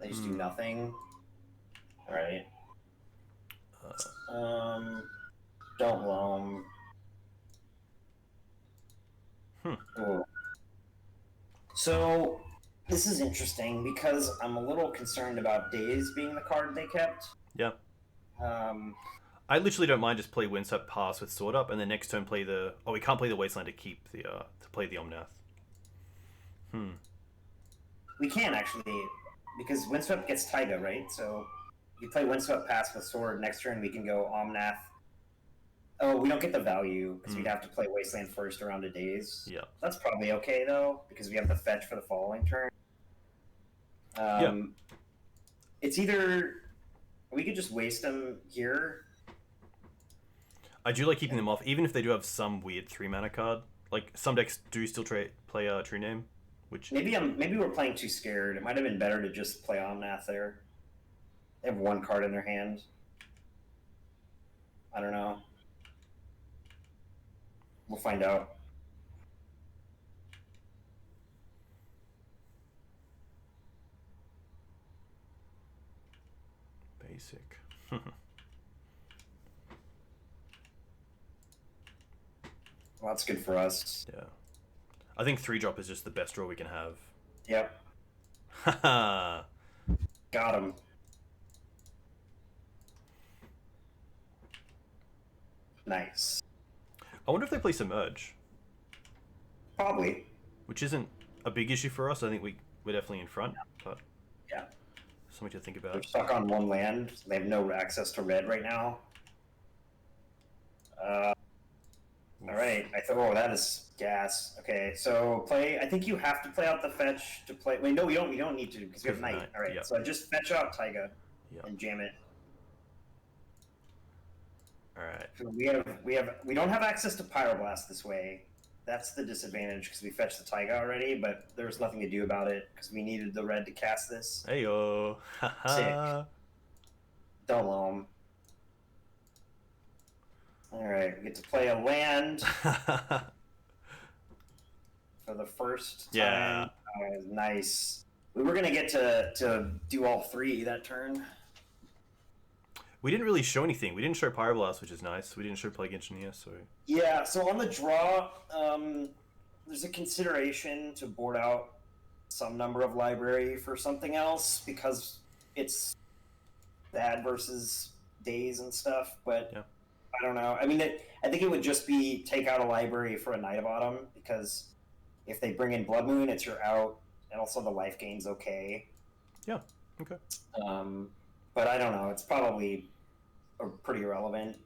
A: They just do nothing. Alright. Don't Loam. Ooh. So, this is interesting because I'm a little concerned about Daze being the card they kept.
B: Yeah. I literally don't mind just play Windswept Pass with Sword Up, and then next turn play the... Oh, we can't play the Wasteland to keep the... to play the Omnath.
A: We can, actually, because Windswept gets Taiga, right? So, you play Windswept Pass with Sword, next turn we can go Omnath. Oh, we don't get the value, because we'd have to play Wasteland first around a Daze.
B: Yeah.
A: That's probably okay, though, because we have the fetch for the following turn. It's either... We could just waste them here.
B: I do like keeping them off, even if they do have some weird 3-mana card. Like, some decks do still play True Name, which...
A: Maybe we're playing too scared. It might have been better to just play Omnath there. They have 1 card in their hand. I don't know. We'll find out.
B: Basic.
A: Well, that's good for us.
B: Yeah. I think 3-drop is just the best draw we can have.
A: Yep.
B: Haha.
A: Got him. Nice.
B: I wonder if they play Submerge,
A: Probably.
B: which isn't a big issue for us. I think we're definitely in front, but
A: Yeah.
B: something to think
A: They're
B: about.
A: stuck on one land. They have no access to red right now. All right. I thought, oh, that is gas. Okay, so play. I think you have to play out the fetch to play. Wait, no, we don't. We don't need to because we have night. All right.
B: Yep.
A: So I just fetch out Taiga
B: Yep.
A: and jam it.
B: All right.
A: So we don't have access to Pyroblast this way. That's the disadvantage because we fetched the Taiga already, but there's nothing to do about it because we needed the red to cast this.
B: Heyo.
A: Sick. Don't Loam. All right, we get to play a land for the first time.
B: Yeah.
A: Nice. We were gonna get to do all three that turn.
B: We didn't really show anything. We didn't show Pyroblast, which is nice. We didn't show Plague Engineer, so...
A: Yeah, so on the draw, there's a consideration to board out some number of library for something else because it's bad versus days and stuff, but
B: yeah.
A: I don't know. I mean, I think it would just be take out a library for a Night of Autumn because if they bring in Blood Moon, it's your out, and also the life gain's okay.
B: Yeah, okay.
A: But I don't know. It's probably pretty irrelevant.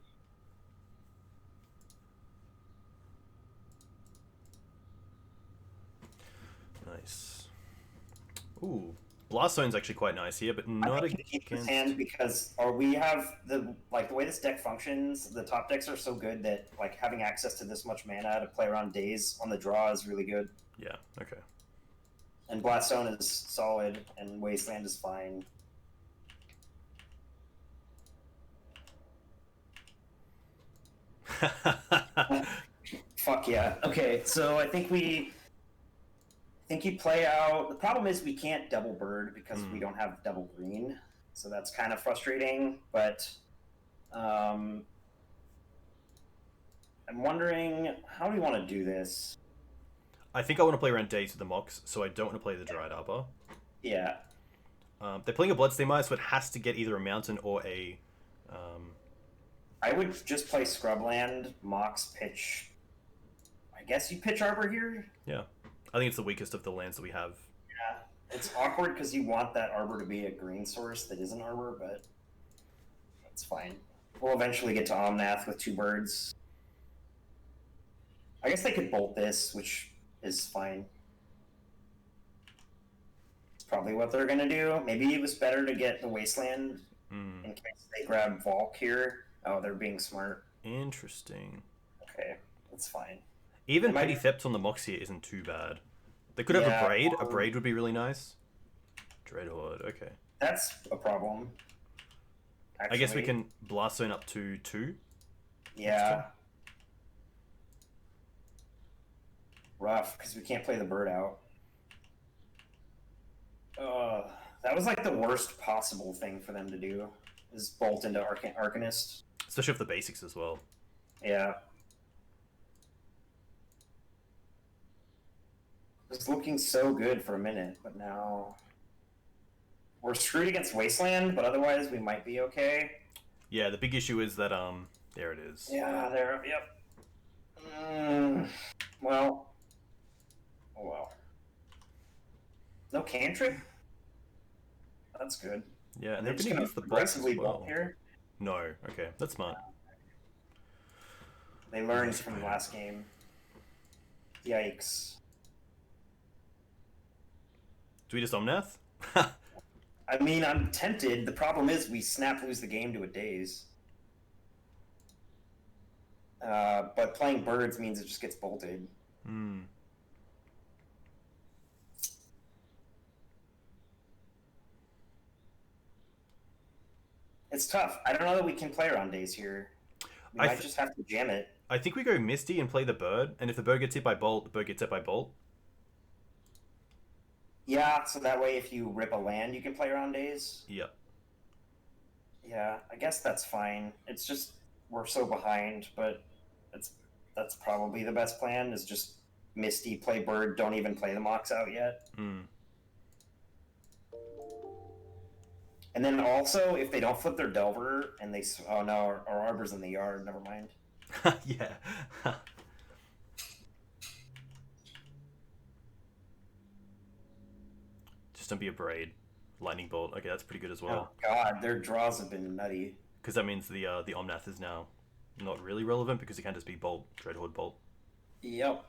B: Nice. Ooh, Blast Zone's actually quite nice here, but not
A: I think keep this hand because we have the way this deck functions. The top decks are so good that having access to this much mana to play around days on the draw is really good.
B: Yeah. Okay.
A: And Blast Zone is solid, and Wasteland is fine. Fuck yeah. Okay, so I think you play out. The problem is we can't double bird because we don't have double green, so that's kind of frustrating. But I'm wondering how do we want to do this.
B: I think I want to play around days with the Mox, so I don't want to play the Dried Arbor.
A: Yeah.
B: They're playing a Bloodstained Mire, so it has to get either a mountain or a...
A: I would just play Scrubland, Mox, pitch... I guess you pitch Arbor here?
B: Yeah. I think it's the weakest of the lands that we have.
A: Yeah. It's awkward because you want that Arbor to be a green source that isn't Arbor, but that's fine. We'll eventually get to Omnath with 2 birds. I guess they could bolt this, which is fine. It's probably what they're going to do. Maybe it was better to get the Wasteland in case they grab Valk here. Oh, they're being smart.
B: Interesting.
A: Okay, that's fine.
B: Even Petty Theft on the Mox here isn't too bad. They could have a Braid. A Braid would be really nice. Dreadhorde, okay.
A: That's a problem. Actually.
B: I guess we can Blast Zone up to 2.
A: Yeah. Rough, because we can't play the bird out. That was the worst possible thing for them to do, is bolt into Arcanist.
B: Especially with the basics as well.
A: Yeah. It was looking so good for a minute, but now... We're screwed against Wasteland, but otherwise we might be okay.
B: Yeah, the big issue is that, there it is.
A: Yeah, there, yep. Well... Oh, well. No cantrip? That's good.
B: Yeah, and
A: they're just going to aggressively bolt here?
B: No, okay, that's smart.
A: They learned from the last game. Yikes.
B: Do we just Omnath?
A: I mean, I'm tempted. The problem is we lose the game to a daze. But playing birds means it just gets bolted. It's tough. I don't know that we can play around days here. We might just have to jam it.
B: I think we go Misty and play the bird, and if the bird gets hit by Bolt, the bird gets hit by Bolt.
A: Yeah, so that way if you rip a land, you can play around days.
B: Yep.
A: Yeah, I guess that's fine. It's just we're so behind, but that's probably the best plan is just Misty, play bird, don't even play the Mox out yet. And then also, if they don't flip their Delver and they... Oh no, our Arbor's in the yard, never mind.
B: Yeah. Just don't be a braid. Lightning bolt. Okay, that's pretty good as
A: Oh
B: well.
A: god, their draws have been nutty.
B: Because that means the Omnath is now not really relevant because it can just be bolt, Dreadhorde bolt.
A: Yep.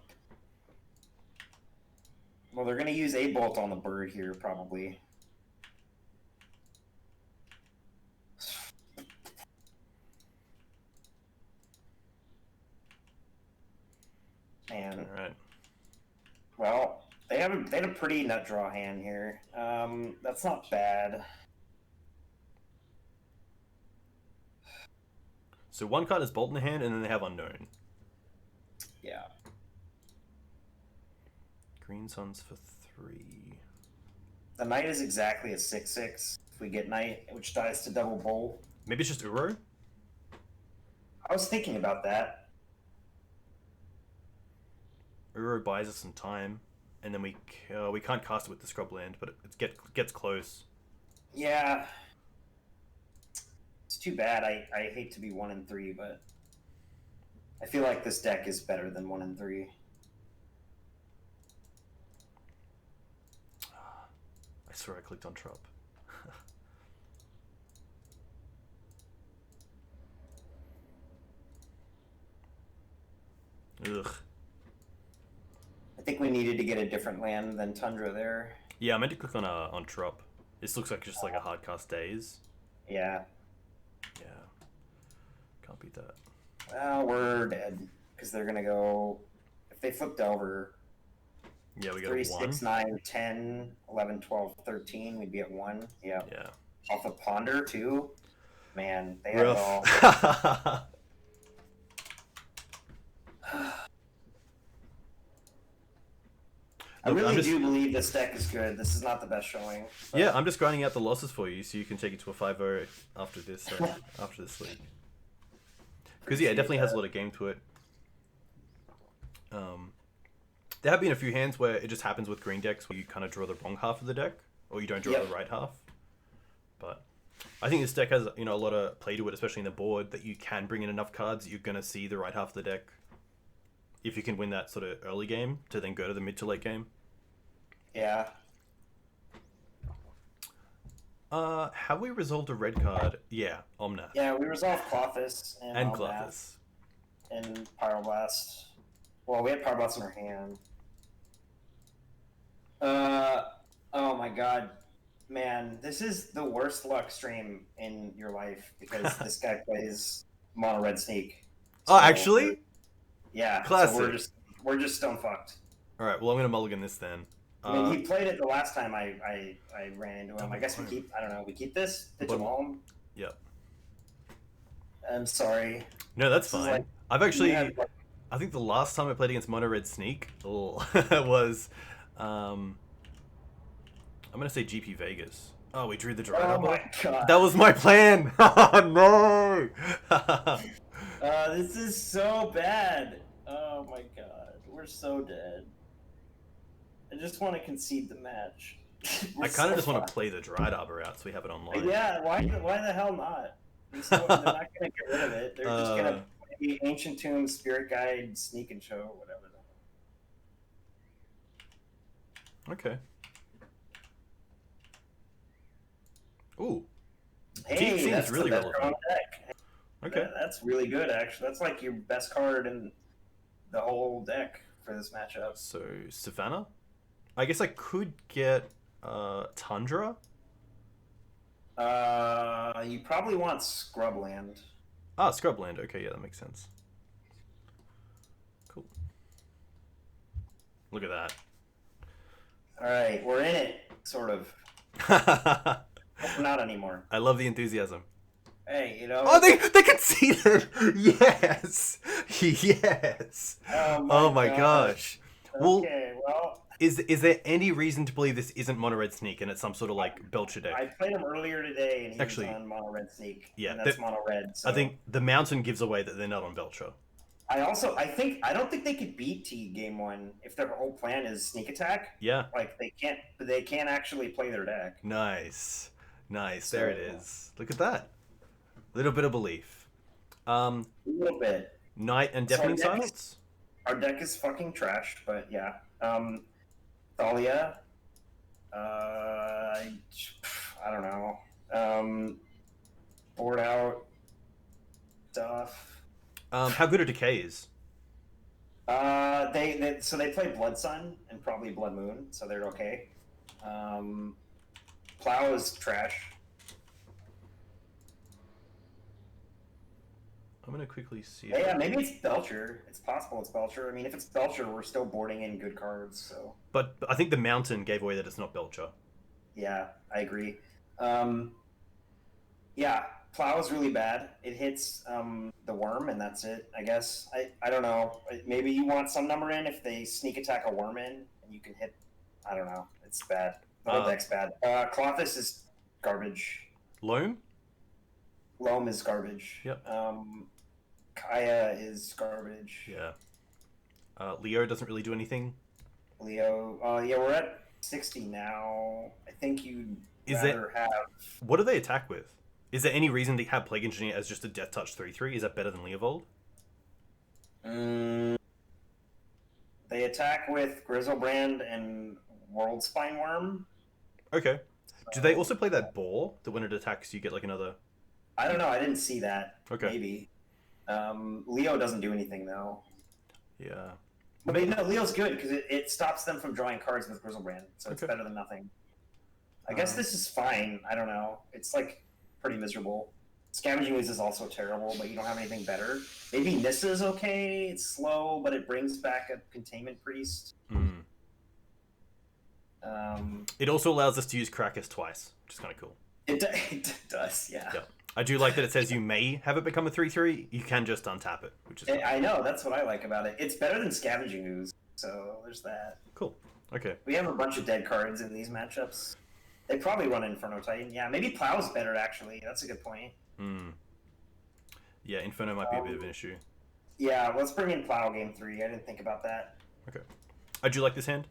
A: Well, they're gonna use a bolt on the bird here, probably. Man.
B: All right.
A: Well, they had a pretty nut draw hand here. That's not bad.
B: So one card is bolt in the hand, and then they have unknown.
A: Yeah.
B: Green Suns for 3.
A: The knight is exactly a 6/6. If we get knight, which dies to double bolt.
B: Maybe it's just Uro?
A: I was thinking about that.
B: Uro buys us some time, and then we can't cast it with the Scrubland, but it gets close.
A: Yeah. It's too bad. I hate to be 1 and 3, but I feel like this deck is better than 1 and 3.
B: I swear I clicked on Trop. Ugh.
A: I think we needed to get a different land than Tundra there.
B: Yeah, I meant to click on Trop. This looks like just like a hard cast days.
A: Yeah.
B: Yeah. Can't beat that.
A: Well, we're dead. Because they're going to go... If they flipped over...
B: Yeah, we got
A: 3,
B: a 1.
A: 6, 9, 10, 11, 12, 13. We'd be at 1. Yeah.
B: Yeah.
A: Off of Ponder, too. Man, they have it all.
B: Rough.
A: I really do believe this deck is good. This is not the best showing. But...
B: Yeah, I'm just grinding out the losses for you so you can take it to a 5-0 after this league. Because yeah, it definitely has a lot of game to it. There have been a few hands where it just happens with green decks where you kind of draw the wrong half of the deck, or you don't draw the right half. But I think this deck has a lot of play to it, especially in the board, that you can bring in enough cards that you're gonna see the right half of the deck. If you can win that sort of early game to then go to the mid to late game.
A: Yeah.
B: Have we resolved a red card? Yeah, Omnath.
A: Yeah, we resolved Clothis
B: And Clothis.
A: And Pyroblast. Well, we had Pyroblast in our hand. Oh my god. Man, this is the worst luck stream in your life because this guy plays Mono Red Sneak. So
B: Oh, actually?
A: Yeah.
B: Classic.
A: So we're just stone fucked.
B: Alright, well I'm gonna mulligan this then.
A: I mean, he played it the last time I ran into him. I guess we keep, I don't know, we keep this? Pitch a Loam?
B: Yep.
A: I'm sorry.
B: No, that's fine.
A: Like,
B: I've actually... I think the last time I played against Mono Red Sneak was... I'm gonna say GP Vegas. Oh, we drew the Dry
A: Oh my god.
B: That was my plan! Oh no!
A: This is so bad. Oh my god. We're so dead. I just want to concede the match.
B: I kind of just want to play the Dried Arbor out so we have it online.
A: Yeah, why the hell not? They're not going to get rid of it. They're just going to play Ancient Tomb, Spirit Guide, Sneak and Show, whatever.
B: Okay. Ooh.
A: Hey,
B: seems
A: that's
B: really
A: the best
B: relevant.
A: card on the deck.
B: Okay.
A: That's really good, actually. That's like your best card in the whole deck for this matchup.
B: So, Savannah? I guess I could get Tundra?
A: You probably want Scrubland.
B: Ah, Scrubland. Okay, yeah, that makes sense. Cool. Look at that.
A: Alright, we're in it, sort of.
B: I
A: We're not anymore.
B: love the enthusiasm.
A: Hey, you know.
B: Oh, they conceded! Yes! Yes!
A: Oh my
B: gosh. Well,
A: Okay, well,
B: is there any reason to believe this isn't Mono Red Sneak and it's some sort of like Belcher deck?
A: I played him earlier today and he
B: Actually,
A: was on Mono Red Sneak.
B: yeah,
A: And that's Mono Red. So.
B: I think the Mountain gives away that they're not on Belcher.
A: I don't think they could beat Teeg game 1 if their whole plan is sneak attack.
B: Yeah.
A: Like they can't actually play their deck.
B: Nice. Nice.
A: So,
B: there it is. Look at that. Little bit of belief.
A: A little bit.
B: Night and
A: So
B: Deafening Silence?
A: our deck is fucking trash, but yeah. Thalia. I don't know. Board out stuff.
B: How good are Decays?
A: They play Blood Sun and probably Blood Moon, so they're okay. Plow is trash.
B: I'm gonna quickly see.
A: Yeah, maybe it's Belcher. It's possible it's Belcher. I mean, if it's Belcher, we're still boarding in good cards. So
B: But I think the Mountain gave away that it's not Belcher.
A: yeah, I agree. Yeah, Plow is really bad. It hits the worm, and that's it. I guess. I don't know. Maybe you want some number in if they sneak attack a worm in, and you can hit. I don't know. It's bad. The whole deck's bad. Clothis is garbage.
B: Loam?
A: Loam is garbage.
B: Yep.
A: Kaya is garbage.
B: Yeah. Leo doesn't really do anything.
A: Leo. Yeah, we're at 60 now. I think you'd
B: Is
A: rather have.
B: What do they attack with? Is there any reason to have Plague Engineer as just a Death Touch 3/3? Is that better than Leovold?
A: They attack with Grizzlebrand and World Spine Worm.
B: Okay. Do they also play that Boar that when it attacks you get like another?
A: I don't know. I didn't see that.
B: Okay.
A: Maybe. Leo doesn't do anything though.
B: Yeah.
A: But no, Leo's good because it stops them from drawing cards with Grizzlebrand, so it's better than nothing. I guess this is fine. I don't know. It's like pretty miserable. Scavenging Ooze is also terrible, but you don't have anything better. Maybe Nissa is okay. It's slow, but it brings back a Containment Priest.
B: It also allows us to use Krakus twice, which is kind of cool.
A: It does, yeah.
B: Yeah. I do like that it says you may have it become a 3/3. You can just untap it, which is
A: I know, that's what I like about it. It's better than Scavenging Ooze, so there's that.
B: cool. Okay.
A: We have a bunch of dead cards in these matchups. They probably run Inferno Titan. Yeah, maybe Plow's better, actually. That's a good point.
B: Yeah, Inferno might be a bit of an issue.
A: Yeah, let's bring in Plow game 3. I didn't think about that.
B: Okay. I do like this hand.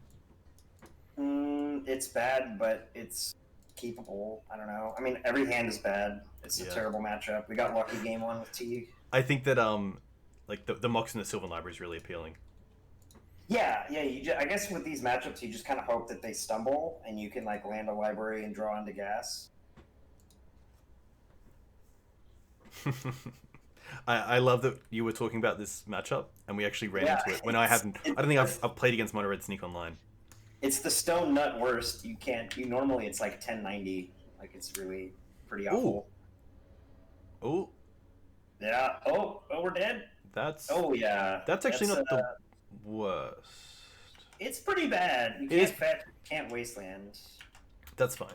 A: It's bad, but it's keepable. I don't know. I mean, every hand is bad. It's a terrible matchup. We got lucky game 1 with Teeg.
B: I think that like the Mox in the Sylvan Library is really appealing.
A: Yeah. I guess with these matchups, you just kind of hope that they stumble and you can like land a library and draw into gas.
B: I love that you were talking about this matchup and we actually ran into it when I haven't. I don't think I've played against Mono Red Sneak online.
A: It's the stone nut worst. You normally it's like 1090. Like it's really pretty awful.
B: Oh.
A: Yeah. Oh, we're dead.
B: That's.
A: Oh yeah.
B: That's actually not the worst.
A: It's pretty bad. You can't wasteland.
B: That's fine.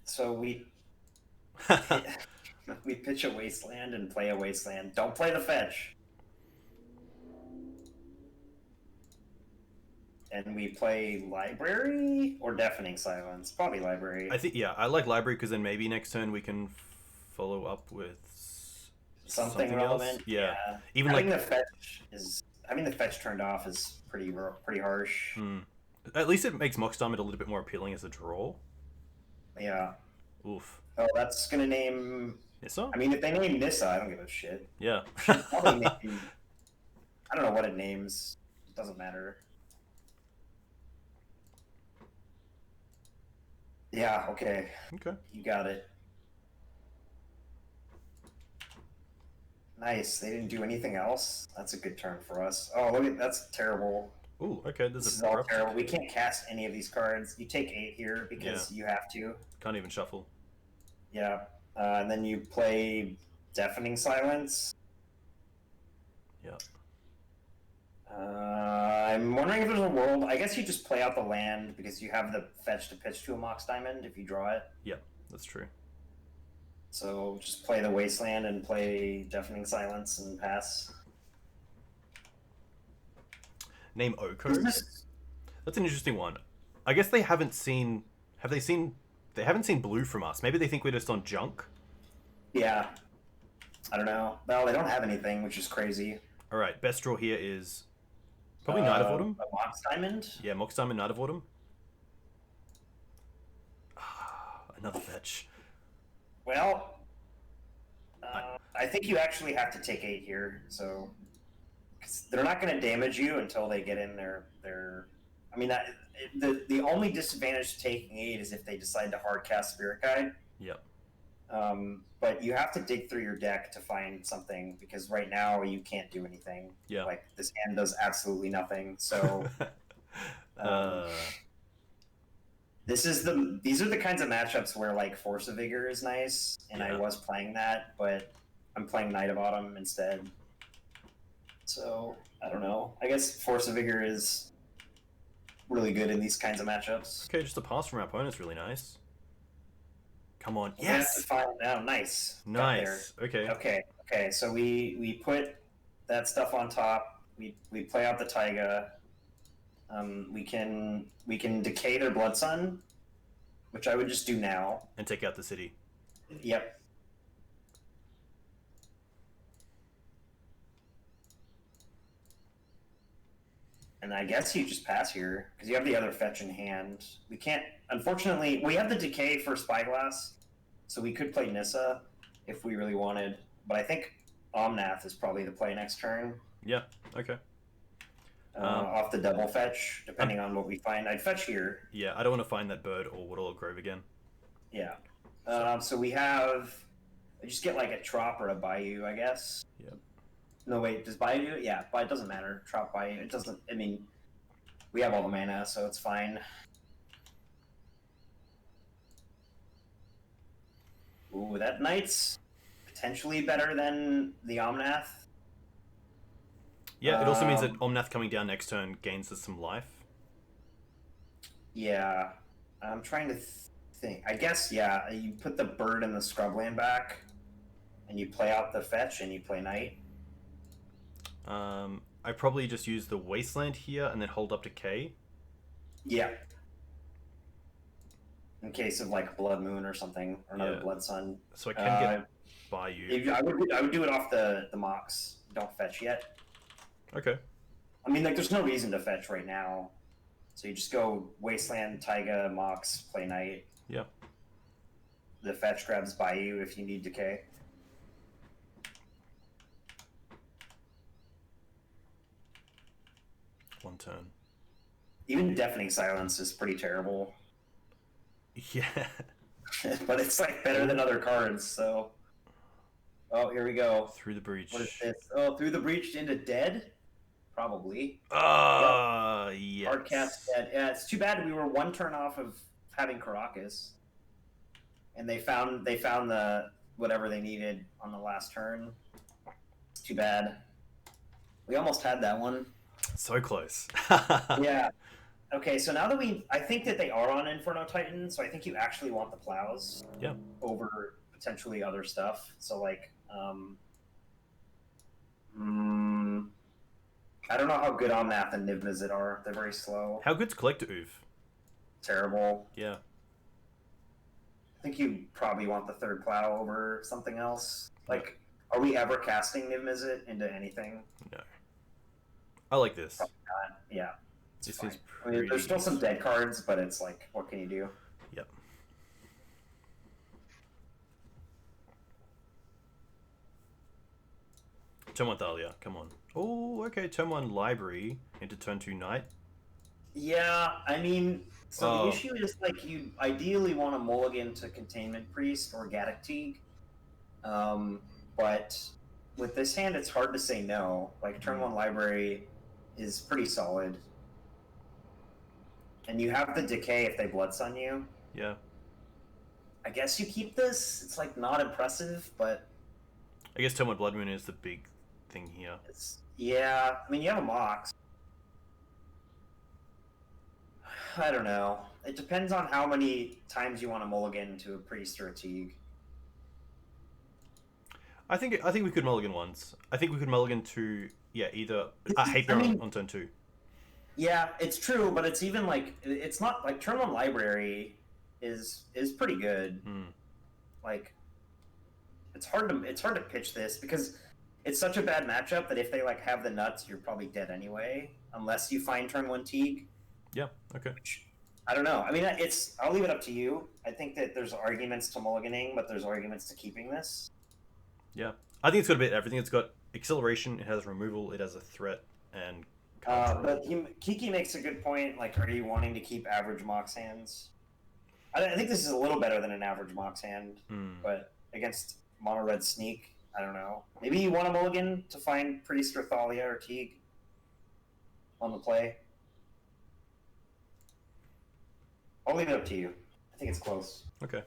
A: So we pitch a wasteland and play a wasteland. Don't play the fetch. And we play library or deafening silence. Probably library.
B: I think I like library because then maybe next turn we can follow up with
A: something relevant.
B: Else. Yeah. Even
A: having the fetch turned off is pretty harsh.
B: At least it makes Mox Diamond a little bit more appealing as a draw.
A: Yeah.
B: Oof.
A: Oh, that's gonna name
B: Nissa?
A: I mean, if they name Nissa, I don't give a shit.
B: Yeah.
A: Probably name, I don't know what it names. It doesn't matter. Yeah, okay.
B: Okay.
A: You got it. Nice. They didn't do anything else. That's a good turn for us. Oh, look at that's terrible.
B: Ooh, okay.
A: This is all terrible. We can't cast any of these cards. You take 8 here because you have to.
B: Can't even shuffle.
A: Yeah. And then you play Deafening Silence.
B: Yeah.
A: I'm wondering if there's a world. I guess you just play out the land because you have the fetch to pitch to a Mox Diamond if you draw it.
B: Yeah, that's true.
A: So just play the Wasteland and play Deafening Silence and pass.
B: Name Oko. That's an interesting one. I guess they haven't seen. Have they seen? They haven't seen blue from us. Maybe they think we're just on junk.
A: Yeah. I don't know. Well, they don't have anything, which is crazy.
B: All right, best draw here is probably Knight of Autumn.
A: A Mox Diamond?
B: Yeah, Mox Diamond, Knight of Autumn. Another fetch.
A: Well, I think you actually have to take 8 here, so 'cause they're not going to damage you until they get in their. I mean, the only disadvantage to taking 8 is if they decide to hard cast Spirit Guide.
B: Yep.
A: But you have to dig through your deck to find something because right now you can't do anything.
B: Yeah.
A: Like this hand does absolutely nothing. So these are the kinds of matchups where like Force of Vigor is nice, and I was playing that, but I'm playing Knight of Autumn instead. So I don't know. I guess Force of Vigor is really good in these kinds of matchups.
B: Okay, just a pass from our opponent's really nice. Come on,
A: yes! Oh, nice.
B: Nice. Okay.
A: Okay. So we put that stuff on top. We play out the Taiga. We can decay their Blood Sun, which I would just do now.
B: And take out the city.
A: Yep. And I guess you just pass here, because you have the other fetch in hand. We can't... Unfortunately, we have the decay for Spyglass, so we could play Nissa if we really wanted. But I think Omnath is probably the play next turn.
B: Yeah, okay.
A: Off the double fetch, depending on what we find. I'd fetch here.
B: Yeah, I don't want to find that bird or Waterlord Grove again.
A: Yeah. So we have... I just get like a Trop or a Bayou, I guess.
B: Yep.
A: No, wait, does Bayou do it? Yeah, but it doesn't matter. Trop Bayou. It doesn't... I mean, we have all the mana, so it's fine. Ooh, that Knight's potentially better than the Omnath.
B: Yeah, it also means that Omnath coming down next turn gains us some life.
A: Yeah. I'm trying to think. I guess, yeah, you put the bird and the scrubland back, and you play out the fetch, and you play Knight.
B: I probably just use the Wasteland here, and then hold up to K.
A: Yeah. In case of, like, Blood Moon or something, or another Blood Sun.
B: So I can get Bayou.
A: I would do it off the Mox. Don't fetch yet.
B: Okay.
A: I mean, like, there's no reason to fetch right now. So you just go Wasteland, Taiga, Mox, play Knight.
B: Yeah.
A: The fetch grabs Bayou if you need decay.
B: One turn.
A: Even Deafening Silence is pretty terrible.
B: Yeah.
A: But it's, like, better than other cards, so... Oh, here we go.
B: Through the Breach.
A: What is this? Oh, Through the Breach into Dead? Probably.
B: Yes.
A: Hard cast Dead. Yeah, it's too bad we were one turn off of having Caracas. And they found the whatever they needed on the last turn. It's too bad. We almost had that one.
B: So close.
A: Yeah. Okay, so now that I think that they are on Inferno Titan, so I think you actually want the plows.
B: Yeah.
A: Over potentially other stuff. So, like, I don't know how good Omnath and Niv Mizzet are. They're very slow.
B: How good's Collector Oof?
A: Terrible.
B: Yeah.
A: I think you probably want the third plow over something else. Like, are we ever casting Niv Mizzet into anything?
B: No. I like this.
A: Probably not. Yeah.
B: This
A: fine.
B: is
A: I mean, there's still some dead cards, but it's like, what can you do?
B: Yep. Turn 1 Thalia, come on. Oh, okay, turn 1 Library into turn 2 Knight.
A: Yeah, I mean, so the issue is, like, you ideally want a mulligan to Containment Priest or Gaddock Teeg. But with this hand, it's hard to say no. Like, turn 1 Library is pretty solid. And you have the decay if they Blood Sun you.
B: Yeah.
A: I guess you keep this. It's, like, not impressive, but...
B: I guess turn 1 Blood Moon is the big thing here.
A: Yeah, I mean, you have a Mox. I don't know. It depends on how many times you want to mulligan to a Priest or a Teeg.
B: I think we could mulligan once. I think we could mulligan to either Haper on turn 2.
A: Yeah, it's true, but it's even like it's not like turn 1 Library is pretty good. Like it's hard to pitch this because it's such a bad matchup that if they like have the nuts, you're probably dead anyway, unless you find turn 1 Teeg.
B: Yeah. Okay.
A: Which, I don't know. I mean, I'll leave it up to you. I think that there's arguments to mulliganing, but there's arguments to keeping this.
B: Yeah, I think it's got a bit of everything. It's got acceleration, it has removal, it has a threat, and card draw.
A: But Kiki makes a good point. Like, are you wanting to keep average Mox hands? I think this is a little better than an average Mox hand, but against Mono Red Sneak, I don't know. Maybe you want a mulligan to find Priest or Thalia or Teeg on the play. I'll leave it up to you. I think it's close.
B: Okay.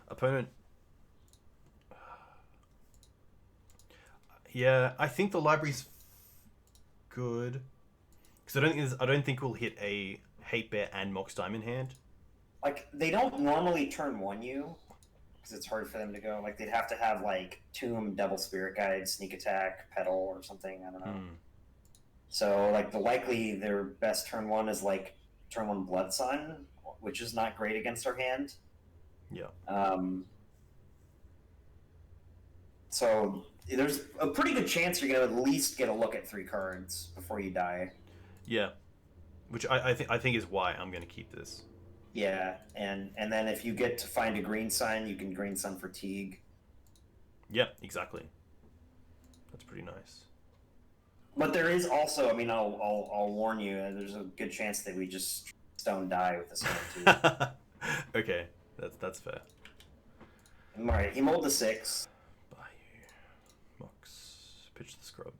B: Opponent. Yeah, I think the library's good because I don't think we'll hit a Hate Bear and Mox Diamond hand.
A: Like, they don't normally turn 1 you because it's hard for them to go. Like, they'd have to have like Tomb, Double Spirit Guide, Sneak Attack, Petal, or something. I don't know. So like their best turn 1 is like turn 1 Blood Sun, which is not great against our hand.
B: Yeah.
A: So there's a pretty good chance you're gonna at least get a look at 3 cards before you die.
B: Yeah, which I think is why I'm gonna keep this.
A: Yeah, and then if you get to find a green sign, you can green sun for Teeg.
B: Yeah, exactly. That's pretty nice.
A: But there is also, I mean, I'll warn you, there's a good chance that we just stone die with this one too.
B: Okay, that's fair.
A: All right, he mulled the 6.
B: Mox, pitch the scrub.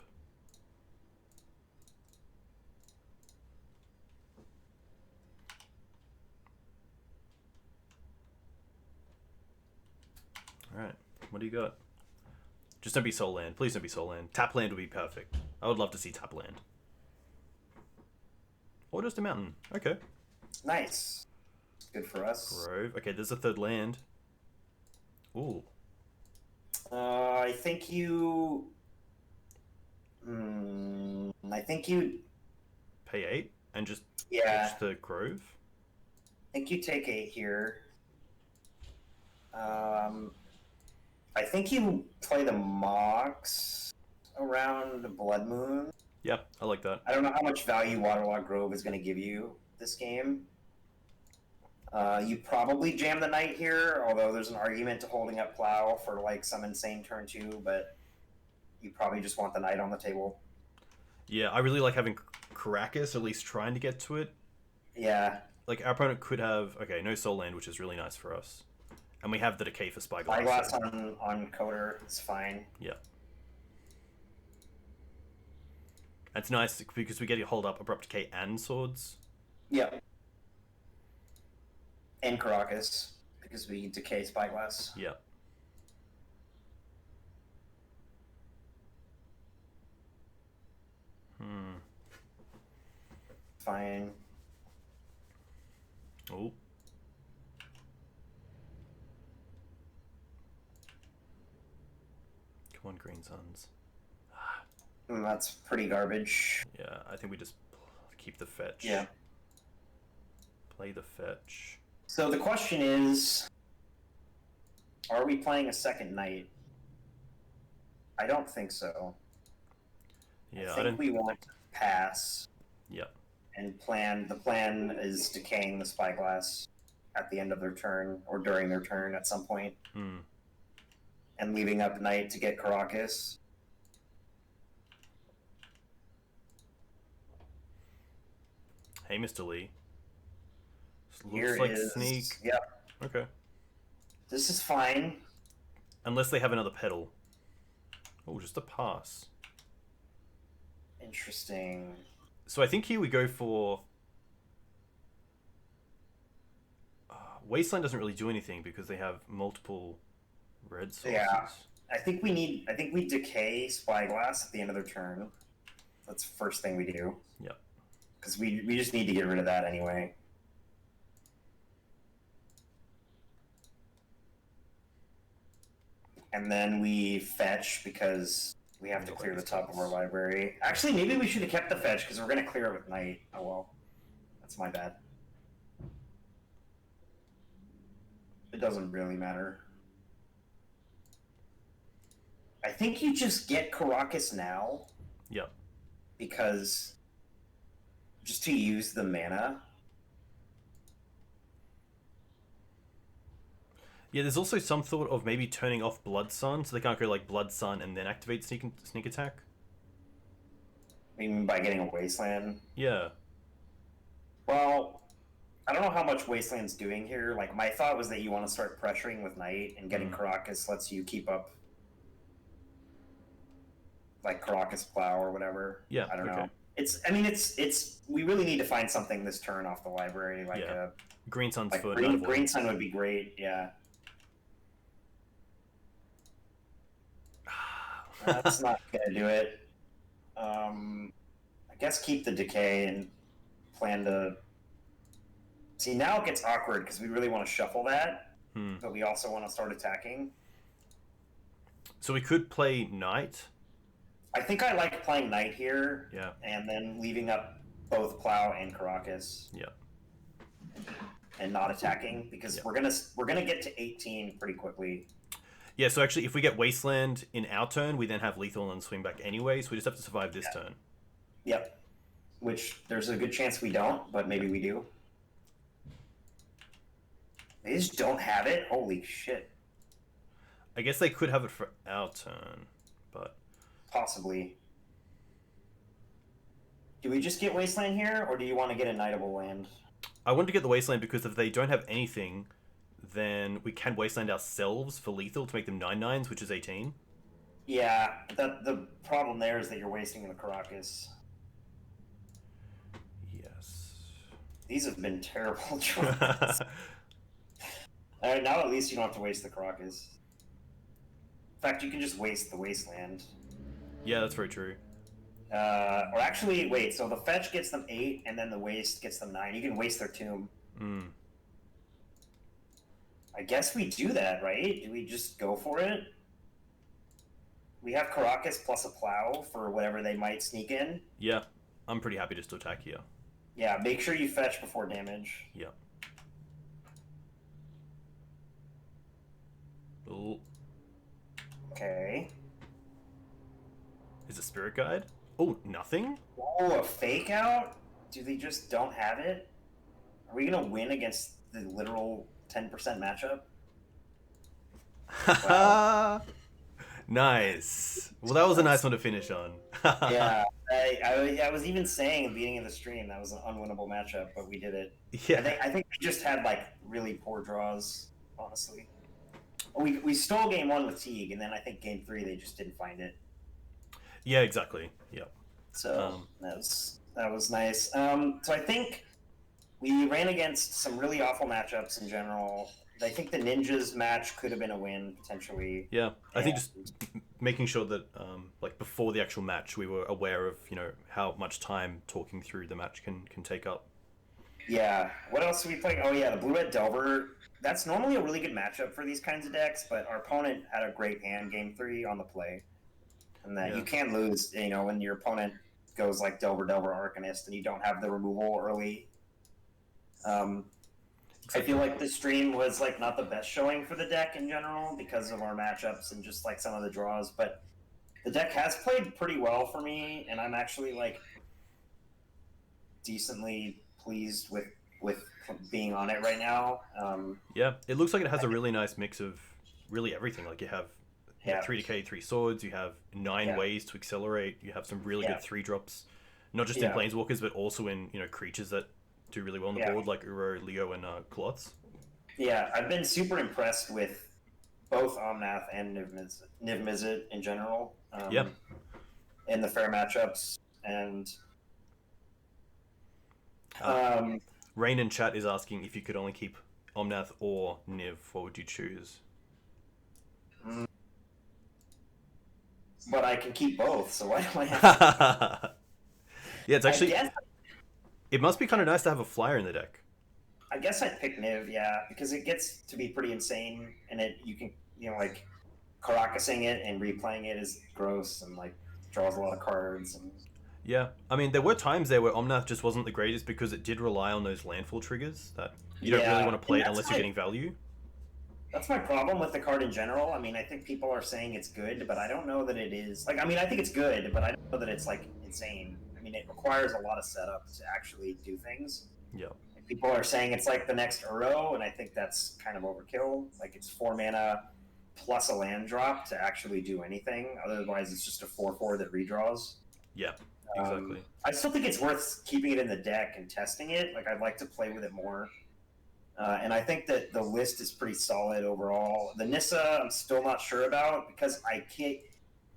B: Alright, what do you got? Just don't be soul land. Please don't be soul land. Tap land would be perfect. I would love to see tap land. Or just a mountain. Okay.
A: Nice. Good for us.
B: Grove. Okay, there's a 3rd land. Ooh.
A: I think you... I think you...
B: Pay 8 and just
A: pitch
B: the Grove?
A: I think you take 8 here. I think you play the Mox around the Blood Moon.
B: Yeah, I like that.
A: I don't know how much value Waterlogged Grove is going to give you this game. You probably jam the Knight here, although there's an argument to holding up Plow for like some insane turn 2, but you probably just want the Knight on the table.
B: Yeah, I really like having Caracas, at least trying to get to it.
A: Yeah.
B: Like, our opponent could have, okay, no Soul Land, which is really nice for us. And we have the Decay for Spyglass.
A: Spyglass on Coder is fine.
B: Yeah. It's nice because we get to hold up Abrupt Decay and Swords.
A: Yep. And Caracas, because we decay Spyglass.
B: Yeah.
A: Fine.
B: Oh. Come on, Green Suns.
A: That's pretty garbage.
B: Yeah, I think we just keep the fetch.
A: Yeah.
B: Play the fetch.
A: So the question is, are we playing a second Knight? I don't think so.
B: Yeah,
A: I think we want to pass.
B: Yeah.
A: And the plan is decaying the Spyglass at the end of their turn, or during their turn at some point. And leaving up Knight to get Caracas.
B: Hey, Mr. Lee. This
A: Here
B: looks like
A: is...
B: Sneak.
A: Yep.
B: Okay.
A: This is fine.
B: Unless they have another pedal. Oh, just a pass.
A: Interesting.
B: So I think here we go for... Wasteland doesn't really do anything because they have multiple red sources.
A: Yeah. I think we decay Spyglass at the end of their turn. That's the first thing we do.
B: Yep.
A: Because we just need to get rid of that anyway. And then we fetch because we have to clear the top of our library. Actually, maybe we should have kept the fetch because we're going to clear it with Knight. Oh well. That's my bad. It doesn't really matter. I think you just get Caracas now.
B: Yep.
A: Because just to use the mana.
B: Yeah, there's also some thought of maybe turning off Blood Sun, so they can't go like Blood Sun and then activate sneak attack.
A: I mean, by getting a Wasteland.
B: Yeah.
A: Well, I don't know how much Wasteland's doing here. Like, my thought was that you want to start pressuring with Knight, and getting Caracas lets you keep up, like, Caracas Plow or whatever.
B: Yeah,
A: I don't know. It's. We really need to find something this turn off the library, like a
B: Green Sun's
A: like
B: foot.
A: Green Sun would be great. Yeah. That's not gonna do it. I guess keep the decay and plan to. See, now it gets awkward because we really want to shuffle that, but we also want to start attacking.
B: So we could play Knight.
A: I think I like playing Knight here.
B: Yeah.
A: And then leaving up both Plow and Caracas.
B: Yeah.
A: And not attacking because we're gonna get to 18 pretty quickly.
B: Yeah, so actually if we get Wasteland in our turn, we then have lethal and swing back anyway, so we just have to survive this turn.
A: Yep. Which there's a good chance we don't, but maybe we do. They just don't have it? Holy shit.
B: I guess they could have it for our turn, but...
A: Possibly. Do we just get Wasteland here, or do you want to get a Knightable land?
B: I wanted to get the Wasteland because if they don't have anything, then we can Wasteland ourselves for lethal to make them 9/9s, which is 18.
A: Yeah, the problem there is that you're wasting the Caracas.
B: Yes.
A: These have been terrible choices. Alright, now at least you don't have to waste the Caracas. In fact, you can just waste the Wasteland.
B: Yeah, that's very true.
A: Or actually, wait, so the fetch gets them 8, and then the waste gets them 9. You can waste their tomb. I guess we do that, right? Do we just go for it? We have Caracas plus a Plow for whatever they might sneak in.
B: Yeah, I'm pretty happy just to attack here.
A: Yeah, make sure you fetch before damage.
B: Yeah. Ooh.
A: Okay.
B: Is it Spirit Guide? Oh, nothing?
A: Oh, a fake out? Do they just don't have it? Are we going to win against the literal 10% matchup?
B: Wow. Nice. Well, that was a nice one to finish on.
A: Yeah, I was even saying at the beginning of the stream that was an unwinnable matchup, but we did it.
B: Yeah.
A: I think we just had like really poor draws, honestly. We stole game 1 with Teeg, and then I think game 3 they just didn't find it.
B: Yeah, exactly. Yeah.
A: So that was nice. So I think we ran against some really awful matchups in general. I think the Ninjas match could have been a win potentially.
B: Yeah, I think just making sure that like before the actual match we were aware of how much time talking through the match can take up.
A: Yeah. What else did we play? Oh yeah, the Blue Red Delver. That's normally a really good matchup for these kinds of decks, but our opponent had a great hand game 3 on the play, and that you can't lose. When your opponent goes like Delver Arcanist and you don't have the removal early. I feel like the stream was like not the best showing for the deck in general because of our matchups and just like some of the draws, but the deck has played pretty well for me, and I'm actually like decently pleased with being on it right now.
B: Yeah, it looks like it has a really nice mix of really everything. Like you have 3 decay, 3 swords, you have 9 ways to accelerate, you have some really good 3-drops, not just in planeswalkers but also in creatures that do really well on the board, like Uro, Leo, and Klotz.
A: Yeah, I've been super impressed with both Omnath and Niv Mizzet in general. In the fair matchups, and
B: Rain in chat is asking if you could only keep Omnath or Niv, what would you choose?
A: But I can keep both, so why do I have to?
B: Yeah, it's actually... It must be kind of nice to have a flyer in the deck.
A: I guess I'd pick Niv, yeah, because it gets to be pretty insane, and you can, like, Caracasing it and replaying it is gross, and, like, draws a lot of cards. And...
B: Yeah, I mean, there were times there where Omnath just wasn't the greatest because it did rely on those landfall triggers that you don't really want to play it unless you're getting value.
A: That's my problem with the card in general. I mean, I think people are saying it's good, but I don't know that it is. Like, I mean, I think it's good, but I don't know that it's, like, insane. I mean, it requires a lot of setup to actually do things.
B: Yeah.
A: People are saying it's like the next Uro, and I think that's kind of overkill. Like it's 4 mana plus a land drop to actually do anything. Otherwise, it's just a 4/4 that redraws.
B: Yeah, exactly.
A: I still think it's worth keeping it in the deck and testing it. Like I'd like to play with it more. And I think that the list is pretty solid overall. The Nissa, I'm still not sure about because I can't.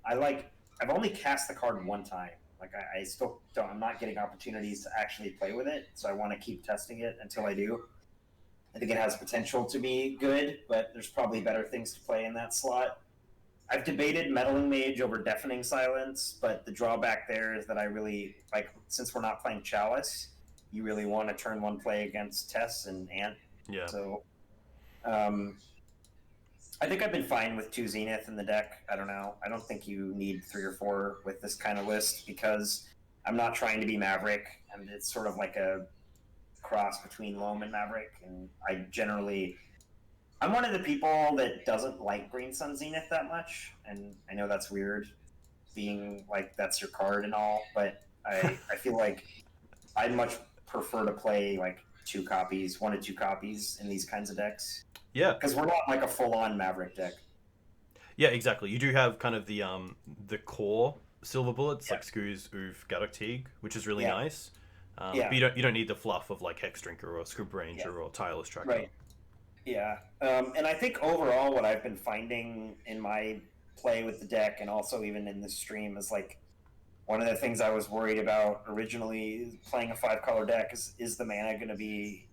A: I've only cast the card one time. Like I still don't. I'm not getting opportunities to actually play with it, so I want to keep testing it until I do. I think it has potential to be good, but there's probably better things to play in that slot. I've debated Meddling Mage over Deafening Silence, but the drawback there is that I really like since we're not playing Chalice, you really want to turn one play against Tess and Ant.
B: Yeah.
A: So, I think I've been fine with 2 Zenith in the deck. I don't know. I don't think you need 3 or 4 with this kind of list because I'm not trying to be Maverick, and it's sort of like a cross between Loam and Maverick. And I'm one of the people that doesn't like Green Sun Zenith that much, and I know that's weird, being like that's your card and all, but I feel like I'd much prefer to play like 2 copies, 1 to 2 copies in these kinds of decks.
B: Yeah,
A: because we're not like a full-on Maverick deck.
B: Yeah, exactly. You do have kind of the core silver bullets like Scooz, Oof, Gaddock Teeg, which is really nice. But you don't need the fluff of like Hex Drinker or Scrib Ranger or Tireless Tracker.
A: Right. Yeah. And I think overall what I've been finding in my play with the deck and also even in this stream is like one of the things I was worried about originally playing a 5-color deck is the mana going to be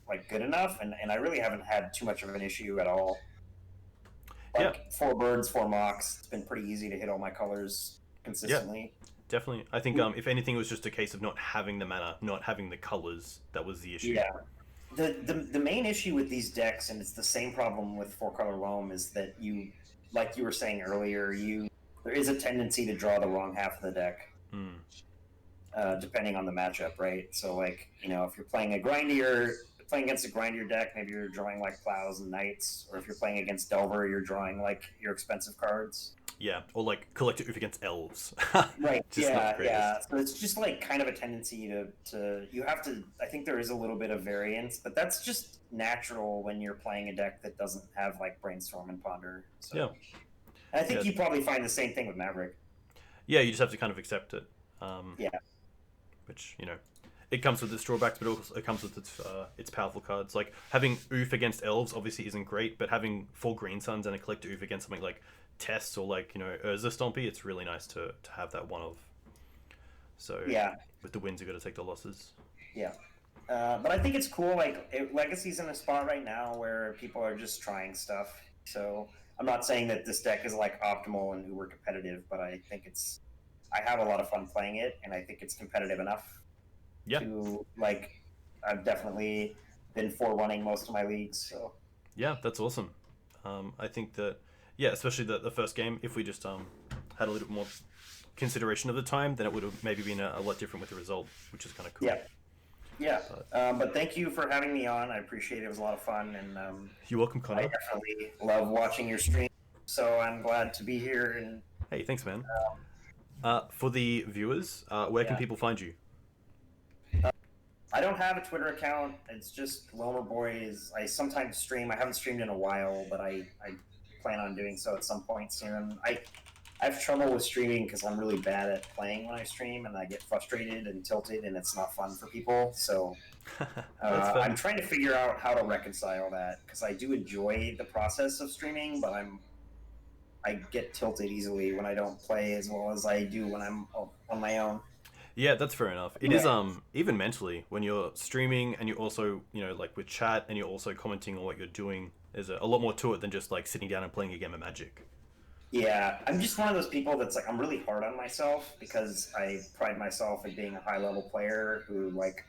A: like good enough? And I really haven't had too much of an issue at all. Like 4 birds, 4 mocks. It's been pretty easy to hit all my colors consistently.
B: Yeah, definitely. I think if anything, it was just a case of not having the mana, not having the colors. That was the issue.
A: Yeah. The main issue with these decks, and it's the same problem with 4-color Loam, is that you, like you were saying earlier, there is a tendency to draw the wrong half of the deck. Depending on the matchup, right? So, like, if you're playing against a grindier deck, maybe you're drawing like Plows and Knights, or if you're playing against Delver, you're drawing like your expensive cards.
B: Yeah, or like Collector Oof against Elves.
A: Right. Yeah. So it's just like kind of a tendency to you have to. I think there is a little bit of variance, but that's just natural when you're playing a deck that doesn't have like Brainstorm and Ponder. So.
B: Yeah.
A: And I think you probably find the same thing with Maverick.
B: Yeah, you just have to kind of accept it.
A: Yeah.
B: Which it comes with its drawbacks, but also it comes with its powerful cards. Like having Oof against Elves obviously isn't great, but having 4 Green Suns and a Collector Oof against something like Tess or like Urza Stompy, it's really nice to have that one of. So with the wins, you got to take the losses.
A: Yeah. But I think it's cool. Like Legacy's in a spot right now where people are just trying stuff. So I'm not saying that this deck is like optimal and uber competitive, but I think I have a lot of fun playing it, and I think it's competitive enough.
B: Yeah.
A: To like, I've definitely been running most of my leagues. So.
B: Yeah, that's awesome. I think that especially the first game, if we just had a little more consideration of the time, then it would have maybe been a lot different with the result, which is kind of cool.
A: Yeah. But thank you for having me on. I appreciate it. It was a lot of fun, and
B: you're welcome, Connor.
A: I definitely love watching your stream. So I'm glad to be here. And
B: hey, thanks, man. For the viewers, where can people find you?
A: I don't have a Twitter account. It's just LoamerBoy. I sometimes stream. I haven't streamed in a while, but I plan on doing so at some point soon. I have trouble with streaming because I'm really bad at playing when I stream, and I get frustrated and tilted, and it's not fun for people. So I'm trying to figure out how to reconcile that because I do enjoy the process of streaming, but I get tilted easily when I don't play as well as I do when I'm on my own.
B: Yeah, that's fair enough. It is even mentally when you're streaming and you're also like with chat and you're also commenting on what you're doing. There's a lot more to it than just like sitting down and playing a game of Magic.
A: Yeah, I'm just one of those people that's like I'm really hard on myself because I pride myself in being a high level player who like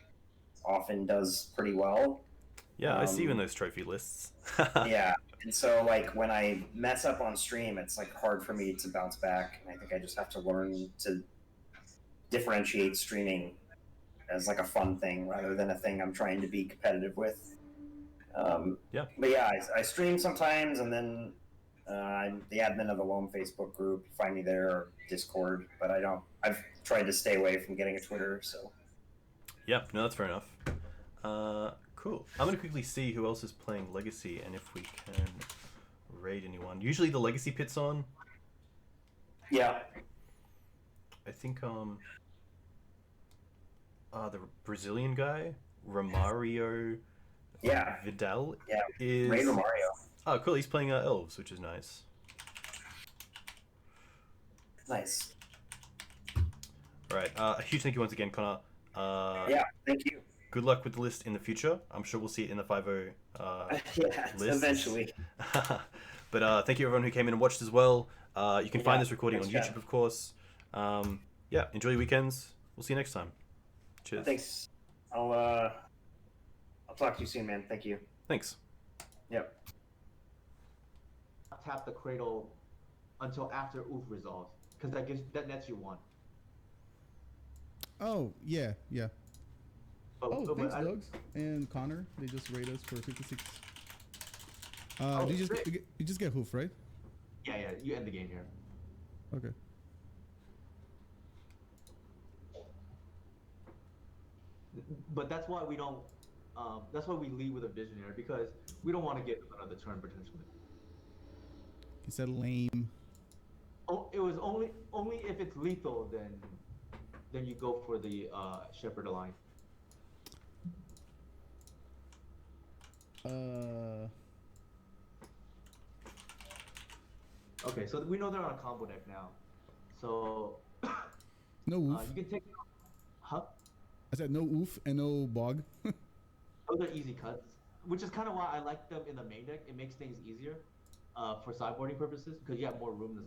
A: often does pretty well.
B: Yeah, I see you in those trophy lists.
A: Yeah, and so like when I mess up on stream, it's like hard for me to bounce back, and I think I just have to learn to differentiate streaming as like a fun thing rather than a thing I'm trying to be competitive with. But yeah, I stream sometimes, and then I'm the admin of the Loam Facebook group. Find me there or Discord, but I've tried to stay away from getting a Twitter. So
B: yeah, no, that's fair enough. Cool. I'm gonna quickly see who else is playing Legacy and if we can raid anyone. Usually the Legacy pit's on.
A: Yeah.
B: I think the Brazilian guy Romario
A: Yeah.
B: Vidal
A: Yeah.
B: is
A: Raid Mario.
B: Oh, cool. He's playing elves, which is nice.
A: Nice.
B: All right. A huge thank you once again, Connor.
A: Yeah. Thank you.
B: Good luck with the list in the future. I'm sure we'll see it in the 5.0
A: Yeah.
B: list.
A: Eventually.
B: But thank you everyone who came in and watched as well. You can find
A: Yeah,
B: this recording on
A: thanks,
B: YouTube, of course. Yeah. Enjoy your weekends. We'll see you next time. Cheers.
A: Thanks. I'll talk to you soon, man. Thank you.
B: Thanks.
A: Yep.
C: Tap the cradle until after Oof resolves, because that nets you one.
D: Oh, yeah.
C: But
D: Thanks, Doug and Connor. They just rated us for 56. You just get hoof, right?
C: Yeah, you end the game here.
D: Okay.
C: But that's why we don't. That's why we lead with a visionary, because we don't want to get another turn potentially.
D: He said lame.
C: Oh, it was only if it's lethal, then you go for the Shepherd Alliance. Okay, so we know they're on a combo deck now. So
D: No oof.
C: you can take. Huh?
D: I said no oof and no bog.
C: Those are easy cuts, which is kind of why I like them in the main deck. It makes things easier for sideboarding purposes because you have more room